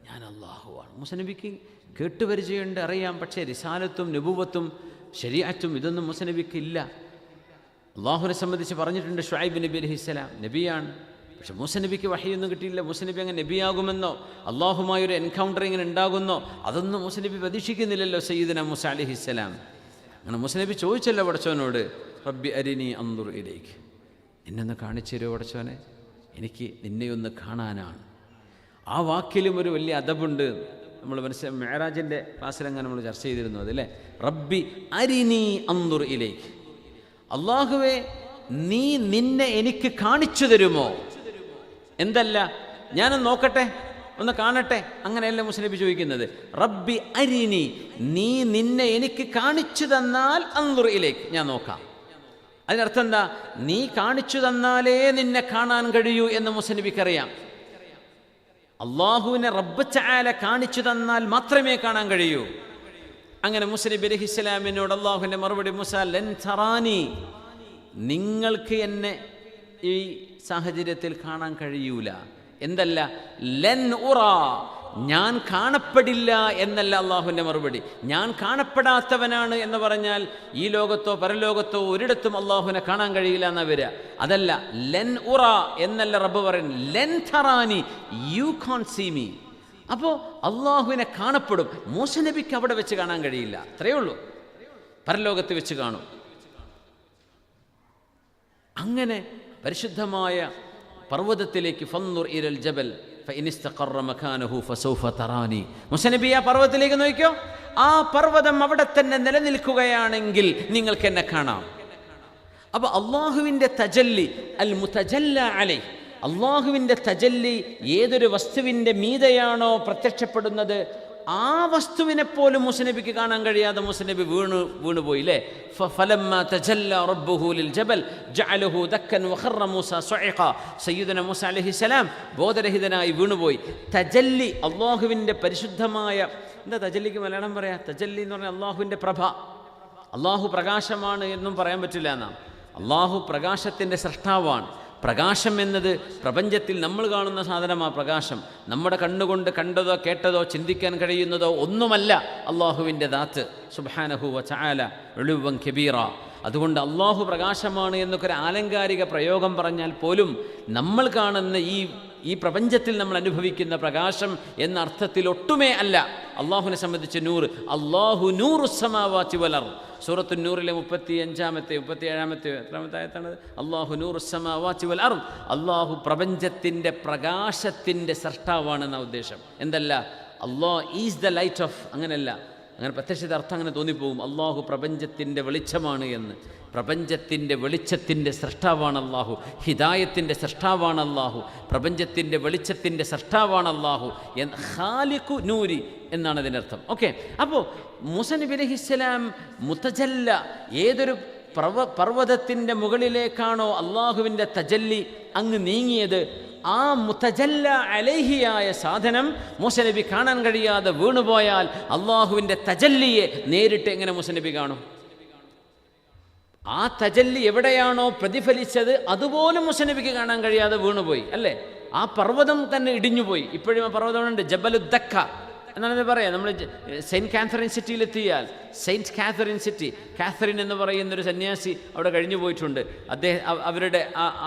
[SPEAKER 4] ഞാൻ അല്ലാഹുവാണ്. മൂസ നബിക്ക് കേട്ടുപരിചയമുണ്ട്, അറിയാം. പക്ഷേ റിസാലത്തും നബുവത്തും ശരീഅത്തും ഇതൊന്നും മൂസ നബിക്ക് ഇല്ല. അള്ളാഹുവിനെ സംബന്ധിച്ച് പറഞ്ഞിട്ടുണ്ട്, ഷുഐബ് നബി അലൈഹിസ്സലാം നബിയാണ്. പക്ഷെ മൂസ നബിക്ക് വഹിയൊന്നും കിട്ടിയില്ല. മൂസ നബി അങ്ങനെ നബിയാകുമെന്നോ അള്ളാഹുമായൊരു എൻകൗണ്ടർ ഇങ്ങനെ ഉണ്ടാകുന്നോ അതൊന്നും മൂസ നബി പ്രതീക്ഷിക്കുന്നില്ലല്ലോ. സയ്യിദന മൂസ അലൈഹിസ്സലാം അങ്ങനെ മൂസ നബി ചോദിച്ചല്ലോ പടച്ചവനോട്, റബ്ബി അരിനി അൻദുർ ഇലൈക്, നിന്നൊന്ന് കാണിച്ചു തരുമോ പടച്ചവനെ, എനിക്ക് നിന്നെയൊന്ന് കാണാനാണ്. ആ വാക്കിലും ഒരു വലിയ അദബുണ്ട്. നമ്മൾ മെഹറാജിൻ്റെ ക്ലാസ്സിലങ്ങനെ നമ്മൾ ചർച്ച ചെയ്തിരുന്നു അതല്ലേ. റബ്ബി അരിനി അൻദുർ ഇലൈക്, അള്ളാഹുവേ നിന്നെ എനിക്ക് കാണിച്ചു തരുമോ? എന്തല്ല, ഞാനൊന്ന് നോക്കട്ടെ, ഒന്ന് കാണട്ടെ, അങ്ങനെയല്ല മുസ്ലിം ചോദിക്കുന്നത്. റബ്ബി അരിനി, നിന്നെ എനിക്ക് കാണിച്ചു തന്നാൽ അൻദുർ ഇലൈക്, ഞാൻ നോക്കാം. അതിനർത്ഥം എന്താ? നീ കാണിച്ചു തന്നാലേ നിന്നെ കാണാൻ കഴിയൂ എന്ന് മുസ്ലിബിക്കറിയാം. അള്ളാഹുവിനെ റബ്ബ് തആല കാണിച്ചു തന്നാൽ മാത്രമേ കാണാൻ കഴിയൂ. അങ്ങനെ മൂസ നബി അലൈഹിസ്സലാമിനോട് അള്ളാഹുവിൻ്റെ മറുപടി, മൂസ ലൻ തറാനി, നിങ്ങൾക്ക് എന്നെ ഈ സാഹചര്യത്തിൽ കാണാൻ കഴിയൂല. എന്തല്ല, ലൻ ഉറ, ഞാൻ കാണപ്പെടില്ല എന്നല്ല അള്ളാഹുവിൻ്റെ മറുപടി. ഞാൻ കാണപ്പെടാത്തവനാണ് എന്ന് പറഞ്ഞാൽ ഈ ലോകത്തോ പരലോകത്തോ ഒരിടത്തും അള്ളാഹുവിനെ കാണാൻ കഴിയില്ല എന്നാ വരിക. അതല്ല, ലൻ ഉറ എന്നല്ല റബ്ബ് പറയുന്നത്, ലൻ തറാനി, യു കാൺട് സീ മീ. അപ്പോൾ അള്ളാഹുവിനെ കാണപ്പെടും. മൂസ നബിക്ക് അവിടെ വെച്ച് കാണാൻ കഴിയില്ല, അത്രയേ ഉള്ളൂ, പരലോകത്ത് വെച്ച് കാണും. അങ്ങനെ പരിശുദ്ധമായ പർവ്വതത്തിലേക്ക് ഫൻദുർ ഇലൽ ജബൽ ഫഇൻ ഇസ്തഖറ മകാനഹു ഫസൗഫ തറാനി, മൂസ നബി ആ പർവ്വതത്തിലേക്ക് നോക്കിയോ, ആ പർവ്വതം അവിടെ തന്നെ നിലനിൽക്കുകയാണെങ്കിൽ നിങ്ങൾക്ക് എന്നെ കാണാം. അപ്പോൾ അള്ളാഹുവിൻ്റെ തജല്ലി അൽ മുതജല്ല അലൈഹി, അള്ളാഹുവിൻ്റെ തജല്ലി ഏതൊരു വസ്തുവിൻ്റെ മീതെയാണോ പ്രത്യക്ഷപ്പെടുന്നത് ആ വസ്തുവിനെ പോലും മുസനബിക്ക് കാണാൻ കഴിയാതെ മുസനബി വീണുപോയി അല്ലേ. ഫലമ്മ തജല്ല റബ്ബുഹു ലിൽ ജബൽ ജഅലഹു ദക്കൻ വഖറ മൂസ സ്വഇഖ, സയ്യിദുന മൂസ അലൈഹിസ്സലാം ബോധരഹിതനായി വീണുപോയി. തജല്ലി അള്ളാഹുവിൻ്റെ പരിശുദ്ധമായ, എന്താ തജല്ലിക്ക് മലയാളം പറയാ? തജല്ലി എന്ന് പറഞ്ഞാൽ അള്ളാഹുവിൻ്റെ പ്രഭ. അള്ളാഹു പ്രകാശമാണ് എന്നും പറയാൻ പറ്റില്ല എന്നാണ്. അള്ളാഹു പ്രകാശത്തിൻ്റെ സൃഷ്ടാവാണ്. പ്രകാശം എന്നത് പ്രപഞ്ചത്തിൽ നമ്മൾ കാണുന്ന സാധനമാണ് പ്രകാശം. നമ്മുടെ കണ്ണുകൊണ്ട് കണ്ടതോ കേട്ടതോ ചിന്തിക്കാൻ കഴിയുന്നതോ ഒന്നുമല്ല അള്ളാഹുവിൻ്റെ ദാത്ത് സുബ്ഹാനഹു വ തആല ഉലുവൻ കബീറ. അതുകൊണ്ട് അള്ളാഹു പ്രകാശമാണ് എന്നൊക്കെ ഒരു ആലങ്കാരിക പ്രയോഗം പറഞ്ഞാൽ പോലും നമ്മൾ കാണുന്ന ഈ പ്രപഞ്ചത്തിൽ നമ്മൾ അനുഭവിക്കുന്ന പ്രകാശം എന്ന അർത്ഥത്തിൽ ഒട്ടുമേ അല്ല. അള്ളാഹുവിനെ സംബന്ധിച്ച് നൂറ്, അള്ളാഹു നൂറുസ്സമാവാതി വൽ അർദ്, സൂറത്തു നൂറിലെ 37-ാമത്തെ എത്രാമത്തെ ആയത്താണ്? അള്ളാഹു നൂറുസ്സമാവാതി വൽ അർദ്, അള്ളാഹു പ്രപഞ്ചത്തിൻ്റെ പ്രകാശത്തിൻ്റെ സൃഷ്ടാവാണെന്ന ഉദ്ദേശം. എന്തല്ല, അള്ളാഹ് ഈസ് ദ ലൈറ്റ് ഓഫ്, അങ്ങനെയല്ല, അങ്ങനെ പ്രത്യക്ഷ അർത്ഥം അങ്ങനെ തോന്നിപ്പോകും. അള്ളാഹു പ്രപഞ്ചത്തിൻ്റെ വെളിച്ചമാണ് എന്ന്. പ്രപഞ്ചത്തിൻ്റെ വെളിച്ചത്തിൻ്റെ സൃഷ്ടാവാണ് അള്ളാഹു, ഹിദായത്തിൻ്റെ സൃഷ്ടാവാണ് അള്ളാഹു, പ്രപഞ്ചത്തിൻ്റെ വെളിച്ചത്തിൻ്റെ സൃഷ്ടാവാണ് അള്ളാഹു എന്ന്. ഖാലിഖു നൂരി എന്നാണ് അതിനർത്ഥം. ഓക്കെ, അപ്പോൾ മൂസ നബി അലൈഹിസ്സലാം മുതജല്ല, ഏതൊരു പർവ്വതത്തിൻ്റെ മുകളിലേക്കാണോ അള്ളാഹുവിൻ്റെ തജല്ലി അങ്ങ് നീങ്ങിയത്, ആ മുതജല്ല അലൈഹിയായ സാധനം മൂസ നബി കാണാൻ കഴിയാതെ വീണുപോയാൽ അള്ളാഹുവിൻ്റെ തജല്ലിയെ നേരിട്ട് എങ്ങനെ മൂസ നബി കാണും? ആ തജല്ലി എവിടെയാണോ പ്രതിഫലിച്ചത് അതുപോലും മൂസ നബിക്ക് കാണാൻ കഴിയാതെ വീണുപോയി, അല്ലേ? ആ പർവ്വതം തന്നെ ഇടിഞ്ഞുപോയി. ഇപ്പോഴും ആ പർവ്വതമുണ്ട്, ജബലുദ്ദക്ക എന്നാണ് പറയാം. നമ്മൾ സെയിൻറ്റ് കാത്തറിൻ സിറ്റിയിലെത്തിയാൽ, സെയിൻറ്റ് കാത്തറിൻ സിറ്റി, കാത്തറിൻ എന്ന് പറയുന്നൊരു സന്യാസി അവിടെ കഴിഞ്ഞു പോയിട്ടുണ്ട്. അവരുടെ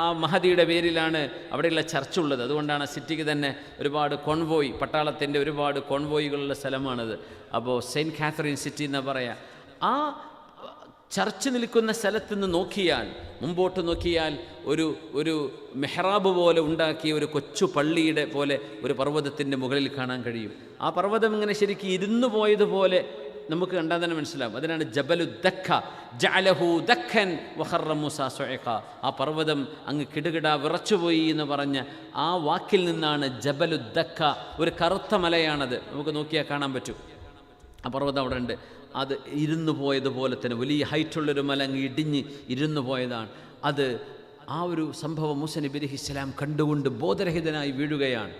[SPEAKER 4] ആ മഹദിയുടെ പേരിലാണ് അവിടെയുള്ള ചർച്ച് ഉള്ളത്. അതുകൊണ്ടാണ് ആ സിറ്റിക്ക് തന്നെ ഒരുപാട് കോൺവോയ്, പട്ടാളത്തിൻ്റെ ഒരുപാട് കോൺവോയ്കളുള്ള സ്ഥലമാണത്. അപ്പോൾ സെയിൻറ്റ് കാത്തറിൻ സിറ്റി എന്ന് പറയാം. ആ ചർച്ച് നിൽക്കുന്ന സ്ഥലത്ത് നിന്ന് നോക്കിയാൽ, മുമ്പോട്ട് നോക്കിയാൽ ഒരു മെഹ്റാബ് പോലെ ഉണ്ടാക്കിയ ഒരു കൊച്ചു പള്ളിയുടെ പോലെ ഒരു പർവ്വതത്തിൻ്റെ മുകളിൽ കാണാൻ കഴിയും. ആ പർവ്വതം ഇങ്ങനെ ശരിക്കും ഇരുന്നു പോയതുപോലെ നമുക്ക് കണ്ടാൽ തന്നെ മനസ്സിലാവും. അതിനാണ് ജബലുദ്ദക്ക, ജഅലഹു ദക്കൻ വഖറ മൂസ സുഇഖ. ആ പർവ്വതം അങ്ങ് കിടുകിട വിറച്ചുപോയി എന്ന് പറഞ്ഞ ആ വാക്കിൽ നിന്നാണ് ജബലുദ്ദക്ക, ഒരു കറുത്ത മലയാണത്. നമുക്ക് നോക്കിയാൽ കാണാൻ പറ്റും. ആ പർവ്വതം അവിടെ ഉണ്ട്. അത് ഇരുന്നു പോയതുപോലെ തന്നെ വലിയ ഹൈറ്റുള്ളൊരു മല അങ്ങ് ഇടിഞ്ഞ് ഇരുന്നു പോയതാണ് അത്. ആ ഒരു സംഭവം മൂസ നബി അലൈഹിസ്സലാം കണ്ടുകൊണ്ട് ബോധരഹിതനായി വീഴുകയാണ്.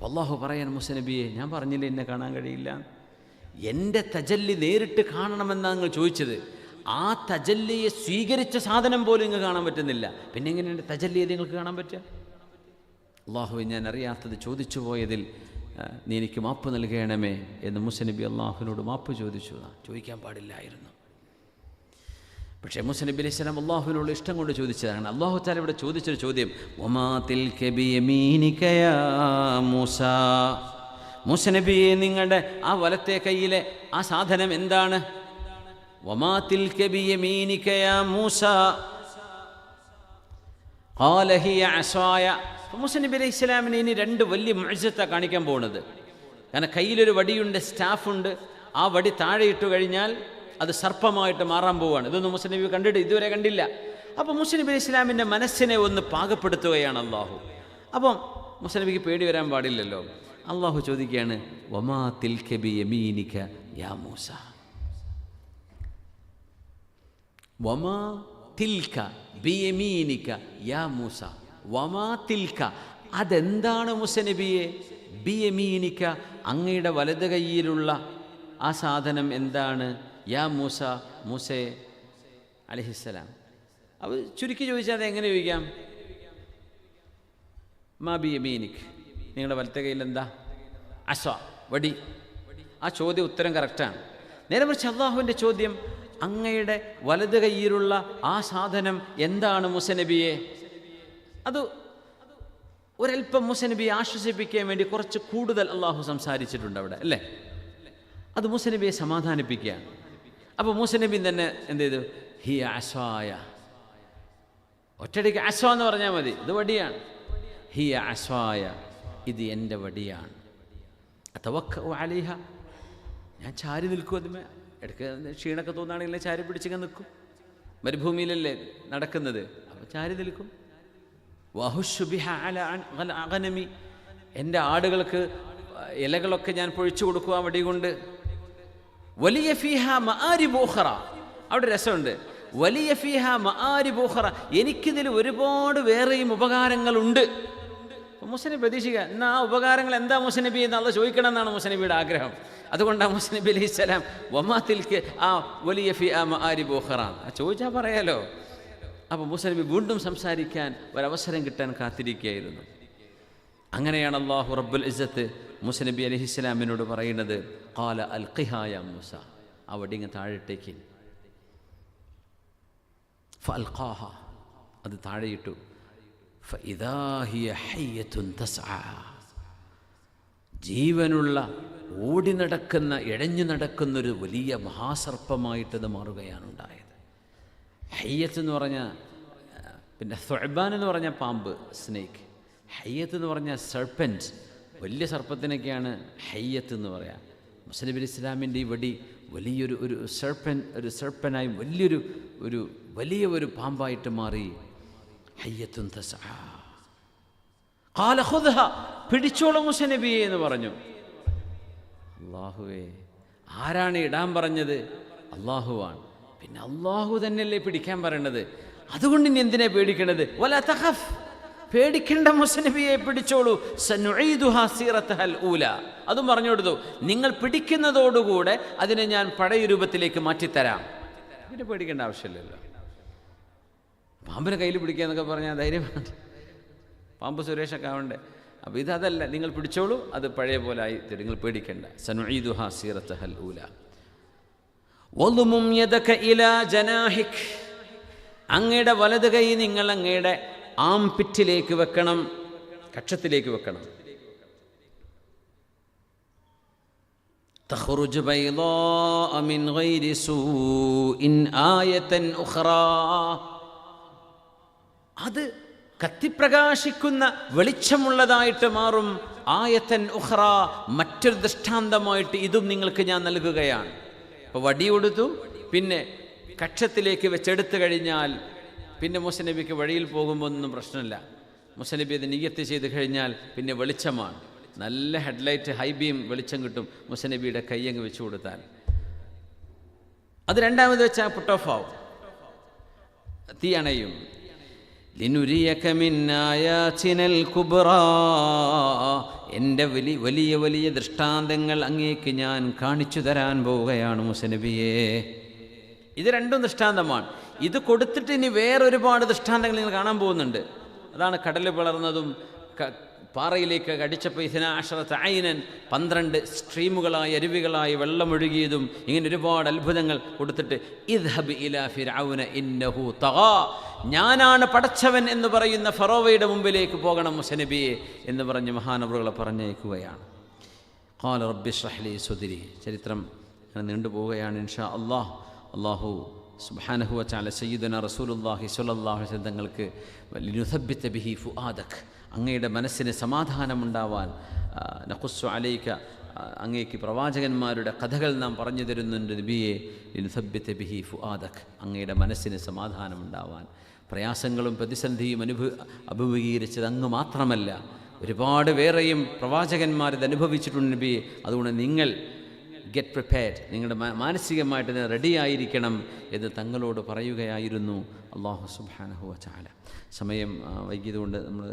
[SPEAKER 4] അല്ലാഹു പറയാൻ, മൂസ നബിയെ, ഞാൻ പറഞ്ഞില്ലേ എന്നെ കാണാൻ കഴിയില്ല, എൻ്റെ തജല്ലി നേരിട്ട് കാണണമെന്നാണ് നിങ്ങൾ ചോദിച്ചത്. ആ തജല്ലിയെ സ്വീകരിച്ച സാധനം പോലും നിങ്ങൾക്ക് കാണാൻ പറ്റുന്നില്ല, പിന്നെ എങ്ങനെയാണ് തജല്ലിയെ നിങ്ങൾക്ക് കാണാൻ പറ്റുക? അല്ലാഹുവേ, ഞാൻ അറിയാത്തത് ചോദിച്ചു പോയതിൽ നീ എനിക്ക് മാപ്പ് നൽകണമേ എന്ന് മൂസ നബി അള്ളാഹുവിനോട് മാപ്പ് ചോദിച്ചു. ചോദിക്കാൻ പാടില്ലായിരുന്നു. പക്ഷേ മൂസ നബി അലൈഹി സ്വലാം അള്ളാഹുവിനോട് ഇഷ്ടം കൊണ്ട് ചോദിച്ചതാണ്. അള്ളാഹു തആല ഇവിടെ ചോദിച്ചൊരു ചോദ്യം, വമാ തിൽക ബിയമീനിക യാ മൂസ, മൂസ നബിയെ, നിങ്ങളുടെ ആ വലത്തെ കയ്യിലെ ആ സാധനം എന്താണ്? വമാ തിൽക ബിയമീനിക യാ മൂസ ഖാല ഹിയ അസായ. മൂസ നബി അലൈഹി സ്വലാമിന് ഇനി രണ്ട് വലിയ മുഅ്ജിസത്താണ് കാണിക്കാൻ പോകുന്നത്. കാരണം കയ്യിലൊരു വടിയുണ്ട്, സ്റ്റാഫുണ്ട്. ആ വടി താഴെ ഇട്ടു കഴിഞ്ഞാൽ അത് സർപ്പമായിട്ട് മാറാൻ പോവുകയാണ്. ഇതൊന്നും മൂസ നബി കണ്ടിട്ട് ഇതുവരെ കണ്ടില്ല. അപ്പോൾ മൂസ നബി അലൈഹി സ്വലാമിൻ്റെ മനസ്സിനെ ഒന്ന് പാകപ്പെടുത്തുകയാണ് അള്ളാഹു. അപ്പം മൂസ നബിക്ക് പേടി വരാൻ പാടില്ലല്ലോ. അള്ളാഹു ചോദിക്കുകയാണ്, വമാ തിൽക ബിയമീനിക യാ മൂസ, വമാ തിൽക ബിയമീനിക യാ മൂസ, വമാ തിൽക, അതെന്താണ് മൂസ നബിയെ? ബിയമീനിക, അങ്ങയുടെ വലത് കയ്യിലുള്ള ആ സാധനം എന്താണ്? യാ മൂസ, മൂസേ അലൈഹിസ്സലാം. അപ്പോൾ ചുരുക്കി ചോദിച്ചാൽ അത് എങ്ങനെ ചോദിക്കാം? മാ ബിയമീനിക്, നിങ്ങളുടെ വലത്തെ കയ്യിൽ എന്താ? അസ, വടി. ആ ചോദ്യം ഉത്തരം കറക്റ്റാണ്. നേരെ മറിച്ച് അള്ളാഹുവിൻ്റെ ചോദ്യം, അങ്ങയുടെ വലത് കയ്യിലുള്ള ആ സാധനം എന്താണ് മൂസ നബിയെ? അത് ഒരൽപ്പം മൂസ നബിയെ ആശ്വസിപ്പിക്കാൻ വേണ്ടി കുറച്ച് കൂടുതൽ അള്ളാഹു സംസാരിച്ചിട്ടുണ്ട് അവിടെ, അല്ലേ? അത് മൂസ നബിയെ സമാധാനിപ്പിക്കുകയാണ്. അപ്പോൾ മൂസ നബി തന്നെ എന്ത് ചെയ്തു? ഹിയ അസായ, ഒറ്റടിക്ക് അസ എന്ന് പറഞ്ഞാൽ മതി, ഇത് വടിയാണ്. ഹിയ അസായ, ഇത് എൻ്റെ വടിയാണ്. അതവക്കഉ അലൈഹ, ഞാൻ ചാരി നിൽക്കും അതുമേ. ഇടയ്ക്ക് ക്ഷീണമൊക്കെ തോന്നുകയാണെങ്കിൽ ചാരി പിടിച്ചിങ്ങനെ നിൽക്കും. മരുഭൂമിയിലല്ലേ നടക്കുന്നത്, അപ്പോൾ ചാരി നിൽക്കും. വഹുഷു ബിഹ അല അഗനമി, എൻ്റെ ആടുകൾക്ക് ഇലകളൊക്കെ ഞാൻ പൊഴിച്ചു കൊടുക്കുക വടി കൊണ്ട്. വലിയ ഫീഹ മആരിബു ഉഖറ, അവിടെ രസമുണ്ട്. വലിയ ഫീഹ മആരിബു ഉഖറ, എനിക്കിതിൽ ഒരുപാട് വേറെയും ഉപകാരങ്ങളുണ്ട്. മുസ്നബി പ്രതീക്ഷിക്കുക, എന്നാൽ ആ ഉപകാരങ്ങൾ എന്താ മുസ്നബി എന്ന് അള്ളാഹ് ചോദിക്കണം എന്നാണ് മുസ്നബിയുടെ ആഗ്രഹം. അതുകൊണ്ടാണ് മുസ്നബി അലൈഹി സ്വലാം വമാ തിൽക ആ വലിയ ഫീഹ മആരിബു ഉഖറ ചോദിച്ചാൽ പറയാലോ. അപ്പോൾ മുസ്നബി വീണ്ടും സംസാരിക്കാൻ ഒരവസരം കിട്ടാൻ കാത്തിരിക്കുകയായിരുന്നു. അങ്ങനെയാണ് അല്ലാഹു റബ്ബുൽ ഇസ്സത്ത് മുസ്നബി അലൈഹിസ്സലാമിനോട് പറയുന്നത്, ഖാല അൽഖിഹാ യാ മൂസ, ആ വടി ഇങ്ങ് താഴെട്ടേക്ക്.
[SPEAKER 5] ഫഅൽഖാഹ, അത് താഴെയിട്ടു. ഫഇദാ ഹിയ ഹയ്യത്തുൻ തസ്ആ, ജീവനുള്ള ഓടി നടക്കുന്ന ഇഴഞ്ഞു നടക്കുന്നൊരു വലിയ മഹാസർപ്പമായിട്ടത് മാറുകയാണ് ഉണ്ടായത്. ഹയ്യത്ത് എന്ന് പറഞ്ഞാൽ, പിന്നെ സുഅബാൻ എന്ന് പറഞ്ഞാൽ പാമ്പ്, സ്നേക്ക്. ഹയ്യത്ത് എന്ന് പറഞ്ഞാൽ സർപ്പൻറ്റ്, വലിയ സർപ്പത്തിനൊക്കെയാണ് ഹയ്യത്ത് എന്ന് പറയാം. മുസാ നബി ഇസ്ലാമിൻ്റെ ഈ വടി വലിയൊരു സർപ്പനായി വലിയ ഒരു പാമ്പായിട്ട് മാറി. ഹയ്യത്തുൻ തസ്ആ ഖാല ഖുദ്ഹ, പിടിച്ചോളൂ മുസാ നബിയെ എന്ന് പറഞ്ഞു. അല്ലാഹുവേ, ആരാണ് ഇടാൻ പറഞ്ഞത്? അല്ലാഹുവാണ്. പിന്നെ അല്ലാഹു തന്നെയല്ലേ പിടിക്കാൻ പറയണത്, അതുകൊണ്ട് ഇനി എന്തിനാ പേടിക്കണത്? വലാ തഖഫ്, പേടിക്കേണ്ട മുസാ നബിയെ, പിടിച്ചോളൂ. സനുഈദുഹാ സീറത്തഹൽ ഊല, അതും പറഞ്ഞു കൊടുത്തു. നിങ്ങൾ പിടിക്കുന്നതോടുകൂടെ അതിനെ ഞാൻ പഴയ രൂപത്തിലേക്ക് മാറ്റിത്തരാം. പിന്നെ പേടിക്കേണ്ട ആവശ്യമില്ലല്ലോ. പാമ്പിനെ കയ്യിൽ പിടിക്കുക എന്നൊക്കെ പറഞ്ഞാൽ ധൈര്യമാണ്, പാമ്പ് സുരേഷൊക്കെ ആവണ്ടേ. അപ്പോൾ ഇതല്ല, നിങ്ങൾ പിടിച്ചോളൂ, അത് പഴയ പോലെ ആയി തരും, നിങ്ങൾ പേടിക്കേണ്ട. സനുഈദുഹാ സീറത്തഹൽ ഊല. വളുമും യദക ഇലാ ജനാഹിക്, അങ്ങയുടെ വലത് കൈ നിങ്ങൾ അങ്ങയുടെ ആംപിറ്റിലേക്ക് വെക്കണം, കക്ഷത്തിലേക്ക് വെക്കണം. തഖ്റുജു ബൈളാഅ മിൻ ഗൈരി സൂഇൻ ആയതൻ ഉഖ്റാ, അത് കത്തിപ്രകാശിക്കുന്ന വെളിച്ചമുള്ളതായിട്ട് മാറും. ആയതൻ ഉഖ്റാ, മറ്റൊരു ദൃഷ്ടാന്തമായിട്ട് ഇതും നിങ്ങൾക്ക് ഞാൻ നൽകുകയാണ്. അപ്പോൾ വടി കൊടുത്തു, പിന്നെ കക്ഷത്തിലേക്ക് വെച്ചെടുത്തു കഴിഞ്ഞാൽ പിന്നെ മുസാ നബിക്ക് വഴിയിൽ പോകുമ്പോൾ ഒന്നും പ്രശ്നമില്ല. മുസാ നബി അത് നിയ്യത്ത് ചെയ്ത് കഴിഞ്ഞാൽ പിന്നെ വെളിച്ചമാണ്, നല്ല ഹെഡ്ലൈറ്റ്, ഹൈ ബീം വെളിച്ചം കിട്ടും മുസാ നബിയുടെ കയ്യങ്ങ് വെച്ചു കൊടുത്താൽ. അത് രണ്ടാമത് വെച്ചാൽ പുട്ട് ഓഫ് ആവും, തീ അണയും. ലിനുരിയക മിൻ ആയാതിനൽ കുബ്റാ, എൻ്റെ വലിയ വലിയ ദൃഷ്ടാന്തങ്ങൾ അങ്ങേക്ക് ഞാൻ കാണിച്ചു തരാൻ പോവുകയാണ് മുസാ നബിയെ. ഇത് രണ്ടും ദൃഷ്ടാന്തമാണ്. ഇത് കൊടുത്തിട്ട് ഇനി വേറൊരുപാട് ദൃഷ്ടാന്തങ്ങൾ നിങ്ങൾ കാണാൻ പോകുന്നുണ്ട്. അതാണ് കടൽ പിളർന്നതും പാറയിലേക്ക് അടിച്ചപ്പോൾ 12 ഐനൻ, 12 സ്ട്രീമുകളായി അരുവികളായി വെള്ളമൊഴുകിയതും, ഇങ്ങനെ ഒരുപാട് അത്ഭുതങ്ങൾ കൊടുത്തിട്ട് ഇദ്ഹബ് ഇലാ ഫിർഔന ഇന്നഹു തഗാ, ഞാനാണ് പടച്ചവൻ എന്ന് പറയുന്ന ഫറോവയുടെ മുമ്പിലേക്ക് പോകണം മുസാ നബിയെ എന്ന് പറഞ്ഞ് മഹാനവറുകളെ പറഞ്ഞയക്കുകയാണ്. ഖാല റബ്ബി ഇശ്റഹ് ലി സദ്രി. ചരിത്രം നീണ്ടുപോവുകയാണ് ഇൻഷാ അല്ലാഹ്. അല്ലാഹു സുബ്ഹാനഹു വ തആല സയ്യിദുനാ റസൂലുള്ളാഹി സ്വല്ലല്ലാഹു അലൈഹി വസല്ലം തങ്ങൾക്ക് ലിനുസബ്ബിത ബിഹി ഫുആദക്, അങ്ങയുടെ മനസ്സിന് സമാധാനമുണ്ടാവാൻ, നഖുസ്സു അലൈക, അങ്ങേക്ക് പ്രവാചകന്മാരുടെ കഥകൾ നാം പറഞ്ഞു തരുന്നുണ്ട് നബിയെ. ലിനുസബ്ബിത ബിഹി ഫുആദക്, അങ്ങയുടെ മനസ്സിന് സമാധാനമുണ്ടാവാൻ. പ്രയാസങ്ങളും പ്രതിസന്ധിയും അഭിമുഖീകരിച്ചത് അങ്ങ് മാത്രമല്ല, ഒരുപാട് വേറെയും പ്രവാചകന്മാരിത് അനുഭവിച്ചിട്ടുണ്ട് നബിയെ. അതുകൊണ്ട് നിങ്ങൾ ഗെറ്റ് പ്രിപ്പയർഡ്, നിങ്ങളുടെ മാനസികമായിട്ട് റെഡിയായിരിക്കണം എന്ന് തങ്ങളോട് പറയുകയായിരുന്നു അല്ലാഹു സുബ്ഹാനഹു വ തആല. സമയം വൈകിയതുകൊണ്ട് നമ്മൾ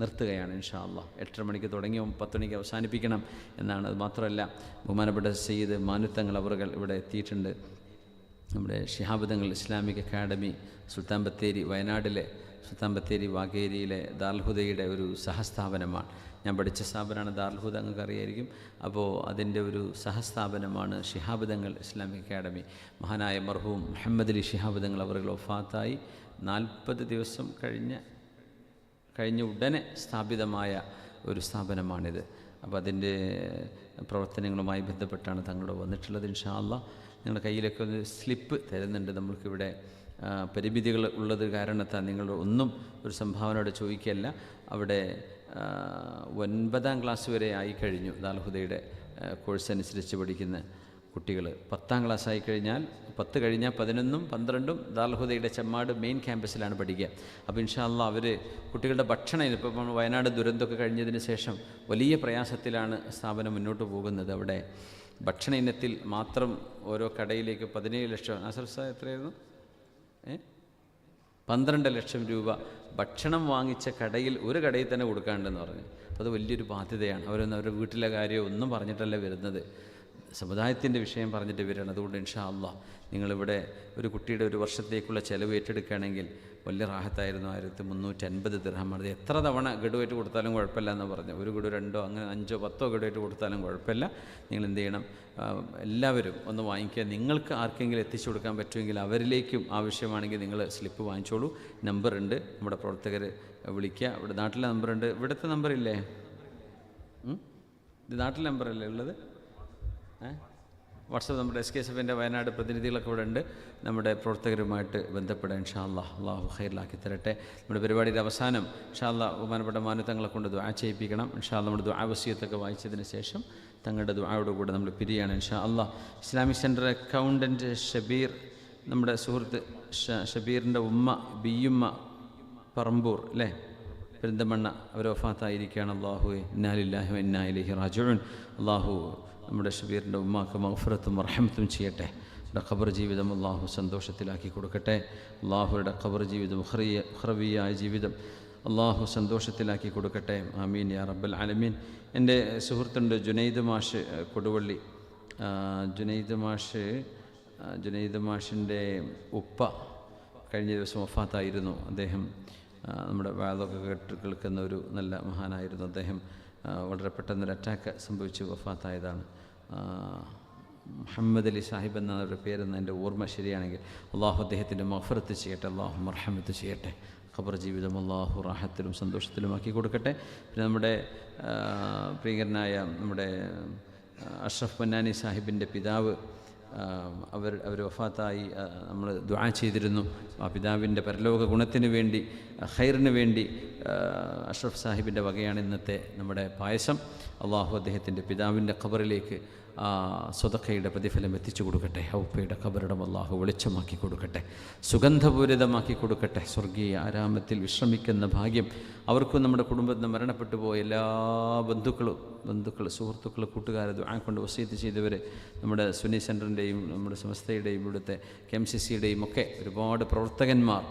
[SPEAKER 5] നിർത്തുകയാണ് ഇൻഷാ അല്ലാഹ്. 8:30 മണിക്ക് തുടങ്ങി 10 മണിക്ക് അവസാനിപ്പിക്കണം എന്നാണ്. അത് മാത്രമല്ല, ബഹുമാനപ്പെട്ട സയ്യിദ് മാനുത്തങ്ങൾ അവറുകൾ ഇവിടെ എത്തിയിട്ടുണ്ട്. നമ്മുടെ ശിഹാബ് തങ്ങൾ ഇസ്ലാമിക് അക്കാഡമി സുൽത്താൻ ബത്തേരി, വയനാട്ടിലെ സുൽത്താൻ ബത്തേരി വാഗേരിയിലെ ദാർൽഹുദയുടെ ഒരു സഹസ്ഥാപനമാണ്. ഞാൻ പഠിച്ച സ്ഥാപനമാണ് ദാർൽഹുദ, നിങ്ങൾക്ക് അറിയായിരിക്കും. അപ്പോൾ അതിൻ്റെ ഒരു സഹസ്ഥാപനമാണ് ശിഹാബ് തങ്ങൾ ഇസ്ലാമിക് അക്കാഡമി. മഹാനായ മർഹൂം മുഹമ്മദ് അലി ശിഹാബ് തങ്ങൾ അവർ വഫാത്തായി 40 ദിവസം കഴിഞ്ഞ ഉടനെ സ്ഥാപിതമായ ഒരു സ്ഥാപനമാണിത്. അപ്പോൾ അതിൻ്റെ പ്രവർത്തനങ്ങളുമായി ബന്ധപ്പെട്ടാണ് തങ്ങളോട് വന്നിട്ടുള്ളത്. ഇൻഷാ അല്ലാഹ് നിങ്ങളുടെ കയ്യിലൊക്കെ ഒരു സ്ലിപ്പ് തരുന്നുണ്ട്. നമ്മൾക്കിവിടെ പരിമിതികൾ ഉള്ളത് കാരണത്താൽ നിങ്ങൾ ഒന്നും ഒരു സംഭാവനയോടെ ചോദിക്കുകയല്ല. അവിടെ 9ാം ക്ലാസ് വരെ ആയിക്കഴിഞ്ഞു ദാർൽഹുദയുടെ കോഴ്സ് അനുസരിച്ച് പഠിക്കുന്ന കുട്ടികൾ. 10ാം ക്ലാസ് ആയിക്കഴിഞ്ഞാൽ 10 കഴിഞ്ഞാൽ 11ഉം 12ഉം ദാർൽഹുദയുടെ ചെമ്മാട് മെയിൻ ക്യാമ്പസിലാണ് പഠിക്കുക. അപ്പോൾ ഇൻഷാ അല്ലാഹ് അവർ കുട്ടികളുടെ ഭക്ഷണം, ഇപ്പോൾ വയനാട് ദുരന്തമൊക്കെ കഴിഞ്ഞതിന് ശേഷം വലിയ പ്രയാസത്തിലാണ് സ്ഥാപനം മുന്നോട്ട് പോകുന്നത്. അവിടെ ഭക്ഷണ ഇനത്തിൽ മാത്രം ഓരോ കടയിലേക്ക് 17 ലക്ഷം, നാസർ സാർ എത്രയായിരുന്നു, 12 ലക്ഷം രൂപ ഭക്ഷണം വാങ്ങിച്ച കടയിൽ ഒരു കടയിൽ തന്നെ കൊടുക്കാണ്ടെന്ന് പറഞ്ഞു. അപ്പോൾ അത് വലിയൊരു ബാധ്യതയാണ്. അവരൊന്നും അവരുടെ വീട്ടിലെ കാര്യം ഒന്നും പറഞ്ഞിട്ടല്ല വരുന്നത്. സമുദായത്തിൻ്റെ വിഷയം പറഞ്ഞിട്ട് വരികയാണ്. അതുകൊണ്ട് ഇൻഷാ അല്ലാഹ് നിങ്ങളിവിടെ ഒരു കുട്ടിയുടെ ഒരു വർഷത്തേക്കുള്ള ചിലവ് ഏറ്റെടുക്കുകയാണെങ്കിൽ വലിയ റാഹത്തായിരുന്നു. 1350 ദിർഹമാണ്. അത് എത്ര തവണ ഗഡുവായിട്ട് കൊടുത്താലും കുഴപ്പമില്ല എന്ന് പറഞ്ഞു. ഒരു ഗഡു 2 അങ്ങനെ 5 10 ഗഡുവായിട്ട് കൊടുത്താലും കുഴപ്പമില്ല. നിങ്ങൾ എന്ത് ചെയ്യണം, എല്ലാവരും ഒന്ന് വാങ്ങിക്കുക. നിങ്ങൾക്ക് ആർക്കെങ്കിലും എത്തിച്ചു കൊടുക്കാൻ പറ്റുമെങ്കിൽ അവരിലേക്കും ആവശ്യമാണെങ്കിൽ നിങ്ങൾ സ്ലിപ്പ് വാങ്ങിച്ചോളൂ. നമ്പറുണ്ട്, നമ്മുടെ പ്രവർത്തകർ വിളിക്കുക. ഇവിടെ നാട്ടിലെ നമ്പറുണ്ട്. ഇവിടുത്തെ നമ്പറില്ലേ? ഇത് നാട്ടിലെ നമ്പറല്ലേ ഉള്ളത്? വാട്സപ്പ് നമ്മുടെ SKSFൻ്റെ വയനാട് പ്രതിനിധികളൊക്കെ ഇവിടെ ഉണ്ട്. നമ്മുടെ പ്രവർത്തകരുമായിട്ട് ബന്ധപ്പെടാൻ ഇൻഷാ അല്ലാഹ് അള്ളാഹു ഖൈറിലാക്കി തരട്ടെ. നമ്മുടെ പരിപാടിയുടെ അവസാനം ഇൻഷാ അല്ലാഹ് ബഹുമാനപ്പെട്ട മാനത്തങ്ങളെ കൊണ്ട് ദുആ ചെയ്യിപ്പിക്കണം. ഇൻഷാ അല്ലാഹ് നമ്മുടെ ദുആ വസിയത്തൊക്കെ വായിച്ചതിന് ശേഷം തങ്ങളുടെ ദുആയോടുകൂടെ നമ്മൾ പിരിയാണ് ഇൻഷാ അല്ലാഹ്. ഇസ്ലാമിക് സെൻറ്റർ അക്കൗണ്ടൻറ്റ് ഷബീർ, നമ്മുടെ സുഹൃത്ത് ഷബീറിൻ്റെ ഉമ്മ ബിയുമ്മ പറമ്പൂർ അല്ലേ, പെരിന്തമണ്ണ, അവർ വഫാത്തായിരിക്കുകയാണ്. അല്ലാഹു ഇന്നാ ലില്ലാഹി വ ഇന്നാ ഇലൈഹി റാജിഊൻ. അല്ലാഹു നമ്മുടെ ഷബീറിൻ്റെ ഉമ്മാക്ക് മഗ്ഫിറത്തും റഹ്മത്തും ചെയ്യട്ടെ. അവരുടെ ഖബർ ജീവിതം അള്ളാഹു സന്തോഷത്തിലാക്കി കൊടുക്കട്ടെ. അള്ളാഹുയുടെ ഖബർ ജീവിതം ഉഖ്റവിയായ ജീവിതം അള്ളാഹു സന്തോഷത്തിലാക്കി കൊടുക്കട്ടെ. ആമീൻ യാ റബ്ബൽ ആലമീൻ. എൻ്റെ സുഹൃത്തുണ്ട് ജുനൈദ് മാഷ് കൊടുവള്ളി. ജുനൈദ് മാഷിൻ്റെ ഉപ്പ കഴിഞ്ഞ ദിവസം വഫാത്തായിരുന്നു. അദ്ദേഹം നമ്മുടെ വാദമൊക്കെ കേൾക്കുന്ന ഒരു നല്ല മഹാനായിരുന്നു. അദ്ദേഹം വളരെ പെട്ടെന്നൊരു അറ്റാക്ക് സംഭവിച്ച് വഫാത്തായതാണ്. മുഹമ്മദ് അലി സാഹിബ് എന്നവരുടെ പേരെന്ന് എൻ്റെ ഓർമ്മ ശരിയാണെങ്കിൽ അള്ളാഹു അദ്ദേഹത്തിൻ്റെ മഗ്ഫിറത്ത് ചെയ്യട്ടെ, അള്ളാഹു മർഹമത്ത് ചെയ്യട്ടെ. ഖബർ ജീവിതം അള്ളാഹു റാഹത്തിലും സന്തോഷത്തിലുമാക്കി കൊടുക്കട്ടെ. പിന്നെ നമ്മുടെ പ്രിയങ്കരനായ നമ്മുടെ അഷ്റഫ് പൊന്നാനി സാഹിബിൻ്റെ പിതാവ് അവർ വഫാത്തായി. നമ്മൾ ദുആ ചെയ്തിരുന്നു ആ പിതാവിൻ്റെ പരലോക ഗുണത്തിന് വേണ്ടി, ഖൈറിന് വേണ്ടി. അഷ്റഫ് സാഹിബിൻ്റെ വകയാണ് ഇന്നത്തെ നമ്മുടെ പായസം. അള്ളാഹു അദ്ദേഹത്തിൻ്റെ പിതാവിൻ്റെ ഖബറിലേക്ക് സ്വതക്കയുടെ പ്രതിഫലം എത്തിച്ചു കൊടുക്കട്ടെ. ഔപ്പയുടെ ഖബറിടം അള്ളാഹു വെളിച്ചമാക്കി കൊടുക്കട്ടെ, സുഗന്ധപൂരിതമാക്കി കൊടുക്കട്ടെ. സ്വർഗീയ ആരാമത്തിൽ വിശ്രമിക്കുന്ന ഭാഗ്യം അവർക്കും നമ്മുടെ കുടുംബത്തിൽ മരണപ്പെട്ടു പോയ എല്ലാ ബന്ധുക്കൾ, സുഹൃത്തുക്കൾ, കൂട്ടുകാരെ ദുആ കൊണ്ട് വസീയത്ത് ചെയ്തവർ, നമ്മുടെ സുന്നി സെൻറ്ററിൻ്റെയും നമ്മുടെ സമസ്തയുടെയും ഇവിടുത്തെ KMCCയുടെയും ഒക്കെ ഒരുപാട് പ്രവർത്തകന്മാർ,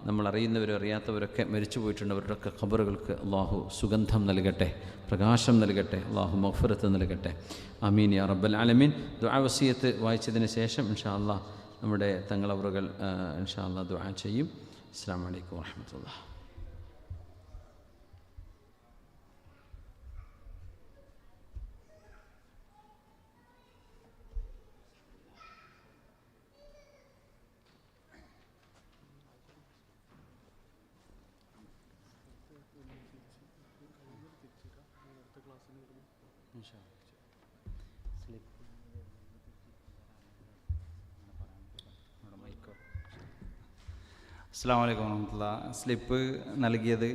[SPEAKER 5] നമ്മൾ അറിയുന്നവരും അറിയാത്തവരൊക്കെ മരിച്ചു പോയിട്ടുണ്ട്. അവരുടെയൊക്കെ ഖബറുകൾക്ക് അള്ളാഹു സുഗന്ധം നൽകട്ടെ, പ്രകാശം നൽകട്ടെ, അള്ളാഹു മഗ്ഫിറത്ത് നൽകട്ടെ. ആമീൻ യാ റബ്ബൽ ആലമീൻ. ദുആ വസിയത്ത് വായിച്ചതിന് ശേഷം ഇൻഷാ അല്ലാഹ് നമ്മുടെ തങ്ങളവറുകൾ ഇൻഷാ അല്ലാഹ് ദുആ ചെയ്യും. അസ്സലാമു അലൈക്കും വറഹ്മത്തുള്ളാഹി.
[SPEAKER 1] അസ്സലാമു അലൈക്കും വറഹ്മത്തുള്ളാ. സ്ലിപ്പ് നൽകിയത്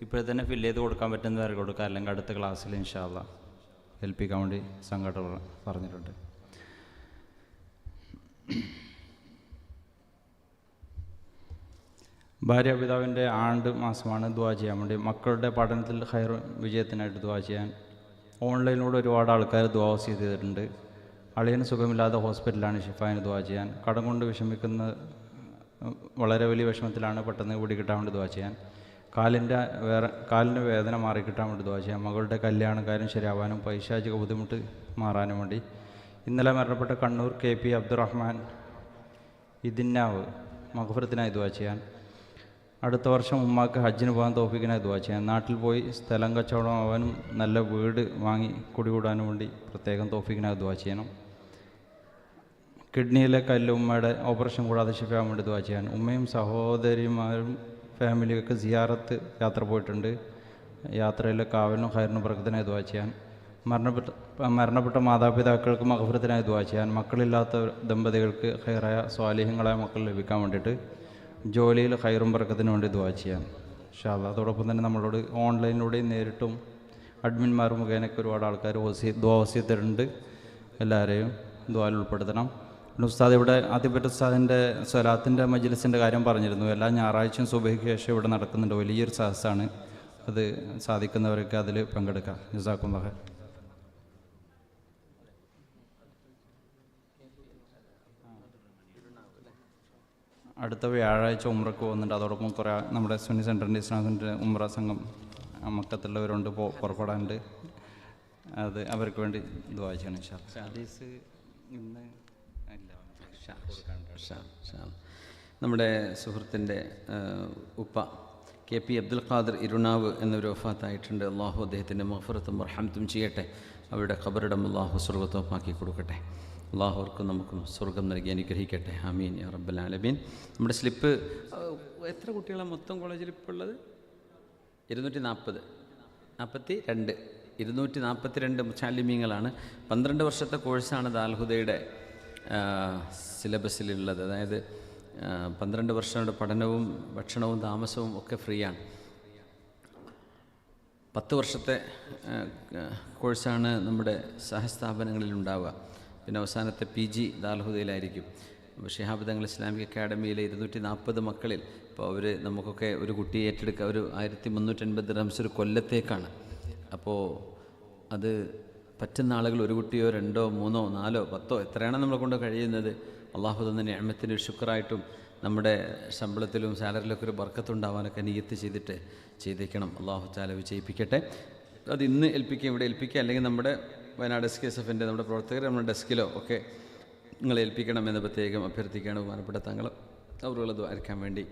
[SPEAKER 1] ഇപ്പോഴെ തന്നെ ഫില്ല് ചെയ്ത് കൊടുക്കാൻ പറ്റുന്നവരെ കൊടുക്കുക, അല്ലെങ്കിൽ അടുത്ത ക്ലാസ്സിൽ ഇൻഷാ അല്ലാഹ് ഏൽപ്പിക്കാൻ വേണ്ടി സംഘടന പറഞ്ഞിട്ടുണ്ട്. ഭാര്യാപിതാവിൻ്റെ ആണ്ട് മാസമാണ്. ദുആ ചെയ്യാൻ വേണ്ടി, മക്കളുടെ പഠനത്തിൽ ഖൈർ വിജയത്തിനായിട്ട് ദുആ ചെയ്യാൻ. ഓൺലൈനിലൂടെ ഒരുപാട് ആൾക്കാർ ദുആ വസിയത്ത് ചെയ്തിട്ടുണ്ട്. അളിയന് സുഖമില്ലാതെ ഹോസ്പിറ്റലാണ്, ഷിഫായിന് ദുആ ചെയ്യാൻ. കടം കൊണ്ട് വിഷമിക്കുന്ന വളരെ വലിയ വിഷമത്തിലാണ്, പെട്ടെന്ന് പിടികിട്ടാൻ വേണ്ടി ദുആ ചെയ്യാൻ. കാലിൻ്റെ വേദന മാറിക്കിട്ടാൻ വേണ്ടി ദുആ ചെയ്യാൻ. മകളുടെ കല്യാണം കാര്യം ശരിയാവാനും പൈശാചിക ബുദ്ധിമുട്ട് മാറാനും വേണ്ടി. ഇന്നലെ മരണപ്പെട്ട കണ്ണൂർ KP അബ്ദുറഹ്മാൻ ഇതിന്നാവ് മഗ്ഫിറത്തിനായി ദുആ ചെയ്യാൻ. അടുത്ത വർഷം ഉമ്മാക്ക് ഹജ്ജിന് പോകാൻ തൗഫീഖിനായി ദുആ ചെയ്യാൻ. നാട്ടിൽ പോയി സ്ഥലം കച്ചവടം ആവാനും നല്ല വീട് വാങ്ങി കുടികൂടാനും വേണ്ടി പ്രത്യേകം തൗഫീഖിനായി ദുആ ചെയ്യണം. കിഡ്നിയിലെ കല്ല് ഉമ്മയുടെ ഓപ്പറേഷൻ കൂടാതെ ശിഫയാൻ വേണ്ടി ദുആ ചെയ്യാൻ. ഉമ്മയും സഹോദരിമാരും ഫാമിലിയൊക്കെ സിയാറത്ത് യാത്ര പോയിട്ടുണ്ട്. യാത്രയിലെ കാവലിനും ഖൈറിനും ബർക്കത്തിനായി ദുആ ചെയ്യാൻ. മരണപ്പെട്ട മാതാപിതാക്കൾക്ക് മഗ്ഫിറത്തിനായി ദുആ ചെയ്യാൻ. മക്കളില്ലാത്ത ദമ്പതികൾക്ക് ഖൈറായ സ്വാലിഹ്യങ്ങളായ മക്കൾ ലഭിക്കാൻ വേണ്ടിയിട്ട് ജോലിയിൽ ഖൈറും ബർക്കത്തിനും വേണ്ടി ദുആ ചെയ്യാൻ ഇൻഷാ അല്ലാഹ്. അതോടൊപ്പം തന്നെ നമ്മളോട് ഓൺലൈനിലൂടെയും നേരിട്ടും അഡ്മിന്മാർ മുഖേനയൊക്കെ ഒരുപാട് ആൾക്കാർ ദുആ വസിയത്തുണ്ട്. എല്ലാവരെയും ദുആയിൽ ഉൾപ്പെടുത്തണം. പിന്നെ ഉസ്താദ് ഇവിടെ ആദ്യപറ്റ ഉസ്താദിൻ്റെ സ്വലാത്തിൻ്റെ മജ്ലിസിൻ്റെ കാര്യം പറഞ്ഞിരുന്നു. എല്ലാ ഞായറാഴ്ചയും സുബഹിക്ക് ശേഷം ഇവിടെ നടക്കുന്നുണ്ട്. വലിയൊരു സദസ്സാണ്. അത് സാധിക്കുന്നവരൊക്കെ അതിൽ പങ്കെടുക്കാം. ജസാക്കുല്ലാഹ് ഖൈർ. അടുത്ത വ്യാഴാഴ്ച ഉംറക്ക് പോകുന്നുണ്ട്. അതോടൊപ്പം കുറേ നമ്മുടെ സുന്നി സെൻറ്ററിൻ്റെ ഇസ്ലാം സെൻറ്ററിൻ്റെ ഉംറ സംഘം മക്കത്തുള്ളവരുണ്ട്, പുറപ്പെടാനുണ്ട്. അത് അവർക്ക് വേണ്ടി ദുആ ചെയ്യണം ഇൻഷാ അല്ലാഹ്. ഹദീസ് ഇന്ന്
[SPEAKER 4] നമ്മുടെ സുഹൃത്തിൻ്റെ ഉപ്പ KP അബ്ദുൽ ഖാദർ ഇരുണാവ് എന്നൊരു വഫാത്തായിട്ടുണ്ട്. അള്ളാഹു അദ്ദേഹത്തിൻ്റെ മഗ്ഫിറത്തും റഹ്മത്തും ചെയ്യട്ടെ. അവരുടെ ഖബറിടം അള്ളാഹു സ്വർഗ്ഗത്തോപ്പാക്കി കൊടുക്കട്ടെ. അള്ളാഹു അവർക്കും നമുക്കും സ്വർഗം നൽകി അനുഗ്രഹിക്കട്ടെ. ആമീൻ യാ റബ്ബൽ ആലമീൻ. നമ്മുടെ സ്ലിപ്പ് എത്ര കുട്ടികളാണ് മൊത്തം കോളേജിൽ ഇപ്പോൾ ഉള്ളത്? 242 മുച്ചാലിമീങ്ങളാണ്. 12 വർഷത്തെ കോഴ്സാണ് ദാൽഹുദയുടെ സിലബസിലുള്ളത്. അതായത് 12 വർഷങ്ങളുടെ പഠനവും ഭക്ഷണവും താമസവും ഒക്കെ ഫ്രീ ആണ്. 10 വർഷത്തെ കോഴ്സാണ് നമ്മുടെ സഹസ്ഥാപനങ്ങളിൽ ഉണ്ടാവുക. പിന്നെ അവസാനത്തെ PG ദാൽഹുദയിലായിരിക്കും. അപ്പോൾ ശിഹാബ് തങ്ങൾ ഇസ്ലാമിക് അക്കാഡമിയിലെ 240 മക്കളിൽ ഇപ്പോൾ അവർ നമുക്കൊക്കെ ഒരു കുട്ടിയെ ഏറ്റെടുക്കുക ഒരു 1350 ദിർഹംസ് ഒരു കൊല്ലത്തേക്കാണ്. അപ്പോൾ അത് പറ്റുന്ന ആളുകൾ ഒരു കുട്ടിയോ 2, 3, 4, 10 എത്രയാണ് നമ്മളെ കൊണ്ട് കഴിയുന്നത് അള്ളാഹു തന്ന നിഅമത്തിന് ശുക്റായിട്ടും നമ്മുടെ ശമ്പളത്തിലും സാലറിയിലൊക്കെ ഒരു ബർക്കത്തുണ്ടാവാനൊക്കെ നിയ്യത്ത് ചെയ്തിട്ട് ചെയ്തേക്കണം. അള്ളാഹു തആല വിജയിപ്പിക്കട്ടെ. അത് ഇന്ന് ഏൽപ്പിക്കുക, ഇവിടെ ഏൽപ്പിക്കുക, അല്ലെങ്കിൽ നമ്മുടെ വയനാട് SKSFൻ്റെ നമ്മുടെ പ്രവർത്തകർ നമ്മുടെ ഡെസ്കിലോ ഒക്കെ നിങ്ങൾ ഏൽപ്പിക്കണമെന്ന് പ്രത്യേകം അഭ്യർത്ഥിക്കുകയാണ്. ബഹുമാനപ്പെട്ട തങ്ങൾ അവരുള്ളത് ദുആ വേണ്ടി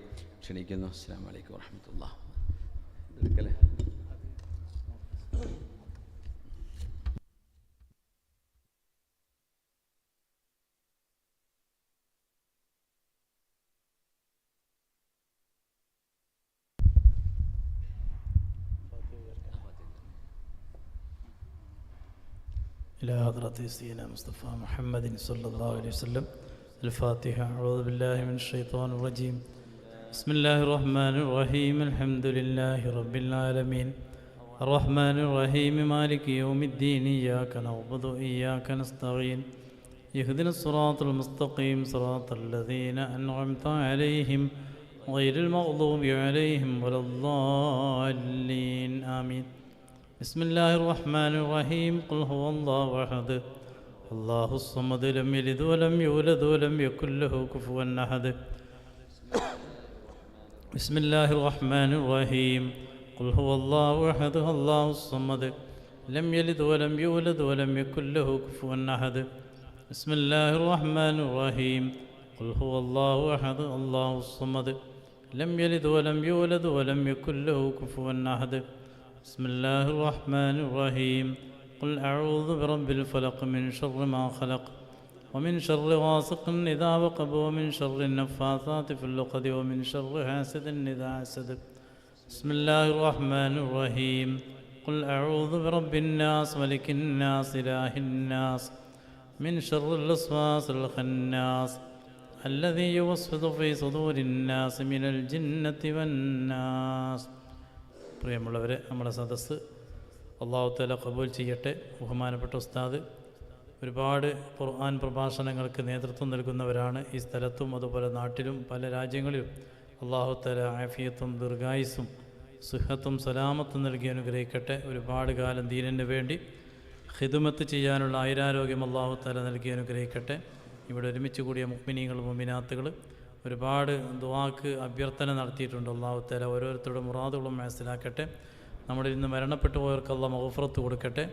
[SPEAKER 4] ക്ഷണിക്കുന്നു. അസ്സലാമു അലൈക്കും വറഹ്മത്തുള്ളാഹി. എടുക്കല്ലേ
[SPEAKER 6] إلى حضرة سيدنا مصطفى محمد صلى الله عليه وسلم. الفاتحة. أعوذ بالله من الشيطان الرجيم. بسم الله الرحمن الرحيم. الحمد لله رب العالمين الرحمن الرحيم مالك يوم الدين. إياك نعبد وإياك نستعين. اهدنا الصراط المستقيم صراط الذين أنعمت عليهم غير المغضوب عليهم ولا الضالين. آمين. بسم الله الرحمن الرحيم. قل هو الله أحد الله الصمد لم يلد ولم يولد ولم يكن له كفوا أحد. بسم الله الرحمن الرحيم. قل هو الله أحد الله الصمد لم يلد ولم يولد ولم يكن له كفوا أحد. بسم الله الرحمن الرحيم. قل هو الله أحد الله الصمد لم يلد ولم يولد ولم يكن له كفوا أحد. بسم الله الرحمن الرحيم. قل أعوذ برب الفلق من شر ما خلق ومن شر غاسق إذا وقب ومن شر النفاثات في العقد ومن شر حاسد إذا حسد. بسم الله الرحمن الرحيم. قل أعوذ برب الناس ملك الناس إله الناس من شر الوسواس الخناس الذي يوسوس في صدور الناس من الجنة والناس. പ്രിയമുള്ളവരെ, നമ്മുടെ സദസ്സ് അല്ലാഹു തആല ഖബൂൽ ചെയ്യട്ടെ. ബഹുമാനപ്പെട്ട ഉസ്താദ് ഒരുപാട് ഖുർആൻ പ്രഭാഷണങ്ങൾക്ക് നേതൃത്വം നൽകുന്നവരാണ്. ഈ സ്ഥലത്തും അതുപോലെ നാട്ടിലും പല രാജ്യങ്ങളിലും അല്ലാഹു തആല ആഫിയത്തും ദീർഘായുസ്സും സുഹത്തും സലാമത്തും നൽകി അനുഗ്രഹിക്കട്ടെ. ഒരുപാട് കാലം ദീനിന് വേണ്ടി ഖിദ്മത്ത് ചെയ്യാനുള്ള ആയുരാരോഗ്യം അല്ലാഹു തആല നൽകി അനുഗ്രഹിക്കട്ടെ. ഇവിടെ ഒരുമിച്ച് കൂടിയ മുഅ്മിനീങ്ങൾ മുഅ്മിനാത്തുകൾ ഒരുപാട് ദുആക്ക് അഭ്യർത്ഥന നടത്തിയിട്ടുണ്ട്. അല്ലാഹു തആല ഓരോരുത്തരുടെ മുറാദുകളും മനസ്സിലാക്കട്ടെ. നമ്മുടെ ഇന്ന് മരണപ്പെട്ടു പോയവർക്ക് അല്ലാഹു മഗ്ഫിറത്ത് കൊടുക്കട്ടെ.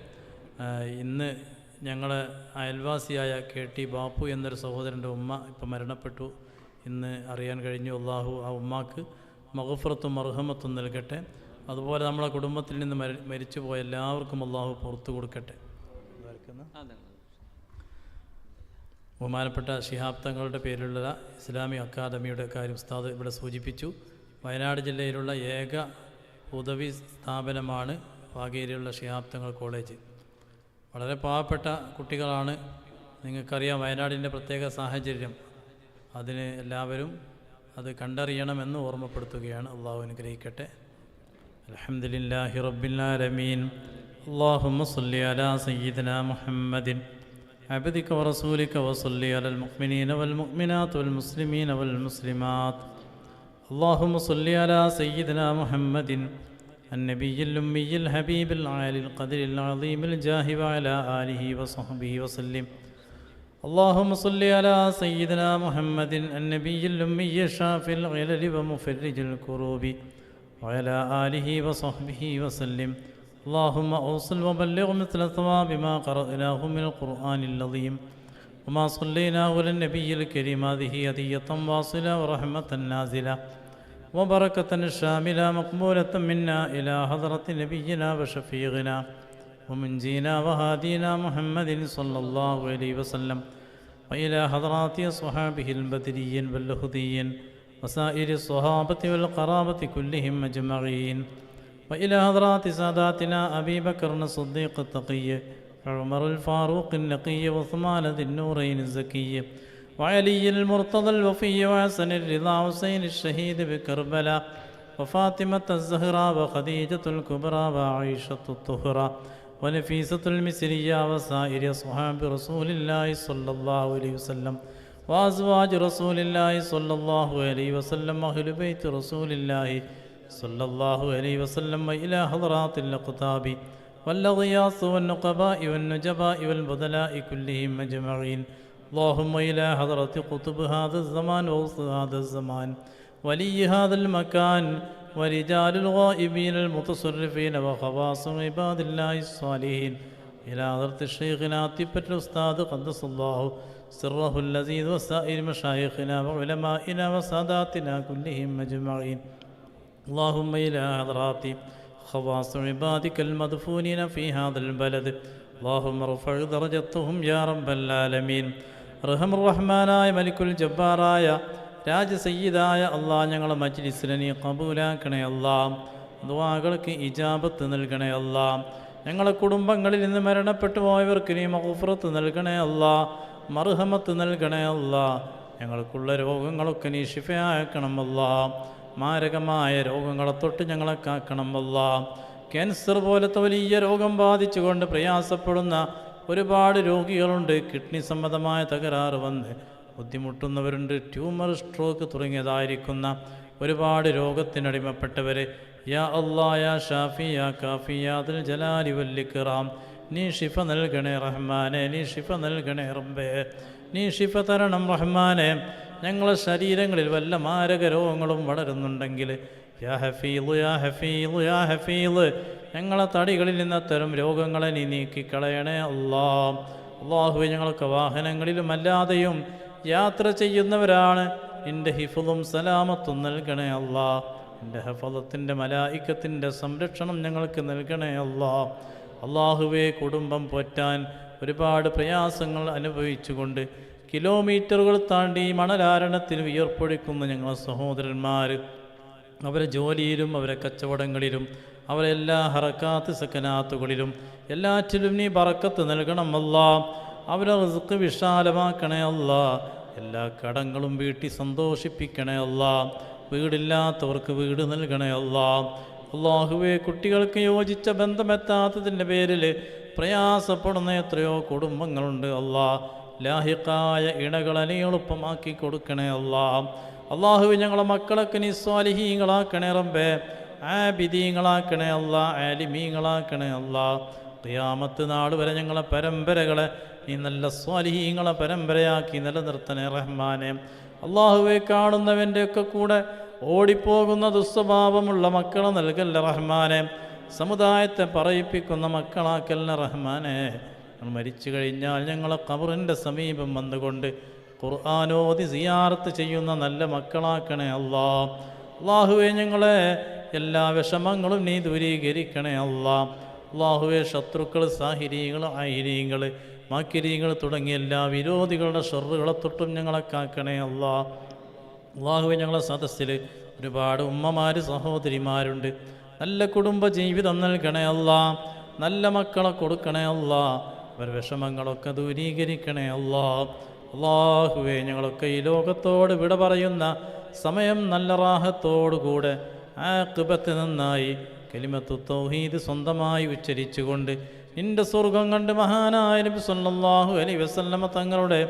[SPEAKER 6] ഇന്ന് ഞങ്ങളെ അയൽവാസിയായ KT ബാപ്പു എന്നൊരു സഹോദരൻ്റെ ഉമ്മ ഇപ്പം മരണപ്പെട്ടു. ഇന്ന് അറിയാൻ കഴിഞ്ഞു. അല്ലാഹു ആ ഉമ്മാക്ക് മഗ്ഫിറത്തും മർഹമത്തും നൽകട്ടെ. അതുപോലെ നമ്മളെ കുടുംബത്തിൽ നിന്ന് മരിച്ചു പോയ എല്ലാവർക്കും അല്ലാഹു പുറത്തു കൊടുക്കട്ടെ. ബഹുമാനപ്പെട്ട ശിഹാബ് തങ്ങളുടെ പേരിലുള്ള ഇസ്ലാമിക് അക്കാദമിയുടെ കാര്യം ഉസ്താദ് ഇവിടെ സൂചിപ്പിച്ചു. വയനാട് ജില്ലയിലുള്ള ഏക ഉദവി സ്ഥാപനമാണ് വാഗേരിയുള്ള ശിഹാബ് തങ്ങൾ കോളേജ്. വളരെ പാവപ്പെട്ട കുട്ടികളാണ്. നിങ്ങൾക്കറിയാം വയനാടിൻ്റെ പ്രത്യേക സാഹചര്യം. അതിന് എല്ലാവരും അത് കണ്ടറിയണമെന്ന് ഓർമ്മപ്പെടുത്തുകയാണ്. അള്ളാഹു അനുഗ്രഹിക്കട്ടെ. അൽഹംദുലില്ലാഹി റബ്ബിൽ ആലമീൻ. അല്ലാഹുമ്മ സ്വല്ലി അലാ സയ്യിദിനാ മുഹമ്മദിൻ عبدك ورسولك وصلي على المؤمنين والمؤمنات والمسلمين والمسلمات. اللهم صل على سيدنا محمد النبي الأمي الحبيب العالي القدر العظيم الجاه وعلى آله وصحبه وسلم. اللهم صل على سيدنا محمد النبي الأمي الشافي الغلل ومفرج الكروب وعلى آله وصحبه وسلم. اللهم أوصل وبلغ مثل ثواب ما قرأناه من القرآن العظيم وما صليناه على النبي الكريم. هذه هدية واصلة ورحمة نازلة وبركة شاملة مقبولة منا إلى حضرة نبينا وشفيعنا ومنجينا وهادينا محمد صلى الله عليه وسلم وإلى حضرات أصحابه البدريين واللهديين وسائر الصحابة والقرابة كلهم أجمعين وإلى حضرات ساداتنا أبي بكر الصديق التقي عمر الفاروق النقي وعثمان ذي النورين الزكي وعلي المرتضى الوفي وحسن الرضا حسين الشهيد بكربلاء وفاطمة الزهراء وخديجة الكبرى وعائشة الطهرى ونفيسة المصرية وسائر أصحاب رسول الله صلى الله عليه وسلم وأزواج رسول الله صلى الله عليه وسلم أهل بيت رسول الله صلى الله عليه وسلم وإلى حضرات الأقطاب والأغياث والنقباء والنجباء والبدلاء كلهم أجمعين. اللهم إلى حضرة قطب هذا الزمان ووسط هذا الزمان ولي هذا المكان ورجال الغائبين المتصرفين وخواص عباد الله الصالحين إلى حضرة الشيخنا طيبة الأستاذ قدس الله سره اللذيذ وسائر مشايخنا وعلمائنا وساداتنا كلهم أجمعين. اللهم إلى حضرات خواص عبادك المدفونين في هذا البلد اللهم ارفع درجتهم يا رب العالمين. റഹം റഹ്മാനായ മലിക്കുൽ ജബ്ബാറായ രാജസയ്യിദായ അള്ളാ, ഞങ്ങളെ മജ്ലിസിനെ നീ കബൂലാക്കണേ അല്ലാ. ദുആകൾക്ക് ഇജാബത്ത് നൽകണേ അല്ലാ. ഞങ്ങളെ കുടുംബങ്ങളിൽ നിന്ന് മരണപ്പെട്ടു പോയവർക്ക് നീ മഗ്ഫിറത്ത് നൽകണേ അല്ലാ, മർഹമത്ത് നൽകണേ അല്ലാ. ഞങ്ങൾക്കുള്ള രോഗങ്ങളൊക്കെ നീ ശിഫയാക്കണം അല്ലാ. മാരകമായ രോഗങ്ങളെ തൊട്ട് ഞങ്ങളെ കാക്കണം അല്ലാ. ക്യാൻസർ പോലത്തെ വലിയ രോഗം ബാധിച്ചുകൊണ്ട് പ്രയാസപ്പെടുന്ന ഒരുപാട് രോഗികളുണ്ട്. കിഡ്നി സംബന്ധമായ തകരാറ് വന്ന് ബുദ്ധിമുട്ടുന്നവരുണ്ട്. ട്യൂമർ, സ്ട്രോക്ക് തുടങ്ങിയതായിരിക്കുന്ന ഒരുപാട് രോഗത്തിനടിമപ്പെട്ടവർ യാ അല്ലാ യാ ഷാഫി യാ കാഫി യാ ദുൽ ജലാലി വൽ ഇക്റാം, നീ ഷിഫ നൽകണേ റഹ്മാനെ, നീ ഷിഫ നൽകണേ റബ്ബേ, നീ ഷിഫ തരണം റഹ്മാനെ. ഞങ്ങളെ ശരീരങ്ങളിൽ വല്ല മാരക രോഗങ്ങളും വളരുന്നുണ്ടെങ്കിൽ യാ ഹഫീള് യാ ഹഫീള് യാ ഹഫീള്, ഞങ്ങളെ തടികളിൽ നിന്ന് അത്തരം രോഗങ്ങളെ നീ നീക്കിക്കളയണേ അല്ലാ. അല്ലാഹുവേ, ഞങ്ങൾക്ക് വാഹനങ്ങളിലും അല്ലാതെയും യാത്ര ചെയ്യുന്നവരാണ്. നിൻ്റെ ഹിഫുളും സലാമത്തും നൽകണേ അല്ലാ. നിൻ്റെ ഹഫളത്തിൻ്റെ മലായിക്കത്തിൻ്റെ സംരക്ഷണം ഞങ്ങൾക്ക് നൽകണേ അല്ലാ. അല്ലാഹുവേ, കുടുംബം പോറ്റാൻ ഒരുപാട് പ്രയാസങ്ങൾ അനുഭവിച്ചുകൊണ്ട് കിലോമീറ്ററുകൾ താണ്ടി മണലാരണത്തിൽ വിയർപ്പൊഴിക്കുന്ന ഞങ്ങളെ സഹോദരന്മാർ, അവരെ ജോലിയിലും അവരെ കച്ചവടങ്ങളിലും അവരെല്ലാ ഹറക്കാത്ത് സക്കനാത്തുകളിലും എല്ലാറ്റിലും നീ ബറക്കത്ത് നൽകണം അല്ലാ. അവരെ റിസ്ക് വിശാലമാക്കണേ അല്ലാ. എല്ലാ കടങ്ങളും വീട്ടി സന്തോഷിപ്പിക്കണേ അല്ലാ. വീടില്ലാത്തവർക്ക് വീട് നൽകണേ അല്ലാ. അല്ലാഹുവേ, കുട്ടികൾക്ക് യോജിച്ച ബന്ധമെത്താത്തതിൻ്റെ പേരിൽ പ്രയാസപ്പെടുന്ന എത്രയോ കുടുംബങ്ങളുണ്ട് അല്ലാ. ലാഹിഖായ ഇണകളെ നീ എളുപ്പമാക്കി കൊടുക്കണേ അല്ലാ. അല്ലാഹുവേ, ഞങ്ങളെ മക്കളൊക്കെ നീ സ്വാലിഹീങ്ങളാക്കണേ റബ്ബേ, ആബിദീങ്ങളാക്കണേ അല്ലാ, ആലിമീങ്ങളാക്കണേ അല്ലാ. ഖിയാമത്ത് നാൾ വരെ ഞങ്ങളെ പരമ്പരകളെ നീ നല്ല സ്വാലിഹീങ്ങളെ പരമ്പരയാക്കി നിലനിർത്തണേ റഹ്മാനെ. അല്ലാഹുവേ, കാണുന്നവൻ്റെയൊക്കെ കൂടെ ഓടിപ്പോകുന്ന ദുസ്വഭാവമുള്ള മക്കളെ നൽകല്ല റഹ്മാനെ. സമുദായത്തെ പറയിപ്പിക്കുന്ന മക്കളാക്കല്ല റഹ്മാനെ. മരിച്ചു കഴിഞ്ഞാൽ ഞങ്ങളെ ഖബറിൻ്റെ സമീപം വന്നുകൊണ്ട് ഖുർആനോദി സിയാറത്ത് ചെയ്യുന്ന നല്ല മക്കളാക്കണേ അല്ലാ. അല്ലാഹുവേ, ഞങ്ങളെ എല്ലാ വിഷമങ്ങളും നീ ദൂരീകരിക്കണേ അല്ലാ. അല്ലാഹുവേ, ശത്രുക്കൾ, സാഹിരീകൾ, ആഹിരീങ്ങൾ, മാക്കിരീങ്ങൾ തുടങ്ങിയ എല്ലാ വിരോധികളുടെ ഷർറുകളെ തൊട്ടും ഞങ്ങളെ കാക്കണേ അല്ലാ. അല്ലാഹുവേ, ഞങ്ങളെ സദസ്സിൽ ഒരുപാട് ഉമ്മമാർ, സഹോദരിമാരുണ്ട്. നല്ല കുടുംബ ജീവിതം നൽകണേ അല്ലാ. നല്ല മക്കളെ കൊടുക്കണേ അല്ലാ. അവർ വിഷമങ്ങളൊക്കെ ദൂരീകരിക്കണേ അല്ലാ. അല്ലാഹുവേ, ഞങ്ങളൊക്കെ ഈ ലോകത്തോട് വിട പറയുന്ന സമയം നല്ല റാഹത്തോടുകൂടെ ആഖിബത്ത് നന്നായി കലിമത്തു തൗഹീദ് സ്വന്തമായി ഉച്ചരിച്ചുകൊണ്ട് നിന്റെ സ്വർഗം കണ്ട് മഹാനായ നബി സല്ലല്ലാഹു അലൈഹി വസല്ലമ തങ്ങളുടെ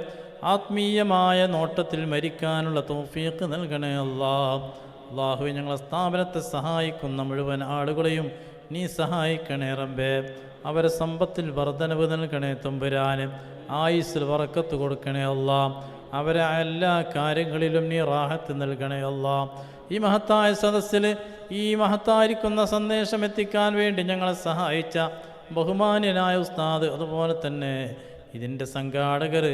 [SPEAKER 6] ആത്മീയമായ നോട്ടത്തിൽ മരിക്കാനുള്ള തൗഫീഖ് നൽകണേ അല്ലാ. അല്ലാഹുവേ, ഞങ്ങളെ സ്ഥാപനത്തെ സഹായിക്കുന്ന മുഴുവൻ ആളുകളെയും നീ സഹായിക്കണേ റബ്ബേ. അവരെ സമ്പത്തിൽ വർധനവ് നൽകണേ തമ്പുരാന്. ആയുസ്സിൽ ബറക്കത്ത് കൊടുക്കണേ അല്ലാ. അവരെ എല്ലാ കാര്യങ്ങളിലും നീ റാഹത്ത് നൽകണേ അല്ലാ. ഈ മഹത്തായ സദസ്സിൽ ഈ മഹത്തായിരിക്കുന്ന സന്ദേശം എത്തിക്കാൻ വേണ്ടി ഞങ്ങളെ സഹായിച്ച ബഹുമാന്യനായ ഉസ്താദ്, അതുപോലെ തന്നെ ഇതിൻ്റെ സംഘാടകർ,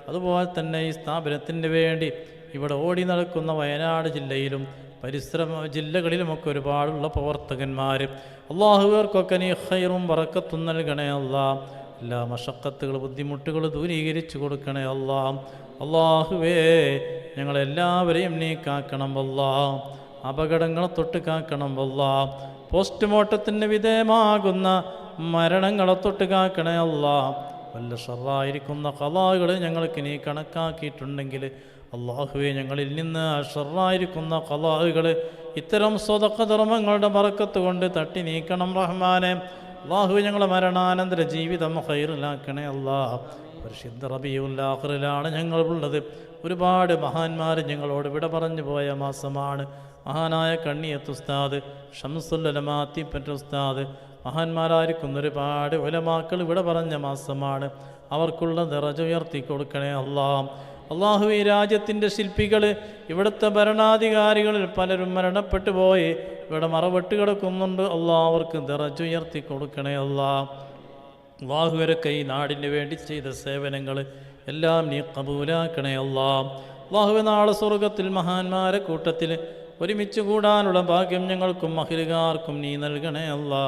[SPEAKER 6] അതുപോലെ തന്നെ ഈ സ്ഥാപനത്തിന് വേണ്ടി ഇവിടെ ഓടി നടക്കുന്ന വയനാട് ജില്ലയിലും പരിസര ജില്ലകളിലുമൊക്കെ ഒരുപാടുള്ള പ്രവർത്തകന്മാർ, അള്ളാഹുവർക്കൊക്കെ നീ ഖൈറും ബറക്കത്തും നൽകണേ അല്ലാ. എല്ലാ മശക്കത്തുകൾ ബുദ്ധിമുട്ടുകൾ ദൂരീകരിച്ചു കൊടുക്കണേ അല്ലാ. അള്ളാഹുവേ ഞങ്ങളെല്ലാവരെയും നീ കാക്കണം അല്ലാ. അപകടങ്ങളെ തൊട്ട് കാക്കണം അല്ലാ. പോസ്റ്റ്മോർട്ടത്തിന് വിധേയമാകുന്ന മരണങ്ങളെ തൊട്ട് കാക്കണേ അല്ലാ. വല്ല ഷർറായിരിക്കുന്ന ഖലാകൾ ഞങ്ങൾക്ക് നീ കണക്കാക്കിയിട്ടുണ്ടെങ്കിൽ അള്ളാഹുവെ ഞങ്ങളിൽ നിന്ന് ആ ഷർറായിരിക്കുന്ന ഖലാകൾ ഇത്തരം സ്വതക്ക ധർമ്മങ്ങളുടെ ബറക്കത്ത് കൊണ്ട് തട്ടി നീക്കണം റഹ്മാനെ. അള്ളാഹുവെ ഞങ്ങളെ മരണാനന്തര ജീവിതം ഖൈറിലാക്കണേ അല്ലാ. പരിശുദ്ധ റബീഉൽ ആഖിറിലാണ് ഞങ്ങളുള്ളത്. ഒരുപാട് മഹാന്മാർ ഞങ്ങളോട് വിട പറഞ്ഞു പോയ മാസമാണ്. മഹാനായ കണ്ണിയത്ത് ഉസ്താദ്, ഷംസുൽ ഉലമാ അത്തിപ്പറ്റ ഉസ്താദ്, മഹാന്മാരായിരിക്കുന്ന ഒരുപാട് ഉലമാക്കൾ ഇവിടെ പറഞ്ഞ മാസമാണ്. അവർക്കുള്ള ദറജ ഉയർത്തി കൊടുക്കണേ അല്ലാ. അള്ളാഹു ഈ രാജ്യത്തിൻ്റെ ശില്പികൾ, ഇവിടുത്തെ ഭരണാധികാരികളിൽ പലരും മരണപ്പെട്ടു പോയി ഇവിടെ മറവിട്ട് കിടക്കുന്നുണ്ട്. അള്ളാഹ് അവർക്ക് ദറജ ഉയർത്തി കൊടുക്കണേ അല്ലാ. അള്ളാഹുവരൊക്കെ ഈ നാടിന് വേണ്ടി ചെയ്ത സേവനങ്ങൾ എല്ലാം നീ കബൂലാക്കണേ അല്ലാ. അള്ളാഹുവെ നാളെ സ്വർഗത്തിൽ മഹാന്മാരെ കൂട്ടത്തിൽ ഒരുമിച്ച് കൂടാനുള്ള ഭാഗ്യം ഞങ്ങൾക്കും മഹിലുകാർക്കും നീ നൽകണേ അല്ലാ.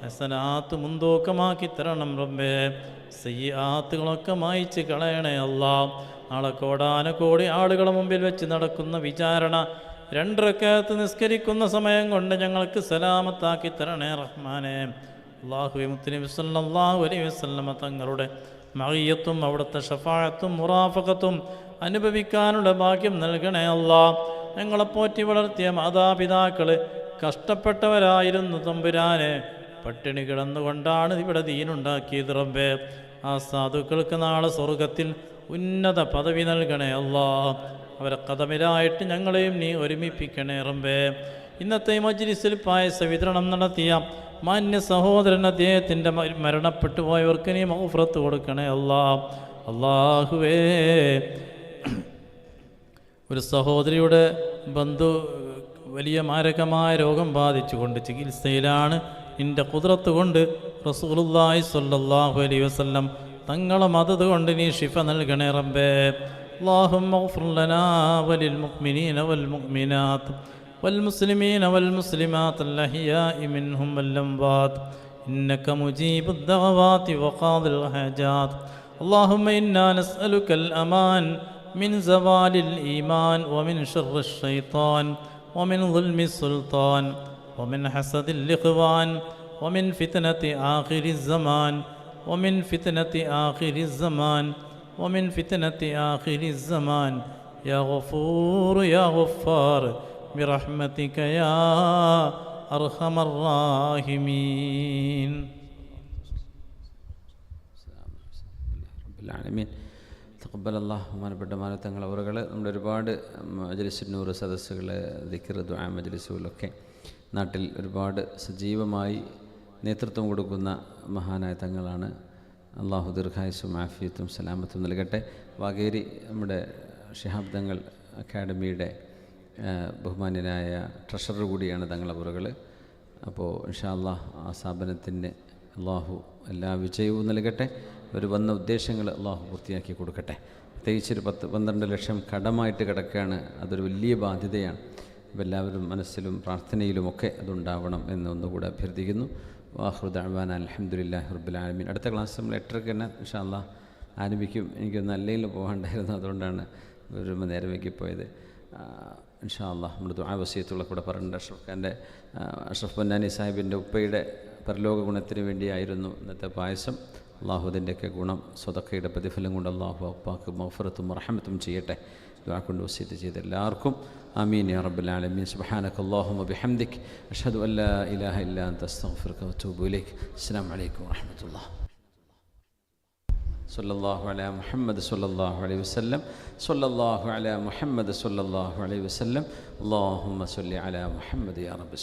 [SPEAKER 6] ഹസനാത്ത് മുൻതൂക്കമാക്കി തരണം റബ്ബേ. സയ്യിആത്തുകളൊക്കെ മായിച്ച് കളയണേ അല്ലാ. നാളെ കോടാനകോടി ആളുകളെ മുമ്പിൽ വെച്ച് നടക്കുന്ന വിചാരണ 2 റക്അത്ത് നിസ്കരിക്കുന്ന സമയം കൊണ്ട് ഞങ്ങൾക്ക് സലാമത്താക്കി തരണേ റഹ്മാനെ. അല്ലാഹുവേ മുത്തുനബി സല്ലല്ലാഹു അലൈഹി വസല്ലമ തങ്ങളുടെ മഅയ്യത്തും അവിടുത്തെ ഷഫാഅത്തും മുറാഫഖത്തും അനുഭവിക്കാനുള്ള ഭാഗ്യം നൽകണേ അല്ലാ. ഞങ്ങളെ പോറ്റി വളർത്തിയ മാതാപിതാക്കൾ കഷ്ടപ്പെട്ടവരായിരുന്നു തമ്പുരാനെ. പട്ടിണി കിടന്നുകൊണ്ടാണ് ഇവിടെ ദീനുണ്ടാക്കിയത് റബ്ബേ. ആ സാധുക്കൾക്ക് നാളെ സ്വർഗത്തിൽ ഉന്നത പദവി നൽകണേ അല്ലാ. അവരെ കദമിലായിട്ട് ഞങ്ങളെയും നീ ഒരുമിപ്പിക്കണേ റബ്ബേ. ഇന്നത്തെ മജ്ലിസിൽ പായസ വിതരണം നടത്തിയ മാന്യ സഹോദരൻ, അദ്ദേഹത്തിൻ്റെ മരണപ്പെട്ടു പോയവർക്ക് നീ മഗ്ഫിറത്ത് കൊടുക്കണേ അല്ലാ. അല്ലാഹുവേ, ഒരു സഹോദരിയുടെ ബന്ധു വലിയ മാരകമായ രോഗം ബാധിച്ചുകൊണ്ട് ചികിത്സയിലാണ്. നിൻ്റെ ഖുദ്റത്ത് കൊണ്ട് റസൂലുള്ളാഹി സ്വല്ലല്ലാഹു അലൈഹി വസല്ലം തങ്ങളെ മദദ് കൊണ്ട് നീ ശിഫ നൽകണേ റബ്ബേ. അല്ലാഹുമ്മ ഗ്ഫിർ ലനാ വലിൽ മുഅ്മിനീന വൽ മുഅ്മിനാത്ത് വൽ മുസ്ലിമീന വൽ മുസ്ലിമാത്ത് അൽ അഹ്യാഇ മിൻഹും വൽ അംവാത്ത് ഇന്നക മുജീബുദ് ദഅവാതി വഖാദിൽ ഹാജാത്ത്. അല്ലാഹുമ്മ ഇന്നാ നസ്അലുകൽ അമാൻ من زوال الإيمان ومن شر الشيطان ومن ظلم السلطان ومن حسد الإخوان ومن فتنة آخر الزمان ومن فتنة آخر الزمان ومن فتنة آخر الزمان يا غفور يا غفار برحمتك يا أرحم الراحمين.
[SPEAKER 4] رب العالمين. തഖബ്ബലല്ലാഹ്. ബഹുമാനപ്പെട്ട മാനത്തങ്ങൾ അവറുകൾ നമ്മുടെ ഒരുപാട് മജ്ലിസുൻ നൂർ സദസ്സുകൾ, ദിക്ർ, ദുആ മജ്ലിസുകളൊക്കെ നാട്ടിൽ ഒരുപാട് സജീവമായി നേതൃത്വം കൊടുക്കുന്ന മഹാനായ തങ്ങളാണ്. അള്ളാഹു ദീർഘായുസ്സും ആഫിയത്തും സലാമത്തും നൽകട്ടെ. വാഗേരി നമ്മുടെ ശിഹാബ് തങ്ങൾ അക്കാഡമിയുടെ ബഹുമാന്യനായ ട്രഷറർ കൂടിയാണ് തങ്ങൾ അവറുകൾ. അപ്പോൾ ഇൻഷാ അല്ലാഹ് ആ സ്ഥാപനത്തിന് അള്ളാഹു എല്ലാ വിജയവും നൽകട്ടെ. ഒരു വന്ന ഉദ്ദേശങ്ങൾ അള്ളാഹു പൂർത്തിയാക്കി കൊടുക്കട്ടെ. പ്രത്യേകിച്ചൊരു 10-12 ലക്ഷം കടമായിട്ട് കിടക്കുകയാണ്. അതൊരു വലിയ ബാധ്യതയാണ്. അപ്പോൾ എല്ലാവരും മനസ്സിലും പ്രാർത്ഥനയിലുമൊക്കെ അതുണ്ടാവണം എന്ന് ഒന്നുകൂടെ അഭ്യർത്ഥിക്കുന്നു. വാഖിറു ദഅ്വാനാ അൽഹംദുലില്ലാഹി റബ്ബിൽ ആലമീൻ. അടുത്ത ക്ലാസ് നമ്മൾ 8:30 തന്നെ ഇൻഷാ അല്ലാഹ് ആരംഭിക്കും. എനിക്കൊന്ന് അല്ലയിൽ പോകാണ്ടായിരുന്നു, അതുകൊണ്ടാണ് ഒരു നേരം വൈകിപ്പോയത്. ഇൻഷാ അല്ലാഹ് നമ്മുടെ ദുആ വസിയത്തുള്ള കൂടെ പറഞ്ഞിട്ടുണ്ട്. അഷ്റഫ് പൊന്നാനി സാഹിബിൻ്റെ ഉപ്പയുടെ പരലോക ഗുണത്തിന് വേണ്ടിയായിരുന്നു ഇന്നത്തെ പായസം. അള്ളാഹു അതിൻ്റെയൊക്കെ ഗുണം സ്വതക്കയുടെ പ്രതിഫലം കൊണ്ട് അള്ളാഹു അപ്പാക്ക് മഗ്ഫിറത്തും റഹ്മത്തും ചെയ്യട്ടെ. ദുആ കൊണ്ട് വസിയത്ത് ചെയ്ത എല്ലാവർക്കും ആമീൻ യാ റബ്ബൽ ആലമീൻ. സുബ്ഹാനക അല്ലാഹുമ്മ ബിഹംദിക അഷ്ഹദു അൻ ലാ ഇലാഹ ഇല്ലാ അൻത അസ്തഗ്ഫിറുക വഅതൂബു ഇലൈക്. അസ്സലാമു അലൈക്കും വറഹ്മത്തുള്ളാഹി. സല്ലല്ലാഹു അലാ മുഹമ്മദ് സല്ലല്ലാഹു അലൈഹി വസല്ലം. സല്ലല്ലാഹു അലാ മുഹമ്മദ് സല്ലല്ലാഹു അലൈഹി വസല്ലം. അല്ലാഹുമ്മ സല്ലി അലാ മുഹമ്മദ് യാ റബ്ബി.